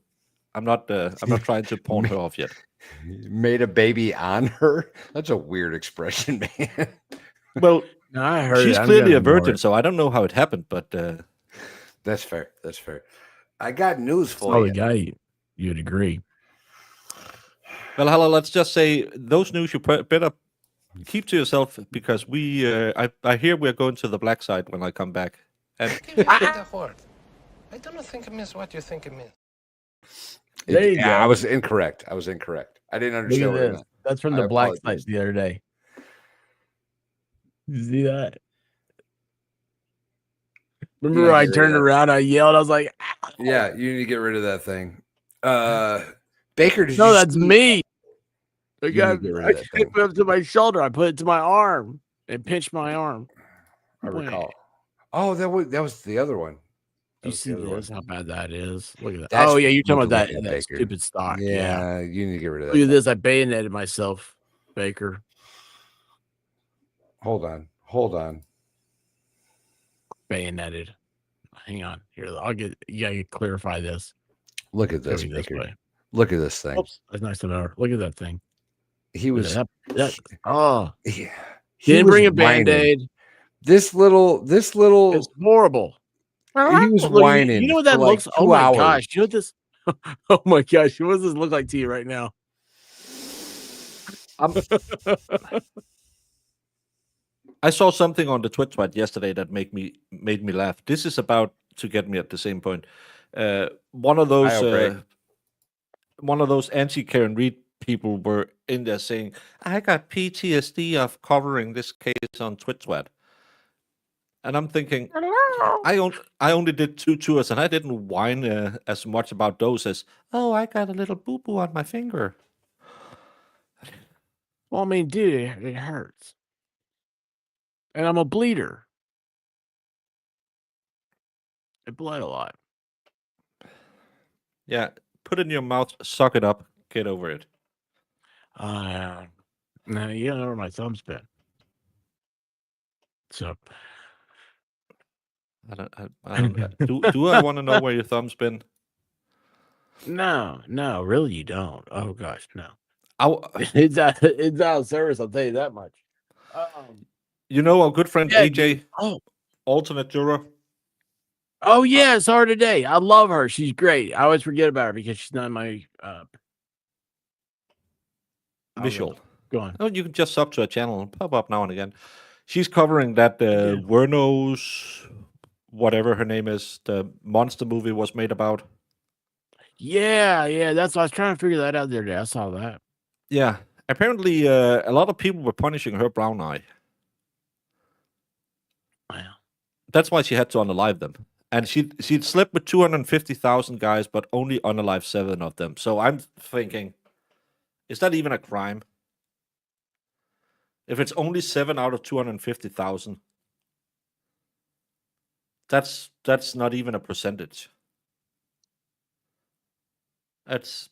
I'm not trying to pawn her off yet. Made a baby on her? That's a weird expression, man. Well, No, I heard she's it. I'm clearly gonna a ignore virgin, it. so I don't know how it happened, but That's fair. That's fair. I got news for Oh, you. the guy, you'd agree. well, hello. Let's just say those news you better keep to yourself because I hear we're going to the black side when I come back. And Give it to the horde. I don't think it means what you think it means. There you Yeah, go. I was incorrect. I didn't Look understand at what I this. meant. That's from I the black apologize. site the other day. You see that? Remember You when I need to get rid turned of that. around, I yelled, I was like, "Ow." Yeah, you need to get rid of that thing. Baker, did No, you that's see? me. I You got need to get rid I of that couldn't thing. put it up to my shoulder. I put it to my arm and pinched my arm. I Boy, recall. Oh, that was the other one. That you was see the other one. this? How bad that is? Look at that. That's Oh yeah, you're what you talking need to about look at, that Baker. stupid stock. Yeah. Yeah, you need to get rid of that Look at thing. this. I bayoneted myself, Baker. Hold on. Bayoneted. Hang on. Here, I'll get you gotta clarify this. Look at this, Go this Baker. way. Look at this thing. Oops, that's nice to know. Look at that thing. He Look was at that. Oh, he didn't was bring a whining. band-aid. This little It's horrible. he was Look, whining you know what for that like looks? 2 Oh my hours. gosh! You know what this? Oh my gosh! What does this look like to you right now? I saw something on the Twitch thread yesterday that made me laugh. This is about to get me at the same point. One of those anti-Karen Reed people were in there saying, "I got PTSD of covering this case on Twitch thread," and I'm thinking, I only did 2 tours and I didn't whine as much about those as, "Oh, I got a little boo boo on my finger." Well, I mean, dude, it hurts, and I'm a bleeder. It bled a lot. Yeah, put it in your mouth, suck it up, get over it. No, you don't know where my thumb's been. So I don't do I want to know where your thumb's been? no, really, you don't. Oh gosh, no. It's out of service. I'll tell you that much. You know our good friend Yeah, AJ, alternate juror. Oh yeah, I saw her today. I love her. She's great. I always forget about her because she's not my Visual. Go on. Oh, you can just sub to a channel and pop up now and again. She's covering that Werno's, whatever her name is, the monster movie was made about. Yeah. That's what I was trying to figure that out the other day. I saw that. Yeah. Apparently, a lot of people were punishing her brown eye. Wow. That's why she had to unalive them. And she'd slept with 250,000 guys, but only unalive 7 of them. So I'm thinking, is that even a crime? If it's only 7 out of 250,000, that's not even a percentage. That's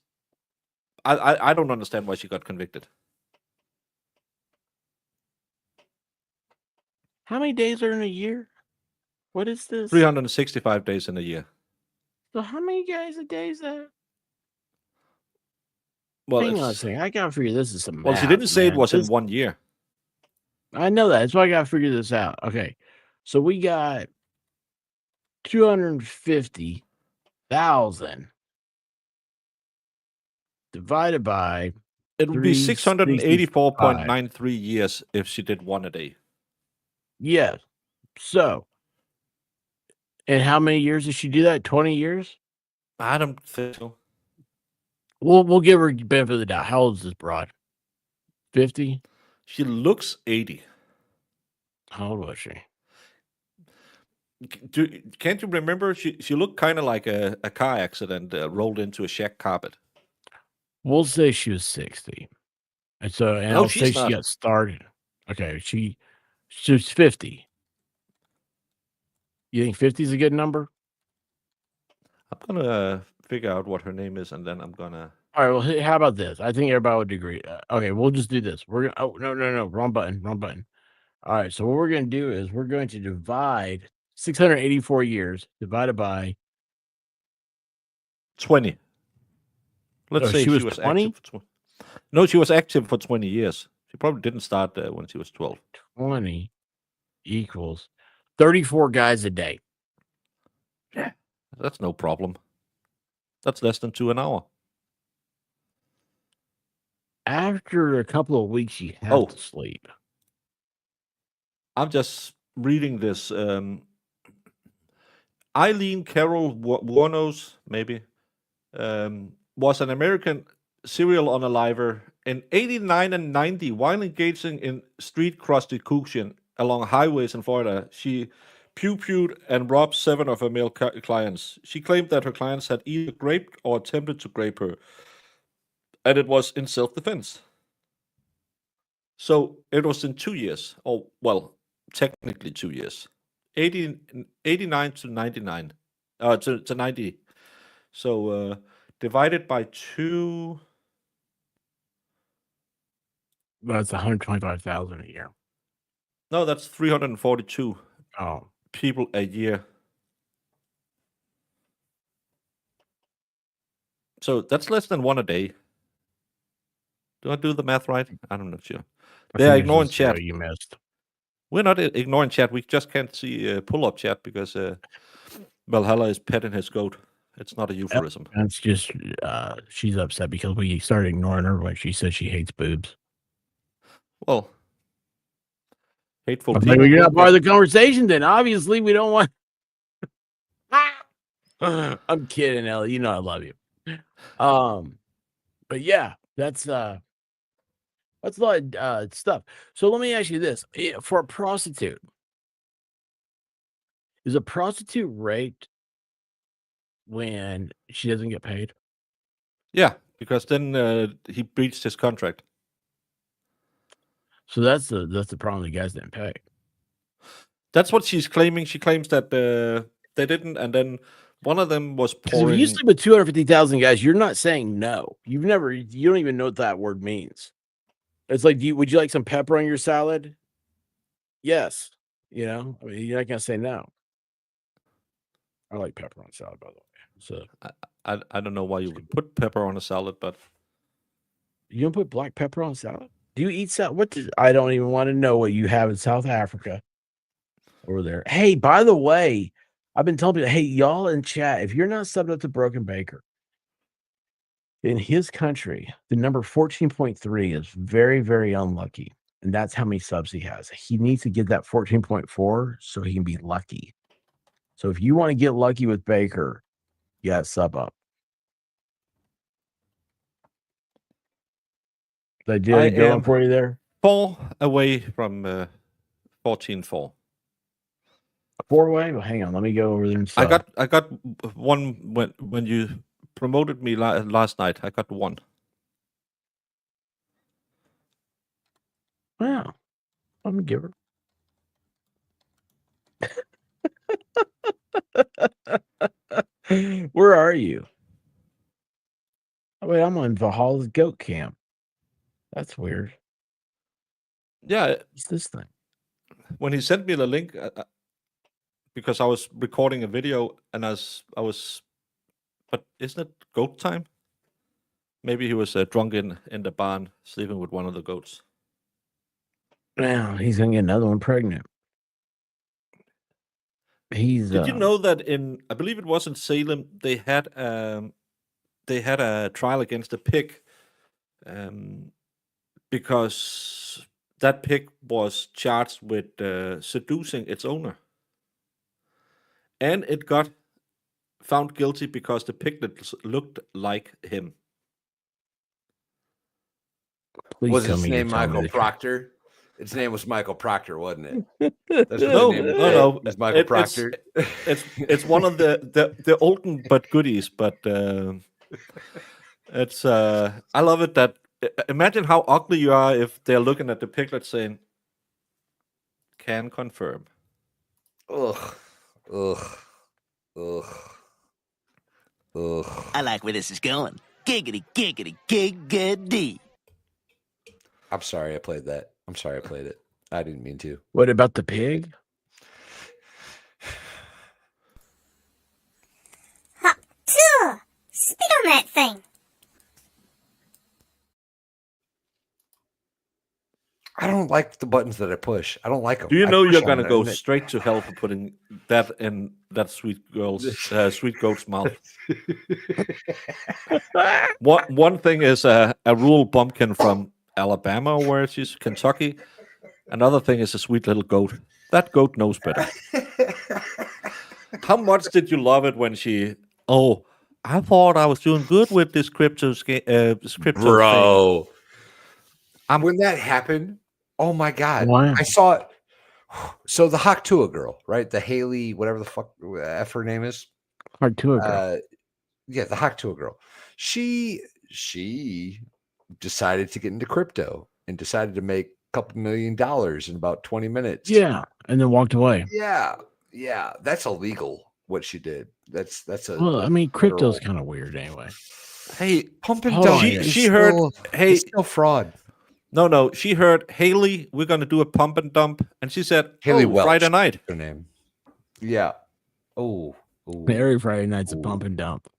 I don't understand why she got convicted. How many days are in a year? What is this? 365 days in a year. So how many guys a day is that? Well, Hang on a second. I gotta figure this is some well, she math, didn't say it man. was in 1 year. I know that. That's why I gotta figure this out. Okay. So we got 250,000 divided by It would be 365. 684.93 years if she did 1 a day. Yes. So, and how many years did she do that? 20 years? I don't think so. We'll give her benefit of the doubt. How old is this broad? 50? She looks 80. How old was she? Can't you remember? She looked kind of like a car accident rolled into a shag carpet. We'll say she was 60. And so, and No, I'll say she's she not. got started. Okay, she was 50. You think 50 is a good number? I'm gonna figure out what her name is, and then I'm gonna. All right. Well, how about this? I think everybody would agree. Okay, we'll just do this. We're gonna. Oh no, wrong button. All right. So what we're going to do is we're going to divide 684 years divided by 20. Let's say she was she was 20. active for 20. No, she was active for 20 years. She probably didn't start when she was 12. 20 equals 34 guys a day. Yeah, that's no problem. That's less than 2 an hour. After a couple of weeks, you have to sleep. I'm just reading this. Eileen Carol Wuornos, maybe, was an American serial unaliver in 89 and 90 while engaging in street prostitution along highways in Florida. She pew-pewed and robbed 7 of her male clients. She claimed that her clients had either raped or attempted to rape her, and it was in self-defense. So it was in 2 years, or well, technically 2 years. 89 to 99, to 90. So divided by 2. That's 125,000 a year. No, that's 342 Oh. people a year. So that's less than 1 a day. Do I do the math right? I'm not sure. They are ignoring chat. You missed. We're not ignoring chat. We just can't see pull-up chat because Valhalla is petting his goat. It's not a euphemism. That's just she's upset because we started ignoring her when she said she hates boobs. Well, hateful I'm people. like, well, you're not part of the conversation then. Obviously, we don't want. I'm kidding, Ellie. You know I love you. But yeah, that's a lot of stuff. So let me ask you this: for a prostitute, is a prostitute raped when she doesn't get paid? Yeah, because then he breached his contract. So that's the problem. The guys didn't pay. That's what she's claiming. She claims that they didn't, and then one of them was pouring. If you sleep with 250,000 guys, you're not saying no. You don't even know what that word means. It's like, would you like some pepper on your salad? Yes. You're not gonna say no. I like pepper on salad, by the way. So I don't know why you would put pepper on a salad, but you don't put black pepper on salad? Do you eat salad? I don't even want to know what you have in South Africa over there. Hey, by the way, I've been telling people, hey, y'all in chat, if you're not subbed up to Broken Baker, in his country, the number 14.3 is very, very unlucky. And that's how many subs he has. He needs to get that 14.4 so he can be lucky. So if you want to get lucky with Baker, you got to sub up. Did I do a good one for you there? 4 away from 14-4. 4 away? Well, hang on. Let me go over there and sub. I got one when you promoted me last night. I got 1. Wow. I'm a giver. Where are you? Oh, wait, I'm on Valhalla's goat camp. That's weird. Yeah. What's this thing? When he sent me the link, because I was recording a video and I was, but isn't it goat time? Maybe he was drunk in the barn, sleeping with one of the goats. Now he's gonna get another one pregnant. Did you know that I believe it was in Salem, they had a trial against a pig, because that pig was charged with seducing its owner, and it got found guilty because the piglet looked like him. Was his name Michael Proctor? Its name was Michael Proctor, wasn't it? That's No. It's Michael Proctor. It's one of the olden but goodies, but it's I love it that imagine how ugly you are if they're looking at the piglet saying, "Can confirm." Ugh. I like where this is going. Giggity, giggity, giggity. I'm sorry I played that. I'm sorry I played it. I didn't mean to. What about the pig? Spit on that thing. I don't like the buttons that I push. I don't like them. Do you I know push you're on gonna it go and it- straight to hell for putting that in that sweet goat's mouth? One thing is a rural bumpkin from Alabama, or where she's Kentucky. Another thing is a sweet little goat. That goat knows better. How much did you love it when she? Oh, I thought I was doing good with this crypto thing. Bro. When that happened, oh my god, Wow. I saw it. So the Haktua girl, right? The Haley, whatever the fuck F her name is. Haktua girl. Yeah, the Haktua girl. She decided to get into crypto and decided to make a couple $1 million in about 20 minutes. Yeah, and then walked away. Yeah, that's illegal. What she did. That's a. Well, I mean, crypto's kind of weird anyway. Hey, pump and Hold dump. on, she heard. Hey, it's still fraud. No. She heard Haley. We're gonna do a pump and dump, and she said, Haley "Oh, Welch, Friday night." her name. Yeah. Oh. Every Friday night's a pump and dump.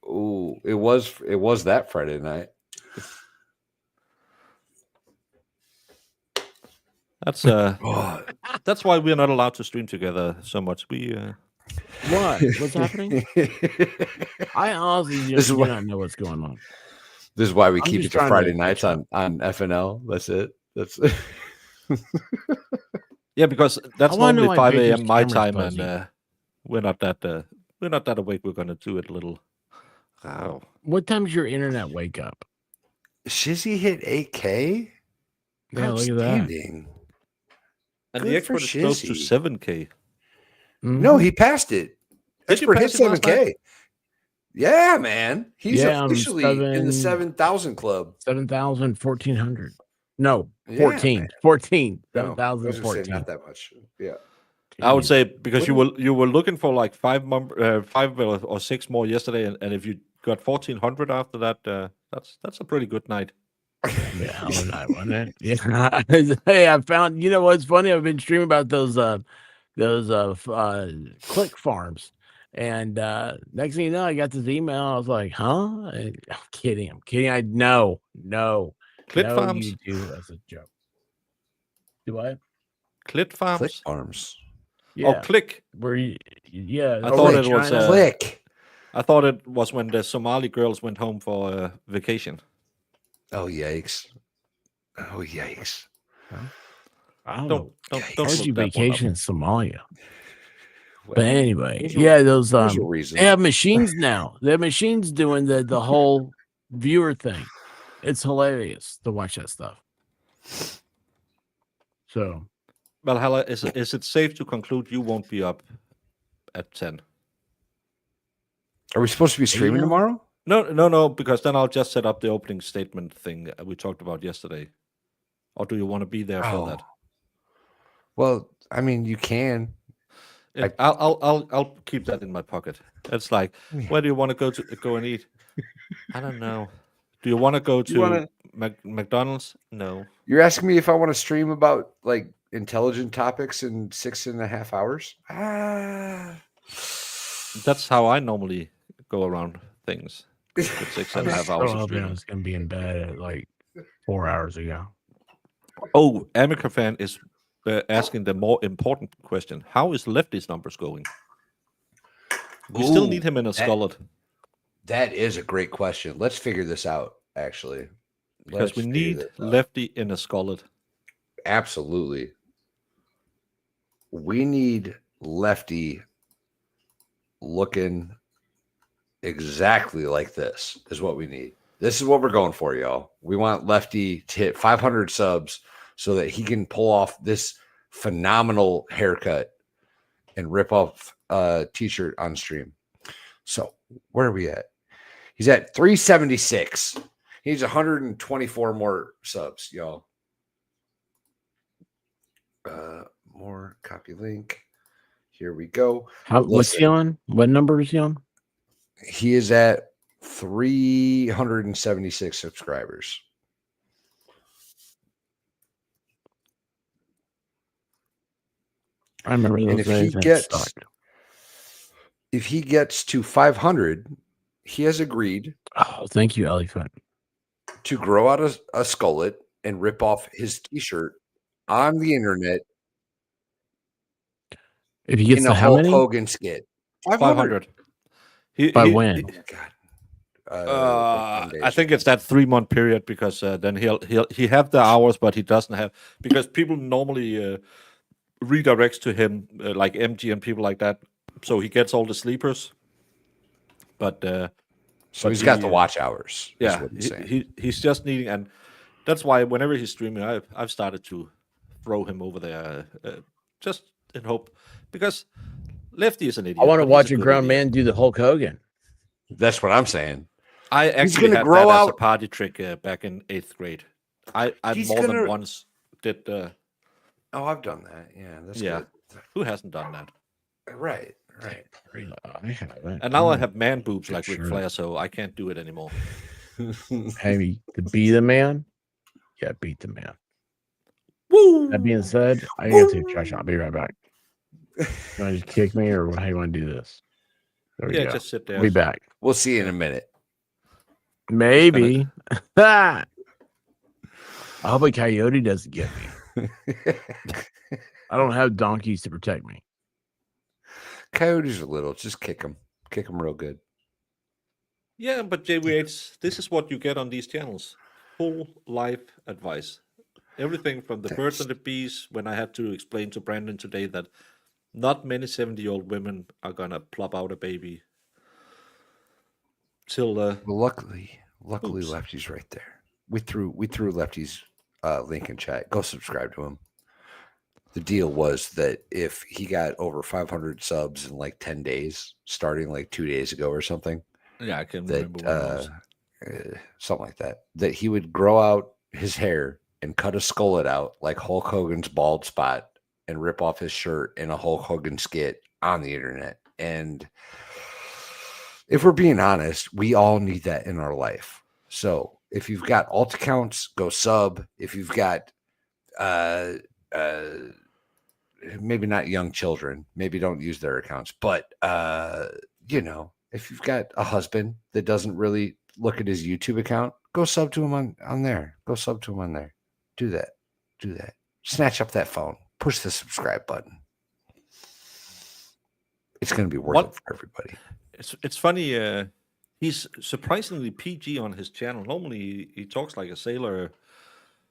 Oh, it was that Friday night. That's that's why we're not allowed to stream together so much. What? What's happening? I honestly do not know what's going on. This is why we I'm keep just it to trying Friday to nights on FNL. That's it. That's Yeah, because that's I wanna know normally why 5 a.m. Baker's my camera's time, buzzing. and we're not that awake. We're gonna do it a little. Wow. What time's your internet wake up? Shizzy hit 8K. Yeah, look at that. Outstanding. And Good the for expert is close to Shizzy. 7K. No, he passed it. Did you Expert hit pass it last 7K. night? Yeah, man. He's Yeah, officially in the 7,000 club. 7,000, 1,400. No, Yeah, 14. man. 14. No, I was gonna say 7,014. not that much. Yeah. I would say because What you were looking for like five or six more yesterday, and if you got 1,400 after that, that's a pretty good night. Yeah, hell of a night, wasn't it? Yeah. Hey, I found. You know what's funny? I've been streaming about those click farms, and next thing you know, I got this email. I was like, "Huh?" And, I'm kidding. I no. Clit no, farms? you do. That's a joke. Do I? Clit farms. Click farms. Yeah. Oh, click. Where you? Yeah. I thought it was click. I thought it was when the Somali girls went home for vacation. Oh yikes! Oh yikes! I don't Don't know. don't I don't heard look you that one vacation up. in Somalia. Well, But anyway, there's a- yeah, those there's a reason. they have machines now. They have machines doing the whole viewer thing. It's hilarious to watch that stuff. So Valhalla, is it safe to conclude you won't be up at 10? Are we supposed to be streaming tomorrow? No, because then I'll just set up the opening statement thing we talked about yesterday. Or do you want to be there for that? Well, I mean, you can. I'll keep that in my pocket. It's like, where do you want to go and eat? I don't know. Do you want to go to McDonald's? No. You're asking me if I want to stream about like intelligent topics in 6.5 hours? That's how I normally go around things. With 6.5 hours of I streaming. was gonna be in bed at like 4 hours ago. Oh, Amica fan is asking the more important question: how is Lefty's numbers going? We still need him in a skullet. That is a great question. Let's figure this out, actually. Because we need Lefty in a skullet. Absolutely. We need Lefty looking exactly like this, is what we need. This is what we're going for, y'all. We want Lefty to hit 500 subs so that he can pull off this phenomenal haircut and rip off a t-shirt on stream. So where are we at? He's at 376. He needs 124 more subs, y'all. More copy link. Here we go. What's he on? What number is he on? He is at 376 subscribers. I remember And those days. That sucked. if he gets to 500, he has agreed. Oh, thank you, Elephant. To grow out a skullet and rip off his T-shirt on the internet. If he gets in to a how Hulk many? Hogan skit. 500. By when? Oh my God. I think it's that 3-month period because then he have the hours, but he doesn't have because people normally redirects to him like MG and people like that, so he gets all the sleepers. But so he's got the watch hours. Is Yeah, what he's saying. he's just needing, and that's why whenever he's streaming, I've started to throw him over there just in hope because Lefty is an idiot. I want to but he's watch a good grown idiot. man do the Hulk Hogan. That's what I'm saying. I He's actually gonna had grow that as out- a party trick back in 8th grade. I He's more than gonna- once did. Oh, I've done that. Yeah, that's Yeah, good. who hasn't done that? Right. I haven't. And now I have man boobs like Ric Sure. Flair, so I can't do it anymore. Hey, to be the man, yeah, beat the man. Woo! That being said, I got to take a trash. I'll be right back. You want to just kick me, or how you want to do this? There we Yeah, go. just sit there. I'll be back. We'll see you in a minute. Maybe. I hope a coyote doesn't get me. I don't have donkeys to protect me. Coyotes are little. Just kick them. Kick them real good. Yeah, but JVH, this is what you get on these channels. Full life advice. Everything from the birds and the bees, when I had to explain to Brandon today that not many 70-year-old women are going to plop out a baby. Till Well, luckily Lefty's right there. We threw Lefty's link in chat. Go subscribe to him. The deal was that if he got over 500 subs in like 10 days, starting like 2 days ago or something, yeah, I can that remember one of those. something like that he would grow out his hair and cut a skullet out like Hulk Hogan's bald spot and rip off his shirt in a Hulk Hogan skit on the internet. And if we're being honest, we all need that in our life. So if you've got alt accounts, go sub. If you've got maybe not young children, maybe don't use their accounts, but if you've got a husband that doesn't really look at his YouTube account, go sub to him on there. Go sub to him on there. Do that. Snatch up that phone. Push the subscribe button. It's going to be worth it for everybody. It's funny. He's surprisingly PG on his channel. Normally, he talks like a sailor.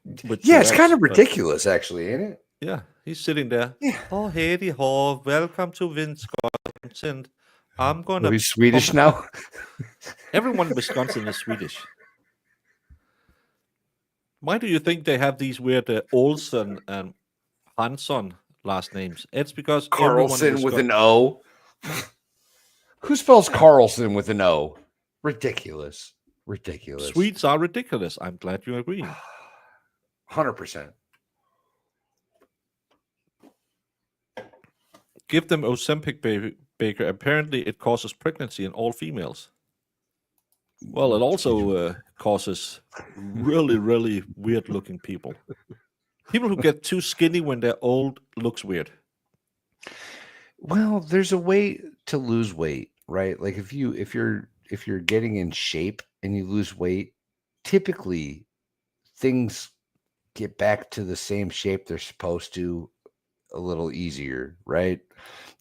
With It's kind Tourette's, of ridiculous, actually, ain't it? Yeah, he's sitting there. Yeah. Oh, Hedy Haw, welcome to Wisconsin. I'm gonna. He's Swedish now. Everyone in Wisconsin is Swedish. Why do you think they have these weird Olsen and Hansson last names? It's because Carlson with an O. Who spells Carlson with an O? Ridiculous. Swedes are ridiculous. I'm glad you agree. 100%. Give them Ozempic, Baker. Apparently, it causes pregnancy in all females. Well, it also causes really, really weird-looking people. People who get too skinny when they're old looks weird. Well, there's a way to lose weight, right? Like if you're getting in shape and you lose weight, typically things get back to the same shape they're supposed to a little easier, right?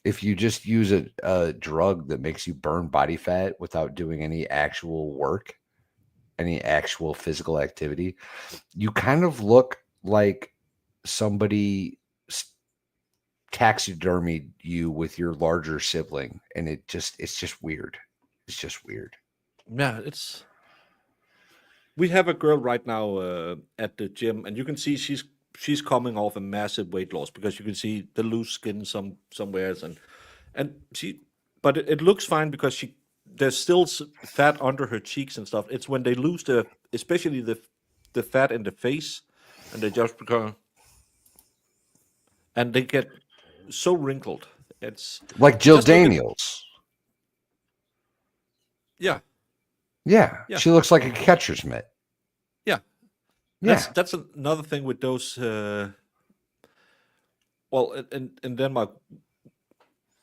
If you just use a drug that makes you burn body fat without doing any actual work, any actual physical activity, you kind of look like somebody taxidermied you with your larger sibling, and it's just weird. It's just weird. Yeah, we have a girl right now at the gym, and you can see she's coming off a massive weight loss because you can see the loose skin somewheres, and she, but it looks fine because there's still fat under her cheeks and stuff. It's when they lose especially the fat in the face, and they just become, and they get so wrinkled. It's like Jill Daniels. Yeah. She looks like a catcher's mitt. Yeah. That's another thing with those Well, in Denmark,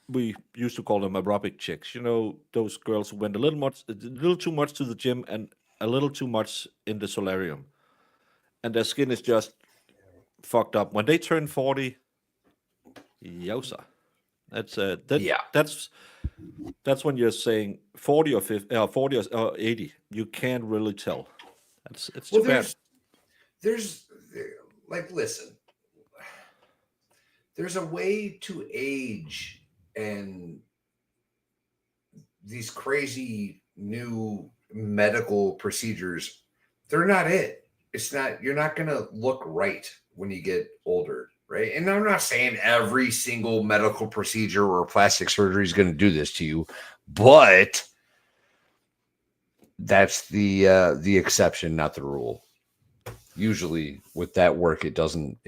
we used to call them aerobic chicks. You know, those girls who went a little too much to the gym and a little too much in the solarium, and their skin is just fucked up. When they turn 40, yosa. That's Yeah. that's when you're saying 40 or 50, 40 or 80. You can't really tell. It's too bad. There's like, listen, there's a way to age, and these crazy new medical procedures, they're not it. It's not, you're not going to look right when you get older, right? And I'm not saying every single medical procedure or plastic surgery is going to do this to you, but that's the exception, not the rule. Usually with that work, it doesn't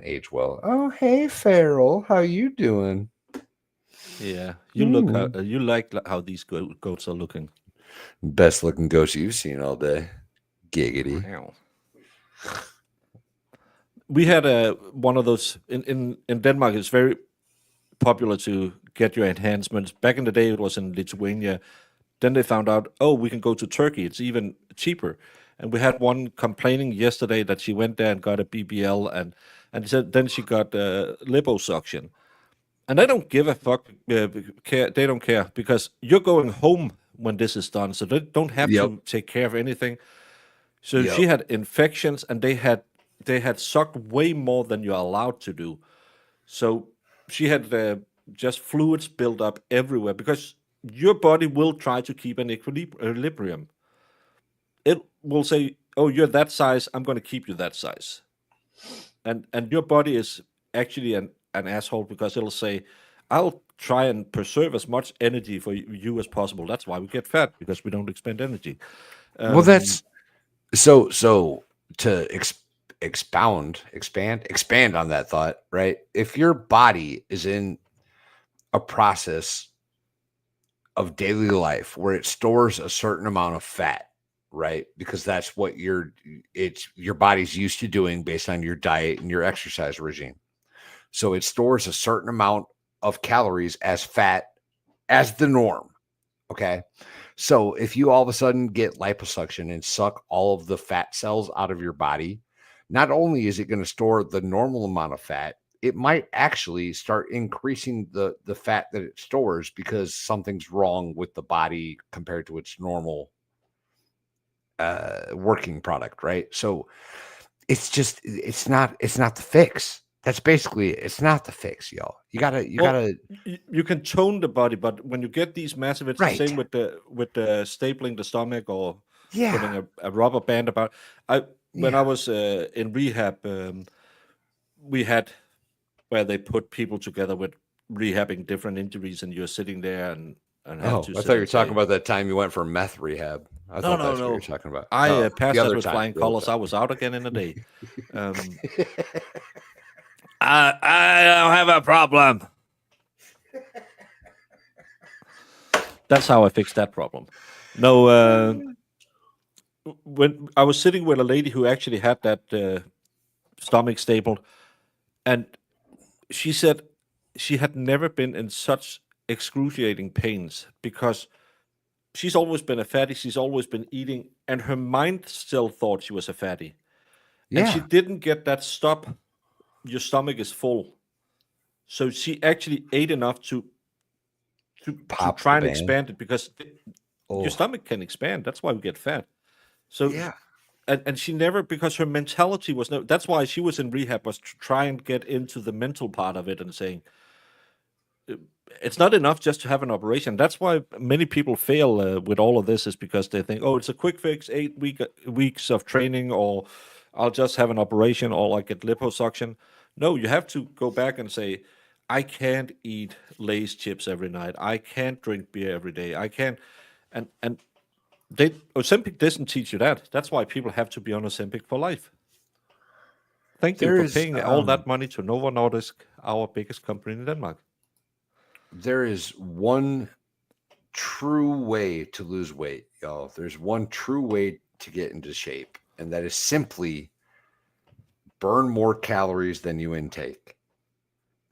age well. Oh, hey Farrell, how you doing? Yeah, you like how these goats are looking. Best looking goats you've seen all day. Giggity. Wow. We had one of those in Denmark. It's very popular to get your enhancements. Back in the day, it was in Lithuania. Then they found out, oh, we can go to Turkey. It's even cheaper. And we had one complaining yesterday that she went there and got a BBL, and said then she got liposuction. And they don't give a fuck. Care. They don't care because you're going home when this is done, so they don't have to take care of anything. So she had infections, and they had sucked way more than you're allowed to do. So she had just fluids built up everywhere because your body will try to keep an equilibrium. It will say, "Oh, you're that size. I'm going to keep you that size," and your body is actually an asshole because it'll say, "I'll try and preserve as much energy for you as possible." That's why we get fat, because we don't expend energy. Well, that's so to expand on that thought, right? If your body is in a process of daily life where it stores a certain amount of fat, right? Because that's what your body's used to doing based on your diet and your exercise regime. So it stores a certain amount of calories as fat as the norm. Okay. So if you all of a sudden get liposuction and suck all of the fat cells out of your body, not only is it going to store the normal amount of fat, it might actually start increasing the fat that it stores because something's wrong with the body compared to its normal working product, right? So it's not the fix. That's basically, it's not the fix, y'all. You gotta. You can tone the body, but when you get these massive, it's Right. the same with the stapling the stomach or Yeah. putting a rubber band about. When I was in rehab, we had where they put people together with rehabbing different injuries, and you're sitting there and have Oh, to. I thought you were talking about that time you went for meth rehab. I thought that's what you were talking about. I No, passed the that other with time, flying the other colors. time. I was out again in a day. I don't have a problem. That's how I fixed that problem. No, when I was sitting with a lady who actually had that stomach stapled, and she said she had never been in such excruciating pains because she's always been a fatty. She's always been eating, and her mind still thought she was a fatty. And she Yeah. didn't get that stop. Your stomach is full. So she actually ate enough to Pop try the and band. expand it because Oh. your stomach can expand. That's why we get fat. So Yeah. and she never, because her mentality was no. That's why she was in rehab, was to try and get into the mental part of it and saying it's not enough just to have an operation. That's why many people fail with all of this, is because they think, oh, it's a quick fix, 8 weeks of training, or I'll just have an operation, or like get liposuction. No, you have to go back and say, I can't eat Lay's chips every night. I can't drink beer every day. I can't, and Ozempic doesn't teach you that. That's why people have to be on Ozempic for life. Thank you for paying all that money to Novo Nordisk, our biggest company in Denmark. There is one true way to lose weight, y'all. There's one true way to get into shape, and that is simply burn more calories than you intake.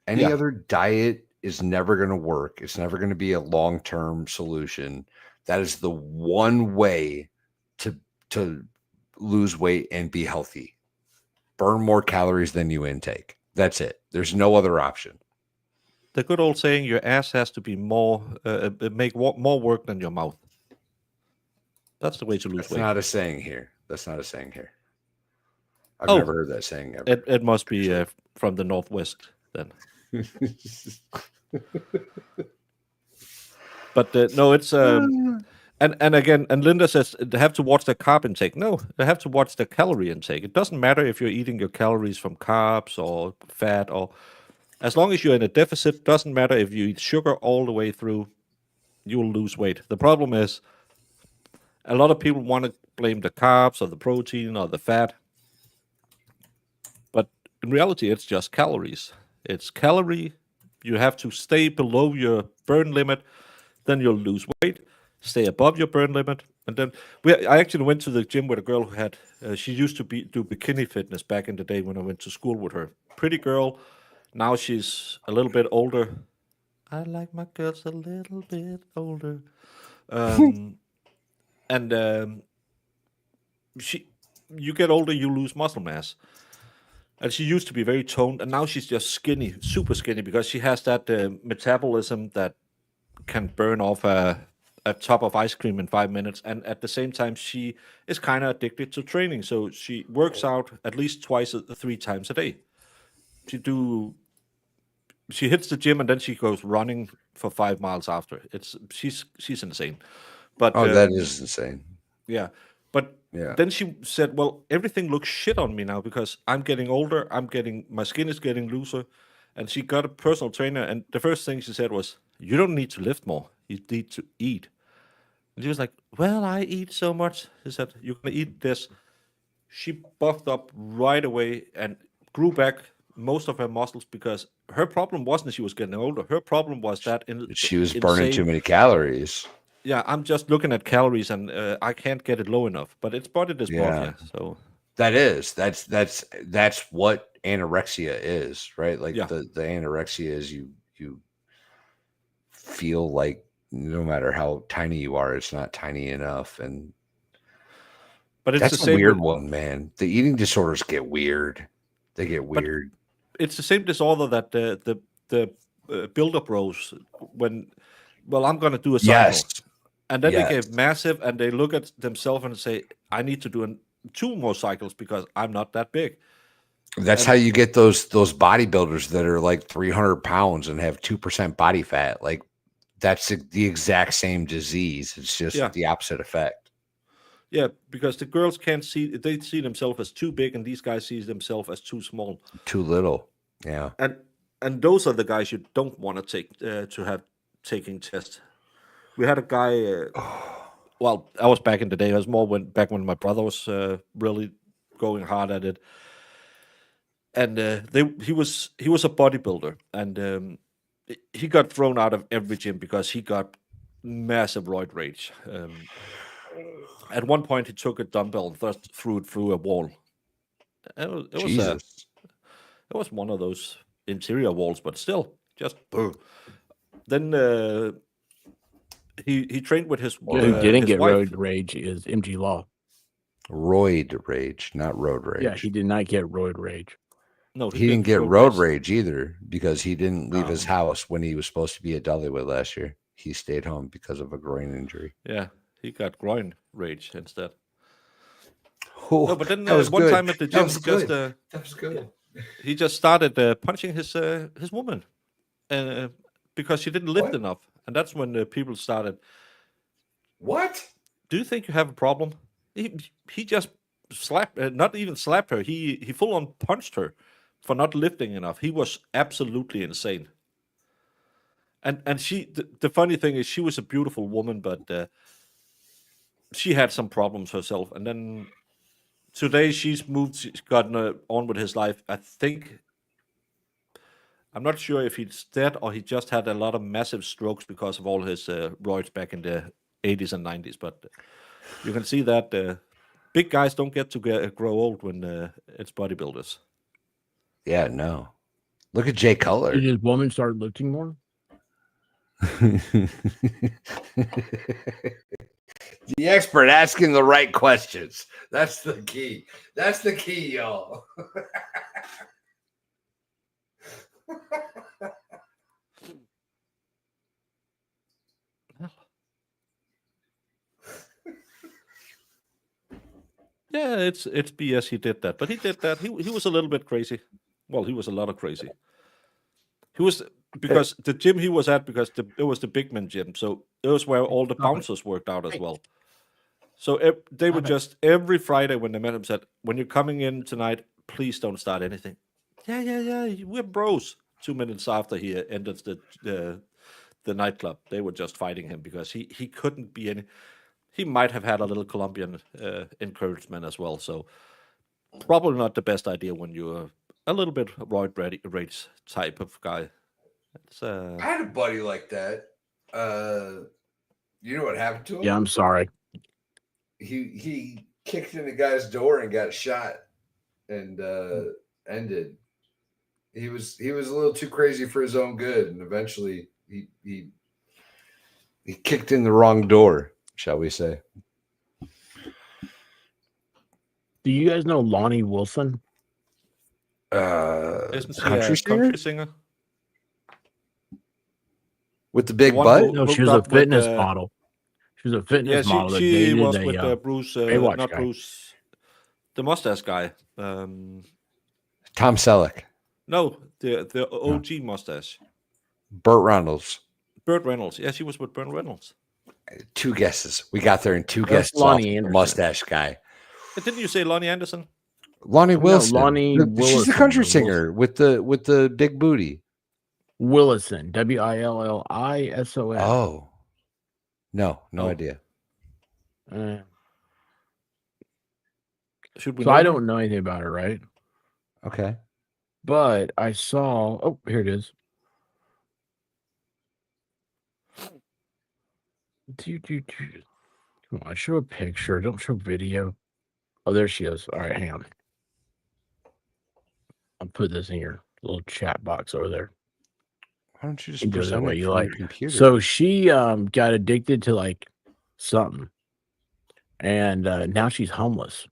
Any Yeah. other diet is never going to work. It's never going to be a long-term solution. That is the one way to lose weight and be healthy. Burn more calories than you intake. That's it. There's no other option. The good old saying, your ass has to be more, more work than your mouth. That's the way to lose That's weight. not a saying here. That's not a saying here. I've Oh, never heard that saying ever. It must be from the Northwest then. But no, it's and again, and Linda says they have to watch their carb intake. No, they have to watch their calorie intake. It doesn't matter if you're eating your calories from carbs or fat, or as long as you're in a deficit. Doesn't matter if you eat sugar all the way through, you'll lose weight. The problem is a lot of people want to blame the carbs or the protein or the fat, but in reality, it's just calories. It's calorie. You have to stay below your burn limit, then you'll lose weight. Stay above your burn limit, and then I actually went to the gym with a girl who had. She used to do bikini fitness back in the day when I went to school with her. Pretty girl. Now she's a little bit older. I like my girls a little bit older. And you get older, you lose muscle mass. And she used to be very toned, and now she's just skinny, super skinny, because she has that metabolism that can burn off a top of ice cream in 5 minutes. And at the same time, she is kind of addicted to training. So she works out at least 3 times a day. She hits the gym and then she goes running for 5 miles after. She's insane. But that is insane. Yeah. But then she said, well, everything looks shit on me now because I'm getting older. My skin is getting looser. And she got a personal trainer. And the first thing she said was, you don't need to lift more. You need to eat. And she was like, well, I eat so much. She said, you're going to eat this. She buffed up right away and grew back most of her muscles because her problem wasn't she was getting older. Her problem was that she was burning too many calories. Yeah, I'm just looking at calories and I can't get it low enough. But it's body dysmorphia. So that's what anorexia is, right? Like the anorexia is you feel like no matter how tiny you are, it's not tiny enough. And but it's that's the same weird one, man. The eating disorders get weird. They get weird. It's the same disorder that the build-up bros when, well, I'm going to do a cycle. And then they get massive and they look at themselves and say, I need to do 2 more cycles because I'm not that big. That's how you get those bodybuilders that are like 300 pounds and have 2% body fat. Like that's the exact same disease. It's just the opposite effect. Yeah, because the girls they see themselves as too big and these guys see themselves as too small. Too little. Yeah. And those are the guys you don't want to take to have taking tests. We had a guy, well, I was back in the day. I was more back when my brother was really going hard at it. And he was a bodybuilder, and he got thrown out of every gym because he got massive roid rage. At one point, he took a dumbbell and threw it through a wall. It was one of those interior walls, but still, just boom. Then he trained with his who didn't get wife. roid rage is MG Law. Roid rage, not road rage. Yeah, he did not get roid rage. No, he didn't get road rage either because he didn't leave his house when he was supposed to be at Dollywood last year. He stayed home because of a groin injury. Yeah, he got groin rage instead. Oh, no, but then one time at the gym, that was good. He just started punching his woman, because she didn't lift enough, and that's when people started. What? Do you think you have a problem? He just slapped, not even slapped her. He full on punched her for not lifting enough. He was absolutely insane. And she, the funny thing is, she was a beautiful woman, but she had some problems herself. And then today she's gotten on with his life. I think, I'm not sure if he's dead or he just had a lot of massive strokes because of all his roids back in the 80s and 90s. But you can see that big guys don't get to grow old when it's bodybuilders. Yeah, no. Look at Jay Did Cutler. his woman start lifting more? The expert asking the right questions. That's the key. That's the key, y'all. Yeah, it's BS. He did that, but he did that. He was a little bit crazy. Well, he was a lot of crazy. He was because the gym he was at it was the big man gym, so it was where all the bouncers worked out as well. So they would just every Friday when they met him said, "When you're coming in tonight, please don't start anything." Yeah. We're bros. 2 minutes after he entered the nightclub, they were just fighting him because he couldn't be any. He might have had a little Colombian encouragement as well. So probably not the best idea when you're a little bit roid rage type of guy. I had a buddy like that. You know what happened to him? Yeah, I'm sorry. He kicked in the guy's door and got shot and ended. He was a little too crazy for his own good, and eventually he kicked in the wrong door, shall we say. Do you guys know Lonnie Wilson? Isn't she country a country singer? With the big one butt? who No, she hooked was a up with, fitness model. She was a fitness model that she dated was a with Bruce, Baywatch not guy. Bruce, the mustache guy. Tom Selleck. No, the OG mustache. Burt Reynolds. Burt Reynolds. Yeah, she was with Burt Reynolds. 2 guesses. We got there in 2 That's guesses. Lonnie Off the Anderson. mustache guy. Didn't you say Lonnie Anderson? Lonnie Wilson. Lonnie She's the Willison, country or singer with the big booty. Willison. Willison. Oh. No Oh. idea. Should we? So know I her? don't know anything about her, right? Okay. But I saw. Oh, here it is. Come on, show a picture. Don't show video. Oh, there she is. All right, hang on. I'll put this in your little chat box over there. Why don't you just You do it that present way it you from like. your computer? So she got addicted to like something, and now she's homeless.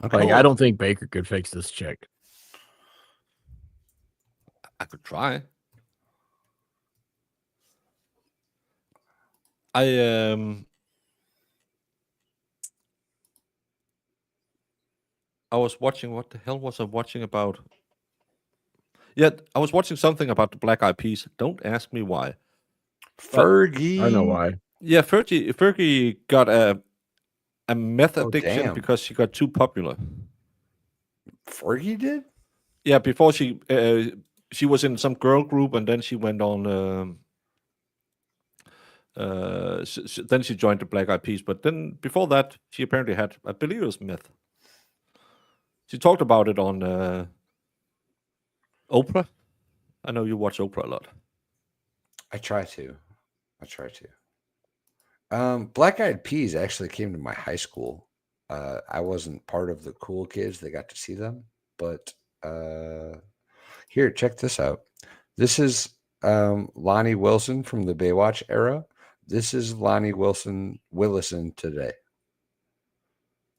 Okay. Like I don't think Baker could fix this chick. I could try. I was watching. What the hell was I watching about? Yeah, I was watching something about the Black Eyed Peas. Don't ask me why. Fergie. I know why. Yeah, Fergie got a meth addiction damn. because she got too popular. Fergie did? Yeah, before she was in some girl group, and then she went on. Then she joined the Black Eyed Peas, but then before that, she apparently had, I believe it was meth. She talked about it on Oprah. I know you watch Oprah a lot. I try to. Black Eyed Peas actually came to my high school. I wasn't part of the cool kids that got to see them, but here, check this out. This is Lonnie Wilson from the Baywatch era. This is Lonnie Willison today.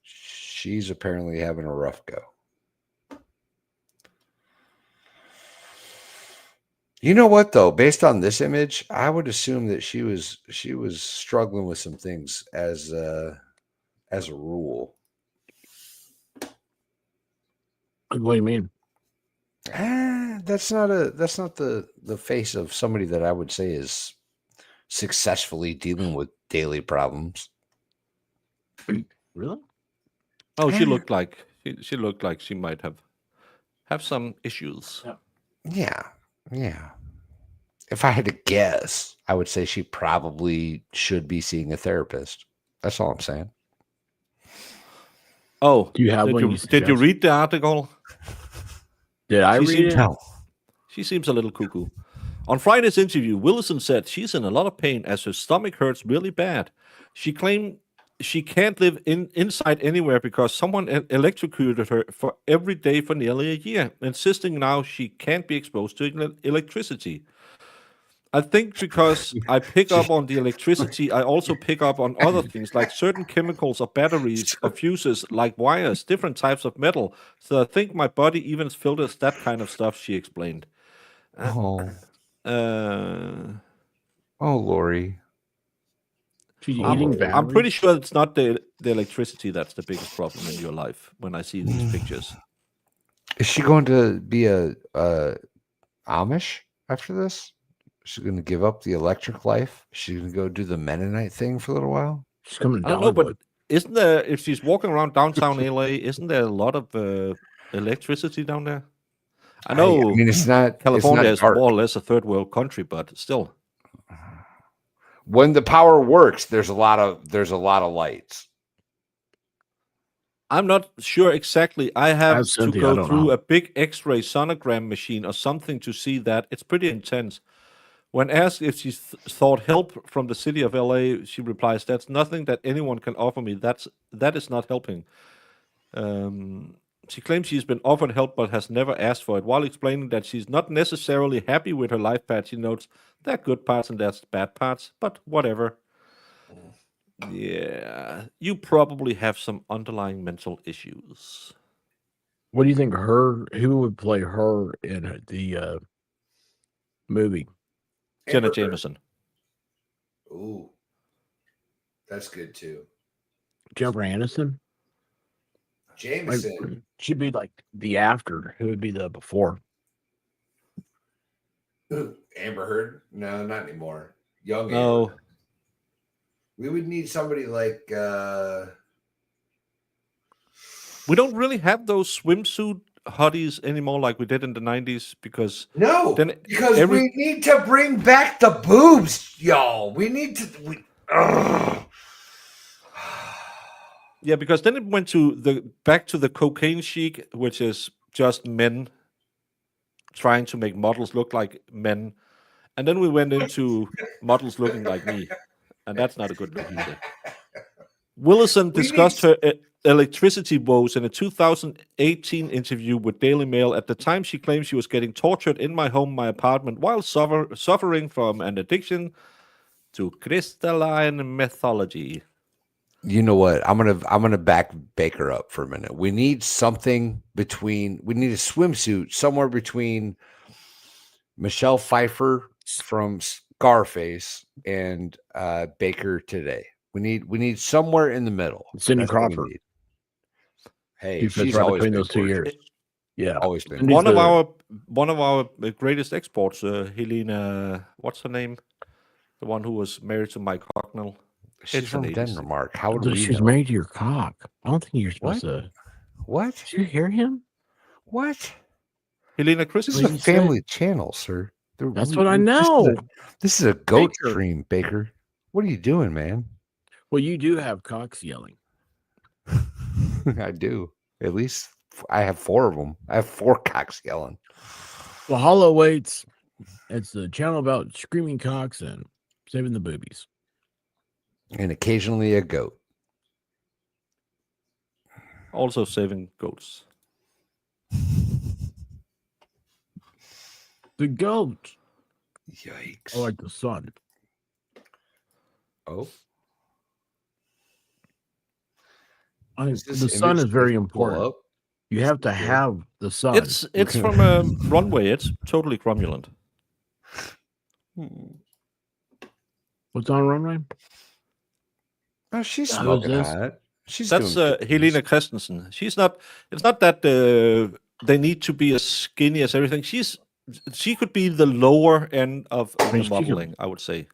She's apparently having a rough go. You know what though? Based on this image, I would assume that she was struggling with some things as a rule. What do you mean? That's not the face of somebody that I would say is successfully dealing with daily problems. Really? Oh, she looked like she might have some issues. Yeah. If I had to guess, I would say she probably should be seeing a therapist. That's all I'm saying. Oh, Do you have one? did you read the article? Did I read it? No. She seems a little cuckoo. On Friday's interview, Willison said she's in a lot of pain as her stomach hurts really bad. She claimed she can't live inside anywhere because someone electrocuted her for every day for nearly a year, insisting now she can't be exposed to electricity. I think because I pick up on the electricity, I also pick up on other things like certain chemicals or batteries or fuses, like wires, different types of metal. So I think my body even filters that kind of stuff, she explained. Oh, Uh, Lori. She's Oh, eating Lori. I'm pretty batteries. sure it's not the electricity that's the biggest problem in your life when I see these pictures. Is she going to be a Amish after this? She's going to give up the electric life. She's going to go do the Mennonite thing for a little while. She's coming to I don't know, but Dollywood. isn't there, if she's walking around downtown LA, isn't there a lot of electricity down there? I I know mean, it's not California is dark. more or less a third world country, but still. When the power works, there's a lot of lights. I'm not sure exactly. I have Ask to Cynthia, go I don't through know. a big X-ray sonogram machine or something to see that. It's pretty intense. When asked if she thought help from the city of LA, she replies, "That's nothing that anyone can offer me. That is not helping." She claims she's been offered help but has never asked for it. While explaining that she's not necessarily happy with her life path, she notes there are good parts and there's bad parts, but whatever. Yeah, you probably have some underlying mental issues. What do you think who would play her in the movie? Jenna Jameson. Ooh, that's good too. Jennifer Aniston? Jameson. Like, she'd be like the after. Who would be the before? Amber Heard? No, not anymore. Young No. Amber. We would need somebody like We don't really have those swimsuit hotties anymore like we did in the 90s because because we need to bring back the boobs, y'all. We need to yeah, because then it went to back to the cocaine chic, which is just men trying to make models look like men. And then we went into models looking like me. And that's not a good look either. Willison discussed her electricity woes in a 2018 interview with Daily Mail. At the time, she claimed she was getting tortured in my home, my apartment, while suffering from an addiction to crystalline mythology. You know what? I'm gonna back Baker up for a minute. We need something between. We need a swimsuit somewhere between Michelle Pfeiffer from Scarface and Baker today. We need somewhere in the middle. Cindy That's what we Crawford. need. Hey, She fits she's right always between been those 2 years. gorgeous. Yeah, Always been. One of our greatest exports, Helena. What's her name? The one who was married to Mike Hocknell. She's from Denmark. How would we She's know? married to your cock. I don't think you're supposed to. What? Did you hear him? What? Helena This Christensen. is a family channel, sir. That's what I know. This is a goat Baker. stream, Baker. What are you doing, man? Well, you do have cocks yelling. I do. At least I have 4 of them. I have 4 cocks yelling. Well, Hollow Waits. It's the channel about screaming cocks and saving the boobies. And occasionally a goat. Also saving goats. The goat. Yikes. I like the sun. Oh. The sun is very important. You have to have the sun. It's from a runway. It's totally cromulent. What's on runway? Oh, she's Who's smoking this? hot. She's That's doing Helena Christensen. She's not. It's not that they need to be as skinny as everything. She could be the lower end of the modeling, I would say.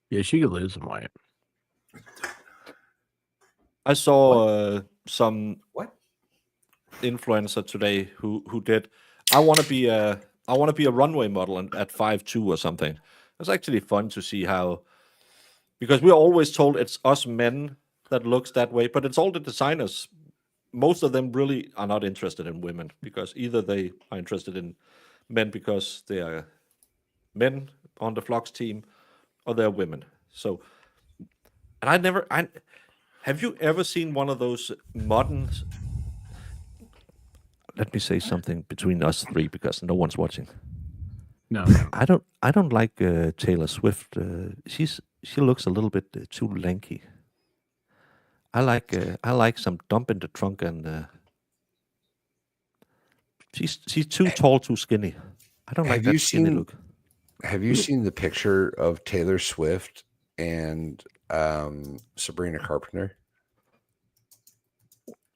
Yeah, she could lose some weight. I saw some influencer today who did. I want to be a runway model at 5'2" or something. It's actually fun to see how, because we're always told it's us men that looks that way, but it's all the designers. Most of them really are not interested in women because either they are interested in men because they are men on the Flux team, or they're women. So, and Have you ever seen one of those modern? Let me say something between us three because no one's watching. No. I don't like Taylor Swift. She looks a little bit too lanky. I like some dump in the trunk, and she's too tall, too skinny. I don't like Have that you skinny seen? look. Have you seen the picture of Taylor Swift and Sabrina Carpenter?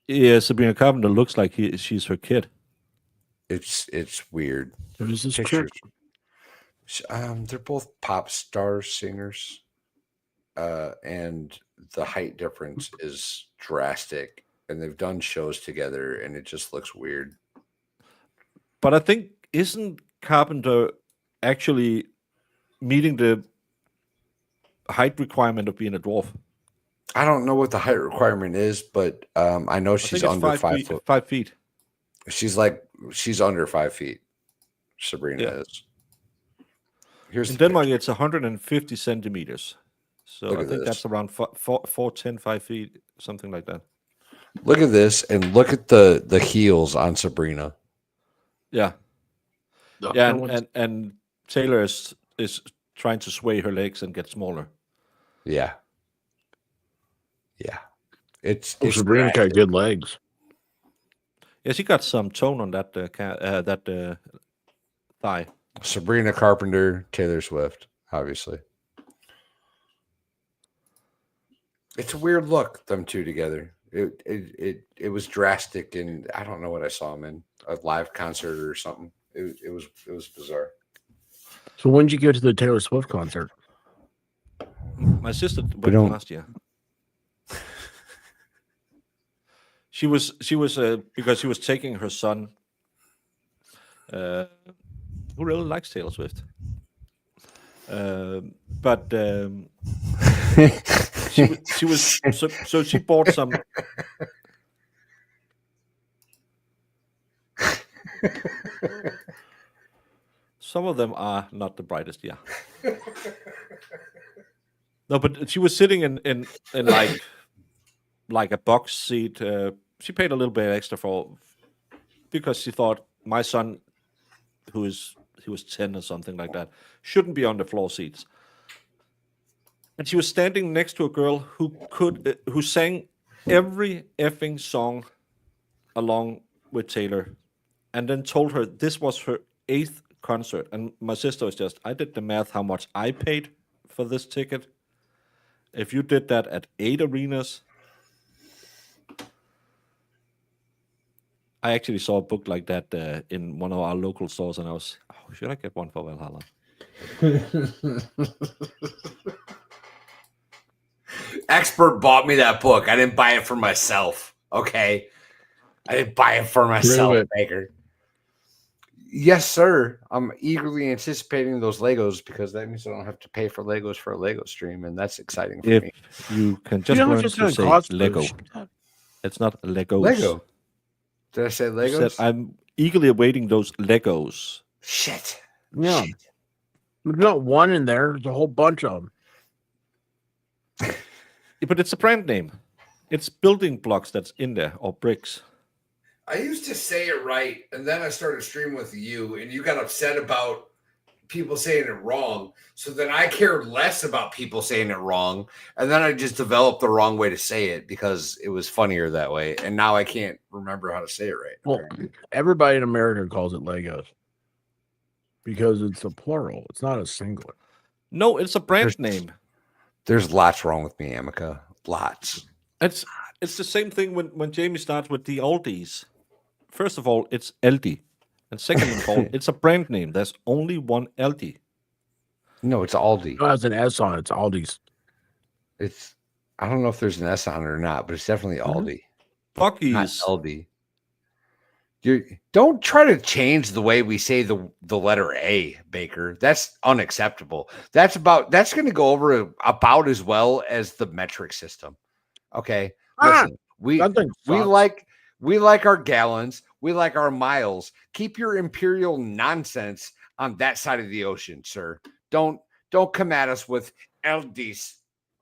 Yeah, Sabrina Carpenter looks like she's her kid. It's weird. Who's this Pictures. chick? They're both pop star singers, and the height difference is drastic. And they've done shows together, and it just looks weird. But I think isn't Carpenter actually meeting the height requirement of being a dwarf? I don't know what the height requirement is, but I know I she's think it's under 5 feet, foot. 5 feet. She's under 5 feet. Sabrina is. Here's in the Denmark, picture. it's 150 centimeters. So Look I at think this. that's around 410, 5 feet, something like that. Look at this, and look at the heels on Sabrina. Yeah, and Taylor is trying to sway her legs and get smaller. Yeah. It's Sabrina got good legs. Yeah, she got some tone on that thigh. Sabrina Carpenter, Taylor Swift, obviously. It's a weird look, them two together. It was drastic, and I don't know what I saw them in, a live concert or something. It was bizarre. So when did you go to the Taylor Swift concert? My sister went last year. She was because she was taking her son, who really likes Taylor Swift. But she was so she bought some. Some of them are not the brightest, yeah. No, but she was sitting in like a box seat. She paid a little bit extra because she thought my son, he was 10 or something like that, shouldn't be on the floor seats. And she was standing next to a girl who sang every effing song along with Taylor, and then told her this was her 8th concert. And my sister was I did the math how much I paid for this ticket. If you did that at 8 arenas, I actually saw a book like that in one of our local stores, and I was, should I get one for Valhalla? Expert bought me that book. I didn't buy it for myself. Okay. I didn't buy it for myself, Baker. Yes, sir. I'm eagerly anticipating those Legos because that means I don't have to pay for Legos for a Lego stream, and that's exciting for me. You can just learn to say Lego. It's not Legos. Lego. Did I say Legos? Said, I'm eagerly awaiting those Legos. Shit. Yeah. Shit. There's not one in there. There's a whole bunch of them. But it's a brand name. It's building blocks that's in there, or bricks. I used to say it right, and then I started streaming with you, and you got upset about people saying it wrong. So then I cared less about people saying it wrong, and then I just developed the wrong way to say it because it was funnier that way. And now I can't remember how to say it right. Well, everybody in America calls it Legos because it's a plural. It's not a singular. No, it's a brand name. There's lots wrong with me, Amica. Lots. It's the same thing when Jamie starts with the Aldi's. First of all, it's Aldi. And second of all, it's a brand name. There's only one Aldi. No, it's Aldi. It has an S on it. It's Aldi's. I don't know if there's an S on it or not, but it's definitely Aldi. Buc-ee's. Not Aldi. Don't try to change the way we say the letter A, Baker. That's unacceptable. That's going to go over about as well as the metric system. Okay. Listen, we like our gallons. We like our miles. Keep your imperial nonsense on that side of the ocean, sir. Don't come at us with LDs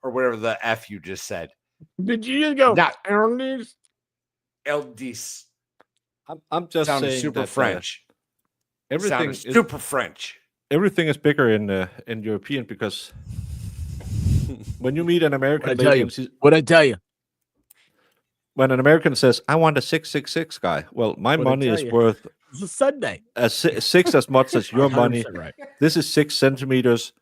or whatever the F you just said. Did you just go? Not Ernest? Eldis. I'm just Sounded saying super that French. everything Sounded super French. everything is bigger in European because when you meet an American What'd I lady tell you? and What'd I tell you? when an American says, "I want a 666 guy," well, my What'd I money tell is you? worth It's a Sunday. six as much as your money. 100% right. This is 6 centimeters.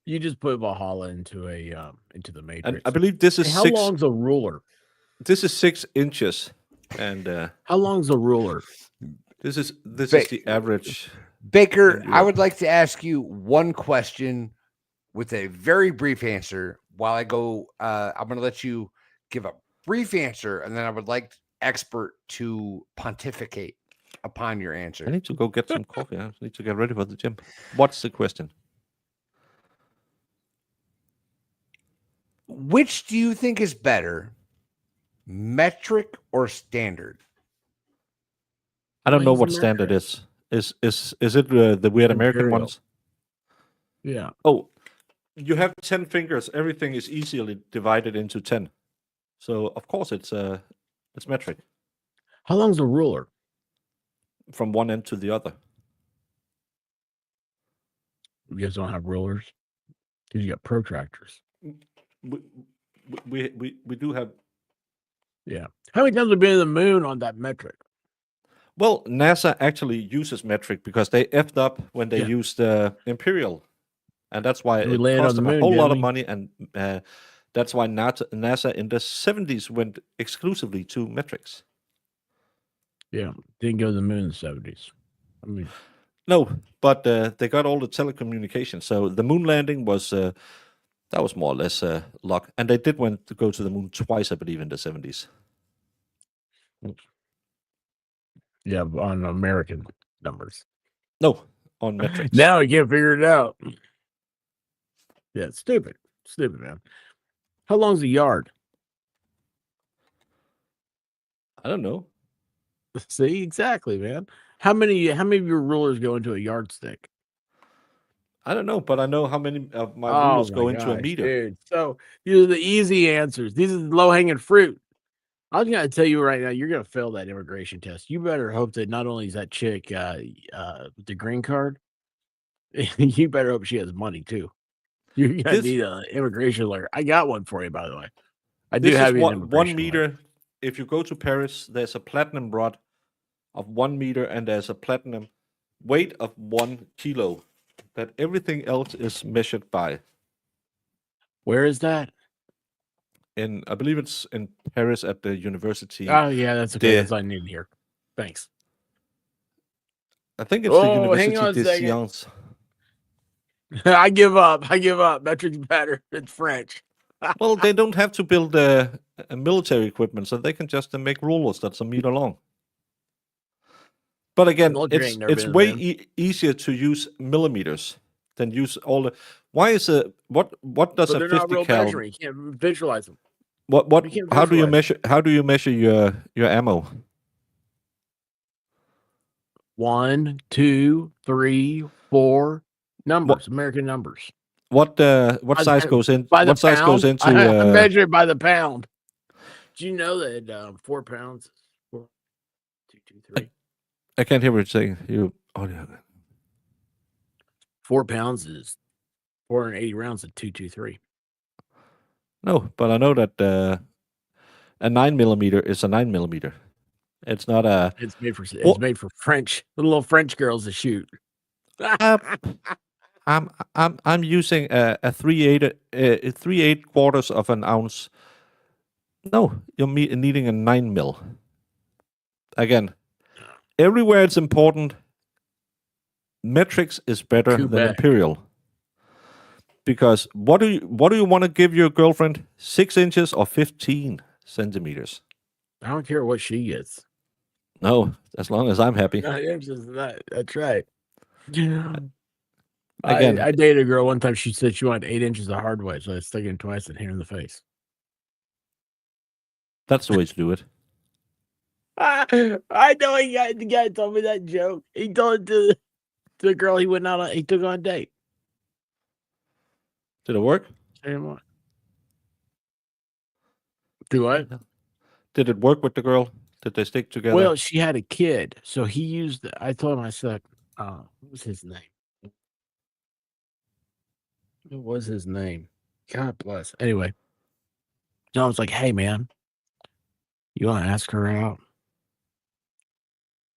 You just put Valhalla into the And Matrix. I believe this is Hey, how 6. long's a ruler? This is 6 inches, and How long's a ruler? this is the average. Baker, in I Europe. would like to ask you one question with a very brief answer. While I go, I'm going to let you give a brief answer, and then I would like expert to pontificate upon your I answer. need to go get some coffee. I need to get ready for the gym. What's the question? Which do you think is better, metric or standard? I don't know he's what standard American. is. Is it the weird American Imperial. ones? Yeah. Oh, you have 10 fingers. Everything is easily divided into 10. So of course it's metric How long's a ruler? from one end to the other. You guys don't have rulers? Because you got protractors. We do have. Yeah. How many times have been to the moon on that metric? Well, NASA actually uses metric because they effed up when they used imperial, and that's why We it landed cost on the them a moon, whole didn't lot of we? money, and that's why NASA in the 70s went exclusively to metrics. Yeah. Didn't go to the moon in the 70s. I mean, No, but they got all the telecommunications. So the moon landing was that was more or less luck, and they did went to go to the moon twice, I believe, in the 70s. yeah, on American numbers. No, on metrics. Now I can't figure it out. Yeah, it's stupid. Stupid, man. How long's a yard? I don't know. See, exactly, man. How many of your rulers go into a yardstick? I don't know, but I know how many of my Oh rulers my go into a gosh, meter. dude. So these are the easy answers. These are the low-hanging fruit. I was gonna tell you right now, you're gonna fail that immigration test. You better hope that not only is that chick with the green card, you better hope she has money too. You're gonna need an immigration lawyer. I got one for you, by the way. I do This have is you an one immigration lawyer. meter. If you go to Paris, there's a platinum rod of 1 meter, and there's a platinum weight of 1 kilo. That everything else is measured by. Where is that? I believe it's in Paris at the university. Oh yeah, that's okay. That's all I need to hear. Thanks. I think it's the hang University on a des second. Sciences. I give up. Metric's better. It's French. Well, they don't have to build military equipment, so they can just make rulers that's a meter long. But again, Military ain't never it's been to way the moon. easier to use millimeters than use all the. Why is a what does But a they're not 50 real cal? measuring. You can't visualize them. What You can't how do you visualize measure? How do you measure your ammo? 1, 2, 3, 4 numbers, American numbers. What size goes in? By the What size goes pound? into? I measure it by the pound. Do you know that 4 pounds is 4, 2, 2, 3? I can't hear what you're saying. You. Oh yeah. 4 pounds is 480 rounds of 223. No, but I know that a 9mm is a 9mm. It's not a. It's made for French little French girls to shoot. I'm using a 3/8 quarters of an ounce. No, you're needing a 9mm. Again, everywhere it's important. Metrics is better than Quebec. imperial. Because what do you want to give your girlfriend? 6 inches or 15 centimeters? I don't care what she gets. No, as long as I'm happy. 9 inches. That's right. Again, I dated a girl one time. She said she wanted 8 inches the hard way, so I stuck it in twice and hit her in the face. that's the way to do it. I know the guy told me that joke. He told it to the girl he took on a date. Did it work? And what? Do what? Did it work with the girl? Did they stick together? Well, she had a kid, so he used. I told him, I said, what was his name? What was his name? God bless. Anyway, so I was like, hey, man, you want to ask her out?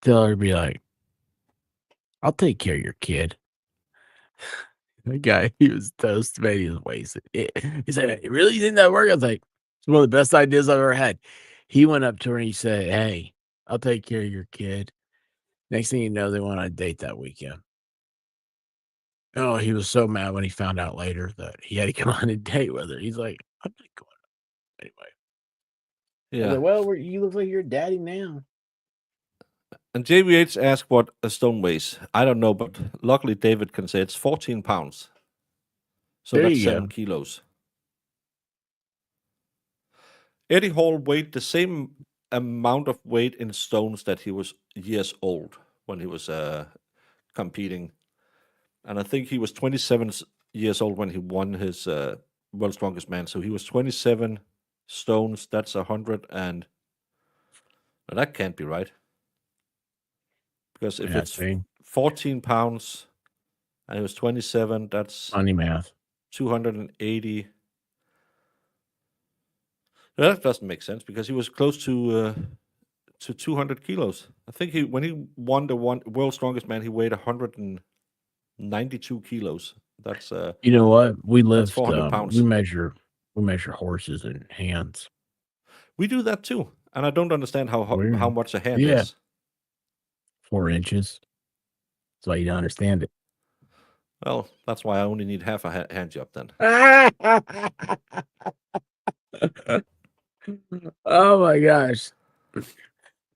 Tell her to be like, I'll take care of your kid. The guy, he was toast, man. He was wasted. He said, really? Didn't that work? I was like, it's one of the best ideas I've ever had. He went up to her and he said, hey, I'll take care of your kid. Next thing you know, they went on a date that weekend. Oh, he was so mad when he found out later that he had to come on a date with her. He's like, I'm not going. Anyway. I Yeah. was like, well, you look like your daddy now. And JVH asked what a stone weighs. I don't know, but luckily David can say it's 14 pounds. So There that's you 7 go. kilos. Eddie Hall weighed the same amount of weight in stones that he was years old when he was competing. And I think he was 27 years old when he won his World's Strongest Man. So he was 27 stones. That's 100 and... Well, that can't be right. Because if it's 14 pounds and it was 27, that's... Funny math. 280. That doesn't make sense because he was close to 200 kilos. I think when he won the World's Strongest Man, he weighed 192 kilos. That's you know what? We that's lift 400 pounds. we measure horses in hands. We do that too, and I don't understand how much a hand is. 4 inches. That's why you don't understand it. Well, that's why I only need half a hand job then. Oh my gosh.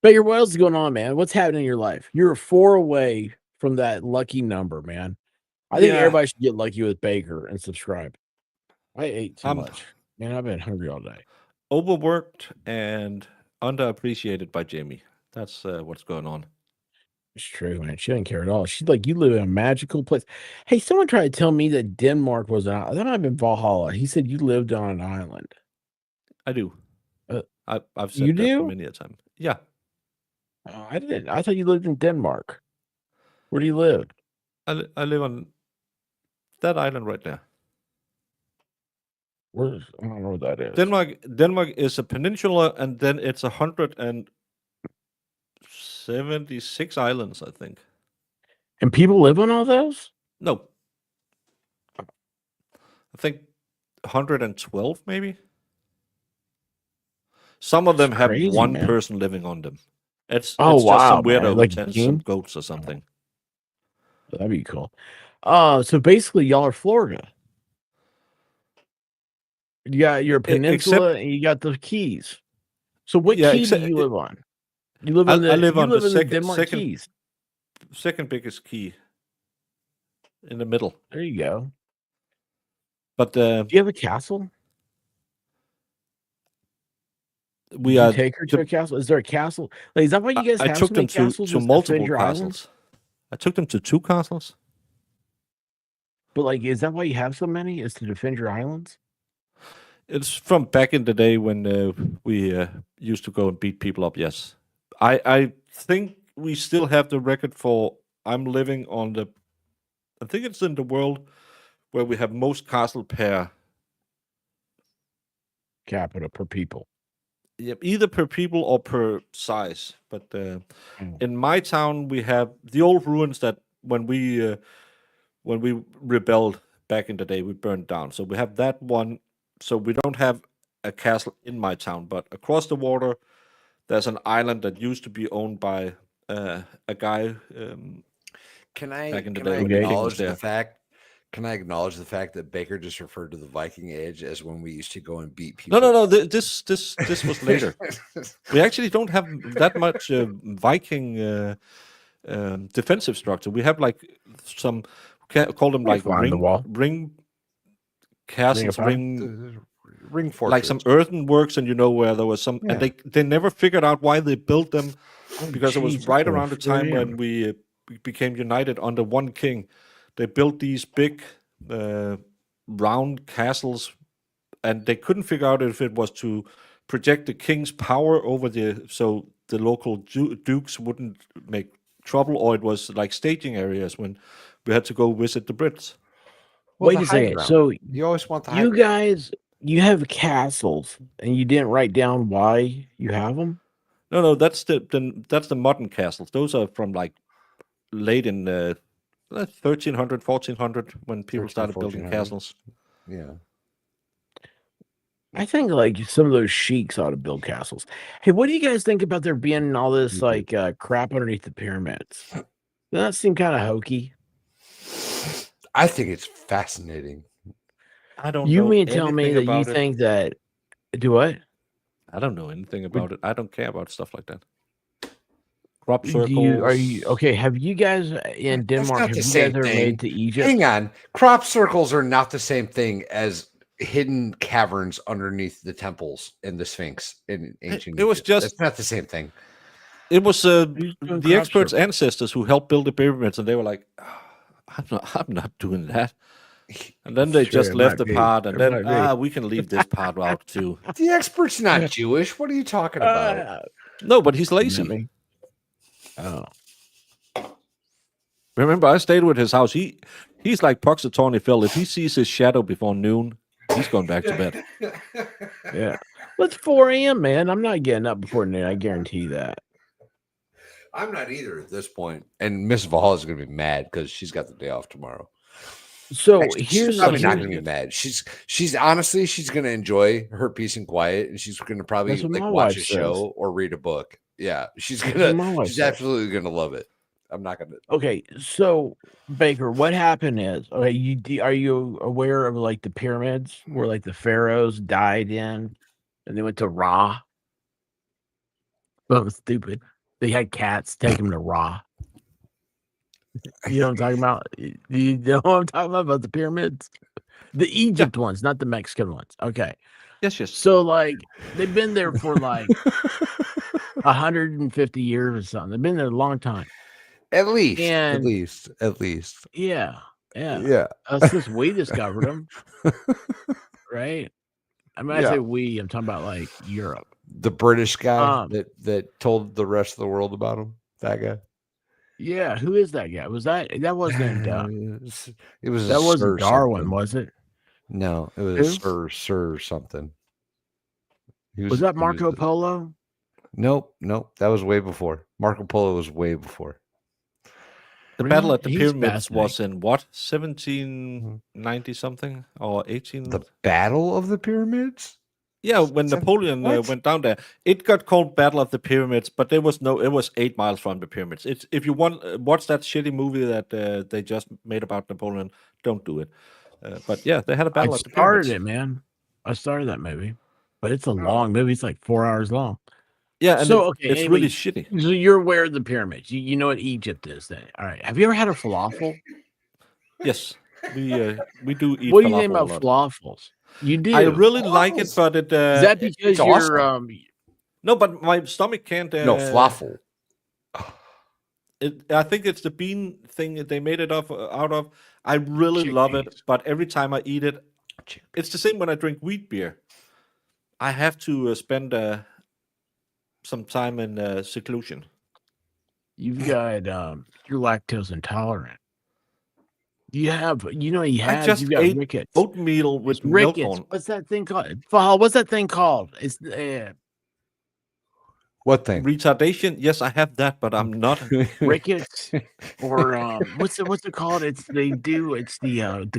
Baker, what else is going on, man? What's happening in your life? You're 4 away from that lucky number, man. I think everybody should get lucky with Baker and subscribe. I ate too much. Man, I've been hungry all day. Overworked and underappreciated by Jamie. That's what's going on. It's true, man. She doesn't care at all. She's like, you live in a magical place. Hey, someone tried to tell me that Denmark was an island. That might have been Valhalla. He said you lived on an island. I do. I've said you that do? many a time. Yeah. Oh, I didn't. I thought you lived in Denmark. Where do you live? I live on that island right there. I don't know what that is. Denmark is a peninsula, and then it's 176 islands, I think. And people live on all those? No. I think 112, maybe. Some of them have crazy, one man. person living on them. It's wow, just some weirdo who like tends some goats or something. That'd be cool. So basically, y'all are Florida. You got your peninsula and you got the Keys. So what key do you live on? You live on the I live on the Denmark Keys. Second biggest key in the middle. There you go. But do you have a castle? Did you take her to a castle? Is there a castle? Like, is that why you guys have took so many them castles? to is multiple defend your castles. islands? I took them to 2 castles. But like, is that why you have so many? Is to defend your islands? It's from back in the day when we used to go and beat people up. Yes, I think we still have the record for. I'm living on the. I think it's in the world where we have most castle per capita per people. Yep, either per people or per size. But in my town, we have the old ruins that when we rebelled back in the day, we burned down. So we have that one. So we don't have a castle in my town, but across the water, there's an island that used to be owned by a guy. Can I back in the can I day when the king was acknowledge the there. fact? Can I acknowledge the fact that Baker just referred to the Viking Age as when we used to go and beat people? No. This was later. We actually don't have that much Viking defensive structure. We have like some call them like ring castles, ring fortress, like some earthenworks, and where there was some, and they never figured out why they built them, because it was right around the time when we became united under one king. They built these big round castles, and they couldn't figure out if it was to project the king's power over so the local dukes wouldn't make trouble, or it was like staging areas when we had to go visit the Brits. Well, Wait the a high second. ground. So You always want the high you ground. guys, you have castles, and you didn't write down why you have them. No, that's the modern castles. Those are from like late in 1300, 1400 when people 13, started building 1400. castles. Yeah. I think like some of those sheiks ought to build castles. Hey, what do you guys think about there being all this like crap underneath the pyramids? Doesn't that seem kind of hokey? I think it's fascinating. I don't You know mean tell me anything that you about it. think that do what? I don't know anything about it. I don't care about stuff like that. Crop Do circles. you are you okay? Have you guys in That's Denmark? not Have the you same guys ever thing. made to Egypt? Hang on. Crop circles are not the same thing as hidden caverns underneath the temples and the Sphinx in ancient It was Egypt. just That's not the same thing. It was Who's doing the crop experts' circles? ancestors who helped build the pyramids, and they were like, I'm not doing that." And then they Sure, just it left might the be. part, and It then might be. we can leave this part out too. The expert's not Jewish. What are you talking about? No, but he's You met lazy. me? Oh, Remember, I stayed with his house. He's like Puxatawny Phil. If he sees his shadow before noon, he's going back to bed. yeah. Well, it's 4 a.m., man. I'm not getting up before noon. I guarantee that. I'm not either at this point. And Miss Valhalla is going to be mad because she's got the day off tomorrow. So Actually, here's she's probably not here's- going to be mad. She's honestly, she's going to enjoy her peace and quiet, and she's going to probably That's what like my watch wife a show says. or read a book. Yeah, she's That's what my gonna. wife She's says. absolutely going to love it. I'm not going to. Okay, so Baker, what happened is okay. Are you aware of like the pyramids where like the pharaohs died in, and they went to Ra? That was stupid. They had cats take them to Ra. You know what I'm talking about? You know what I'm talking about the pyramids, the Egypt ones, not the Mexican ones. Okay. Yes. So like they've been there for like 150 years or something. They've been there a long time. At least. Yeah. Yeah. Since we discovered them, right? I mean, I Yeah. say we. I'm talking about like Europe. The British guy Um, that told the rest of the world about him. That guy. Yeah, who is that guy? Was that wasn't It was that a wasn't Sir Darwin, something. was it? No, it was Who? Sir something. He Was that he Marco the- Polo? Nope. That was way before. Marco Polo was way before. The Really? battle at the He's pyramids was fascinating. in what 1790 something or 18? The Battle of the Pyramids? Yeah, when Napoleon What? went down there, it got called Battle of the Pyramids, but it was 8 miles from the pyramids. It's if you want watch that shitty movie that they just made about Napoleon, don't do it. But yeah, they had a I battle at the started pyramids. it, man. I started that movie, but it's a long movie. It's like 4 hours long. Yeah, and So okay, it's anyway, really shitty. so you're aware of the pyramids. You know what Egypt is, then. All right. Have you ever had a falafel? Yes, we do eat. What do you think falafel a about lot. falafels? You do. I really like it, but it Is that because it's you're awesome. no, but my stomach can't. No, falafel. I think it's the bean thing that they made it out of. I really love it, but every time I eat it, it's the same when I drink wheat beer. I have to spend some time in seclusion. you've got you're lactose intolerant. You have I you've just got ate rickets. oatmeal with It's milk rickets. on. What's that thing called? Paul, what's that thing called? It's What thing? Retardation? Yes, I have that, but I'm not. rickets or what's it called? It's the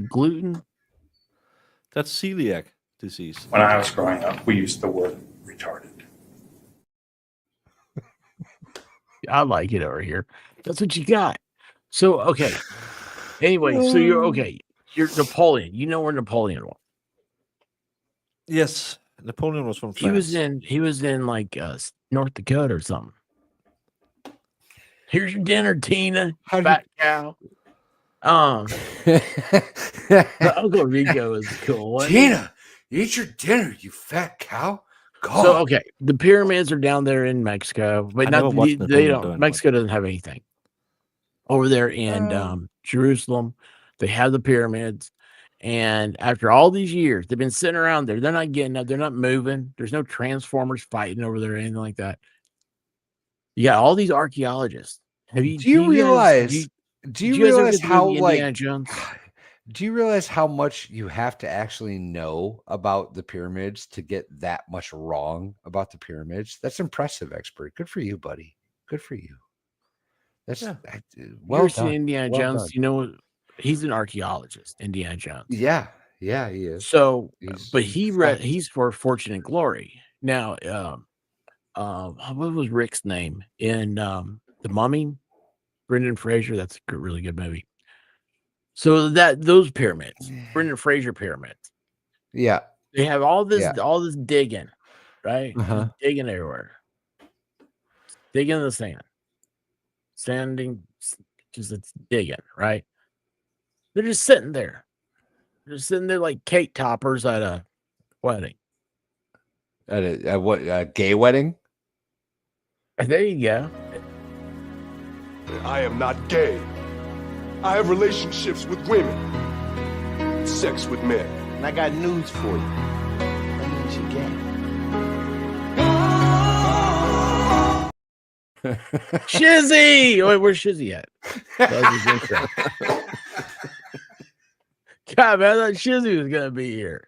gluten. That's celiac disease. When I was growing up, we used the word retarded. I like it over here. That's what you got. So okay. Anyway, so you're okay. You're Napoleon. You know where Napoleon was. Yes, Napoleon was from He was France. in like North Dakota or something. Here's your dinner, Tina. Fat cow. Uncle Rico is cool. wasn't he? Tina, eat your dinner, you fat cow. God. So okay, the pyramids are down there in Mexico, but I not never watched they Napoleon don't. doing Mexico doesn't have anything over there in Jerusalem. They have the pyramids, And after all these years, they've been sitting around there. They're not getting up. They're not moving. There's no transformers fighting over there or anything like that. You got all these archaeologists. Do you realize how Indiana Jones? Do you realize how much you have to actually know about the pyramids to get that much wrong about the pyramids? That's impressive, expert. Good for you, buddy. Good for you. That's well You're done. seeing Indiana Well Jones. done. You know, he's an archaeologist, Indiana Jones. Yeah, he is. So, but he's for Fortune and Glory. Now, what was Rick's name in The Mummy? Brendan Fraser. That's a really good movie. So those pyramids, Brendan Fraser pyramids. Yeah. They have all this digging, right? Uh-huh. Digging everywhere. Digging in the sand. Standing, just it's digging, right? They're just sitting there. They're just sitting there like cake toppers at a wedding. At what? A gay wedding? There you go. I am not gay. I have relationships with women, sex with men. And I got news for you. That means you're gay. Shizzy! Wait, where's Shizzy at? That was his intro. God, man, I thought Shizzy was gonna be here.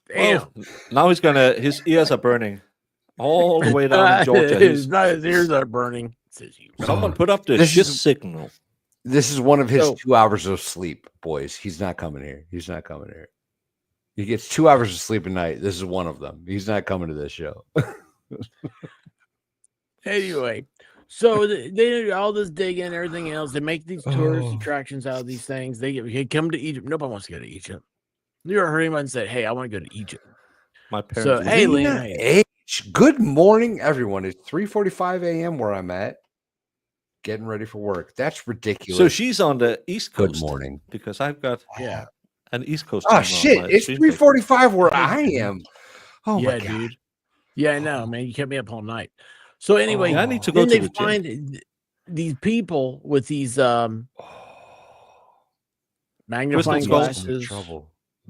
Damn. Well, now his ears are burning all the way down in Georgia. His ears are burning. Someone put up the shiz signal. This is one of his 2 hours of sleep, boys. He's not coming here. He's not coming here. He gets 2 hours of sleep a night. This is one of them. He's not coming to this show. Anyway, so they do all this digging and everything else. They make these tourist attractions out of these things. They come to Egypt. Nobody wants to go to Egypt. You ever heard anyone say, "Hey, I want to go to Egypt"? My parents. So, hey, Lena. Good morning, everyone. It's 3:45 a.m. where I'm at. Getting ready for work. That's ridiculous. So she's on the East Coast. Good morning. Because I've got an East Coast. Oh shit! It's 3:45 where I am. Oh my god, dude. Yeah, I know, man. You kept me up all night. So anyway, I need to go then to they find these people with these magnifying glasses.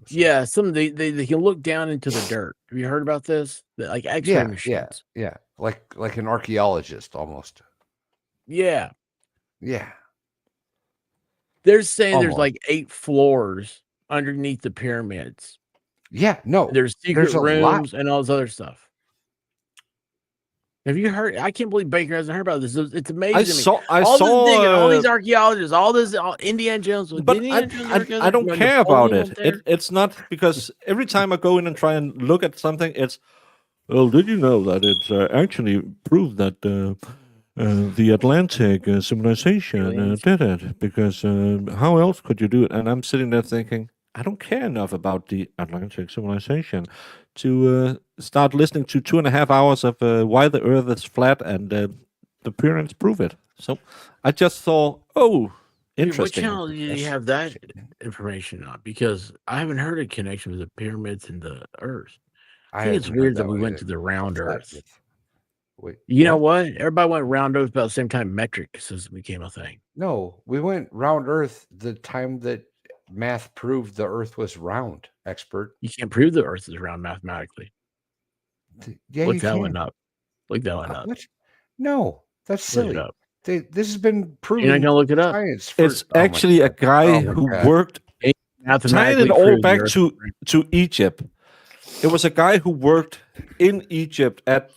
Yeah, they can look down into the dirt. Have you heard about this? Like X-ray machines. Yeah. Like an archaeologist almost. Yeah. Yeah. They're saying there's Almost. like 8 floors underneath the pyramids. Yeah, no. There's secret a rooms lot. and all this other stuff. Have you heard? I can't believe Baker hasn't heard about this. It's amazing. I to me. saw This digging, all these archaeologists, all Indiana Jones. But I don't care about it. It's not because every time I go in and try and look at something, it's, well, did you know that it's actually proved that the Atlantic civilization did it? Because how else could you do it? And I'm sitting there thinking, I don't care enough about the Atlantic civilization to start listening to 2.5 hours of why the Earth is flat and the pyramids prove it. So I just thought, interesting. What channel do you have that information on? Because I haven't heard a connection with the pyramids and the Earth. I think it's weird that we went to the round Earth. Wait, you know what? Everybody went round Earth about the same time metric system became a thing. No, we went round Earth the time that math proved the Earth was round. Expert, you can't prove the Earth is round mathematically. Yeah, look that one up. Look that one up. What? No, that's silly. Look This has been proven. You're not gonna look it up. It's actually a guy who worked. Tying it all back to Egypt. It was a guy who worked in Egypt at,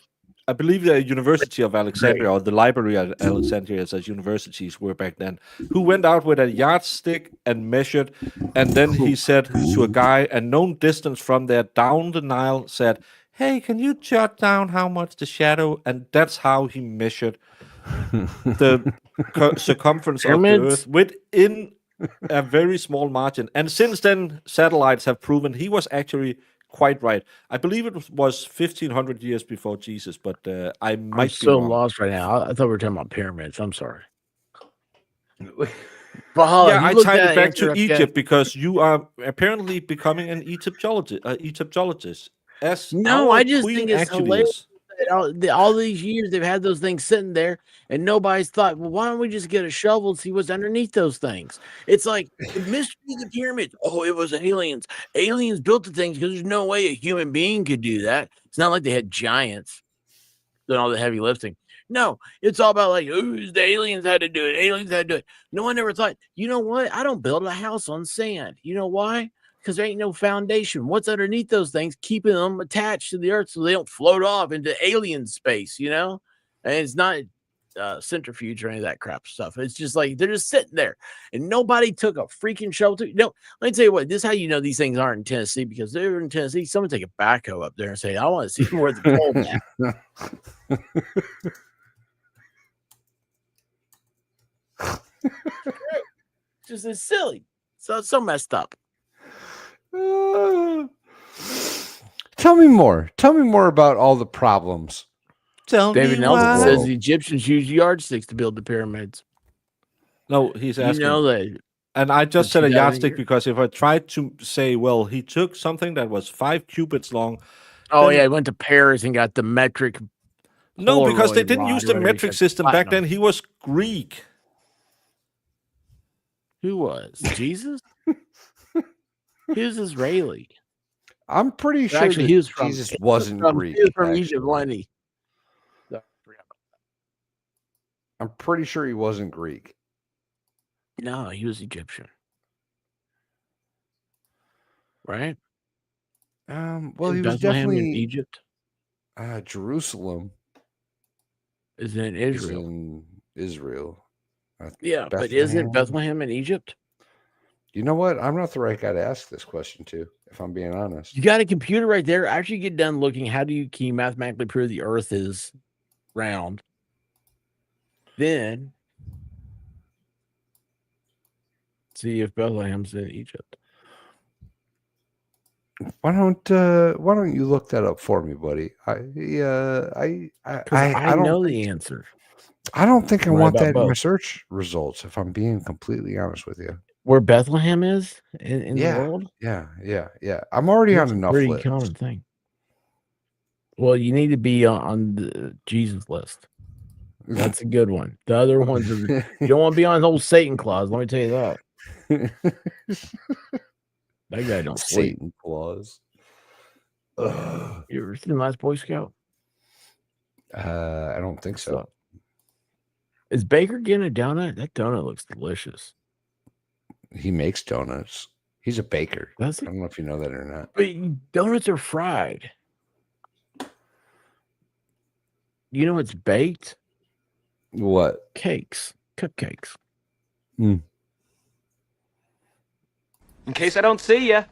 I believe, the University of Alexandria, or the Library of Alexandria, as universities were back then, who went out with a yardstick and measured, and then he said to a guy a known distance from there down the Nile, said, "Hey, can you jot down how much the shadow?" And that's how he measured the circumference of the Earth within a very small margin. And since then, satellites have proven he was actually quite right. I believe it was 1,500 years before Jesus, but I might I'm be so wrong. lost right now. I thought we were talking about pyramids. I'm sorry. I tied it back to Egypt because you are apparently becoming an Egyptologist. As No, our I just queen think it's actually hilarious is. all these years they've had those things sitting there, and nobody's thought, well, why don't we just get a shovel and see what's underneath those things? It's like the mystery of the pyramids. Oh, it was aliens. Aliens built the things because there's no way a human being could do that. It's not like they had giants doing all the heavy lifting. No, it's all about like, ooh, the aliens had to do it. Aliens had to do it. No one ever thought, you know what? I don't build a house on sand. You know why? Because there ain't no foundation. What's underneath those things, keeping them attached to the earth so they don't float off into alien space, you know? And it's not centrifuge or any of that crap stuff. It's just like they're just sitting there and nobody took a freaking shovel. No, let me tell you what, this is how you know these things aren't in Tennessee, because they're in Tennessee. Someone take a backhoe up there and say, I want to see where the coal at. Just it's silly. So messed up. Tell me more. Tell me more about all the problems. David Nelson says the Egyptians used yardsticks to build the pyramids. No, he's asking. You know that. And I just said a yardstick because if I tried to say, well, he took something that was 5 cubits long. Oh, yeah, he went to Paris and got the metric. No, because they didn't use the metric system back then. He was Greek. Who was? Jesus? He was Israeli. I'm pretty sure actually, he was from, Jesus wasn't Greek. He was from Egypt, wasn't he? I'm pretty sure he wasn't Greek. No, he was Egyptian. Right? Well, he was Bethlehem definitely in Egypt. Jerusalem is in Israel. Is in Israel. Yeah, but isn't Bethlehem in Egypt? You know what? I'm not the right guy to ask this question to, if I'm being honest. You got a computer right there. After you get done looking, can you mathematically prove the earth is round? Then see if Bethlehem's in Egypt. Why don't you look that up for me, buddy? I don't know the answer. I don't think I want that both. in my search results, if I'm being completely honest with you. Where Bethlehem is in the world? Yeah. I'm already on enough pretty lists. common thing. Well, you need to be on the Jesus list. That's a good one. The other ones are, you don't want to be on old Satan Claus. Let me tell you that. That guy don't sleep. Satan Claus. You ever seen Last Boy Scout? I don't think so. Is Baker getting a donut? That donut looks delicious. He makes donuts. He's a baker. Does he? I don't know if you know that or not. But donuts are fried. You know what's baked? What? Cakes. Cupcakes. Mm. In case I don't see ya.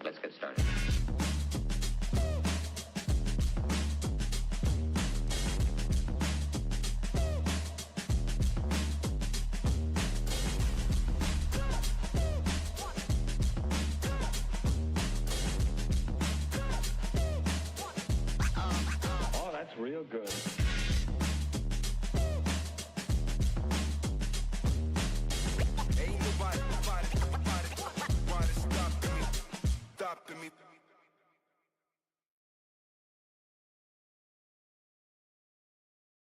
Let's get started. Oh, that's real good.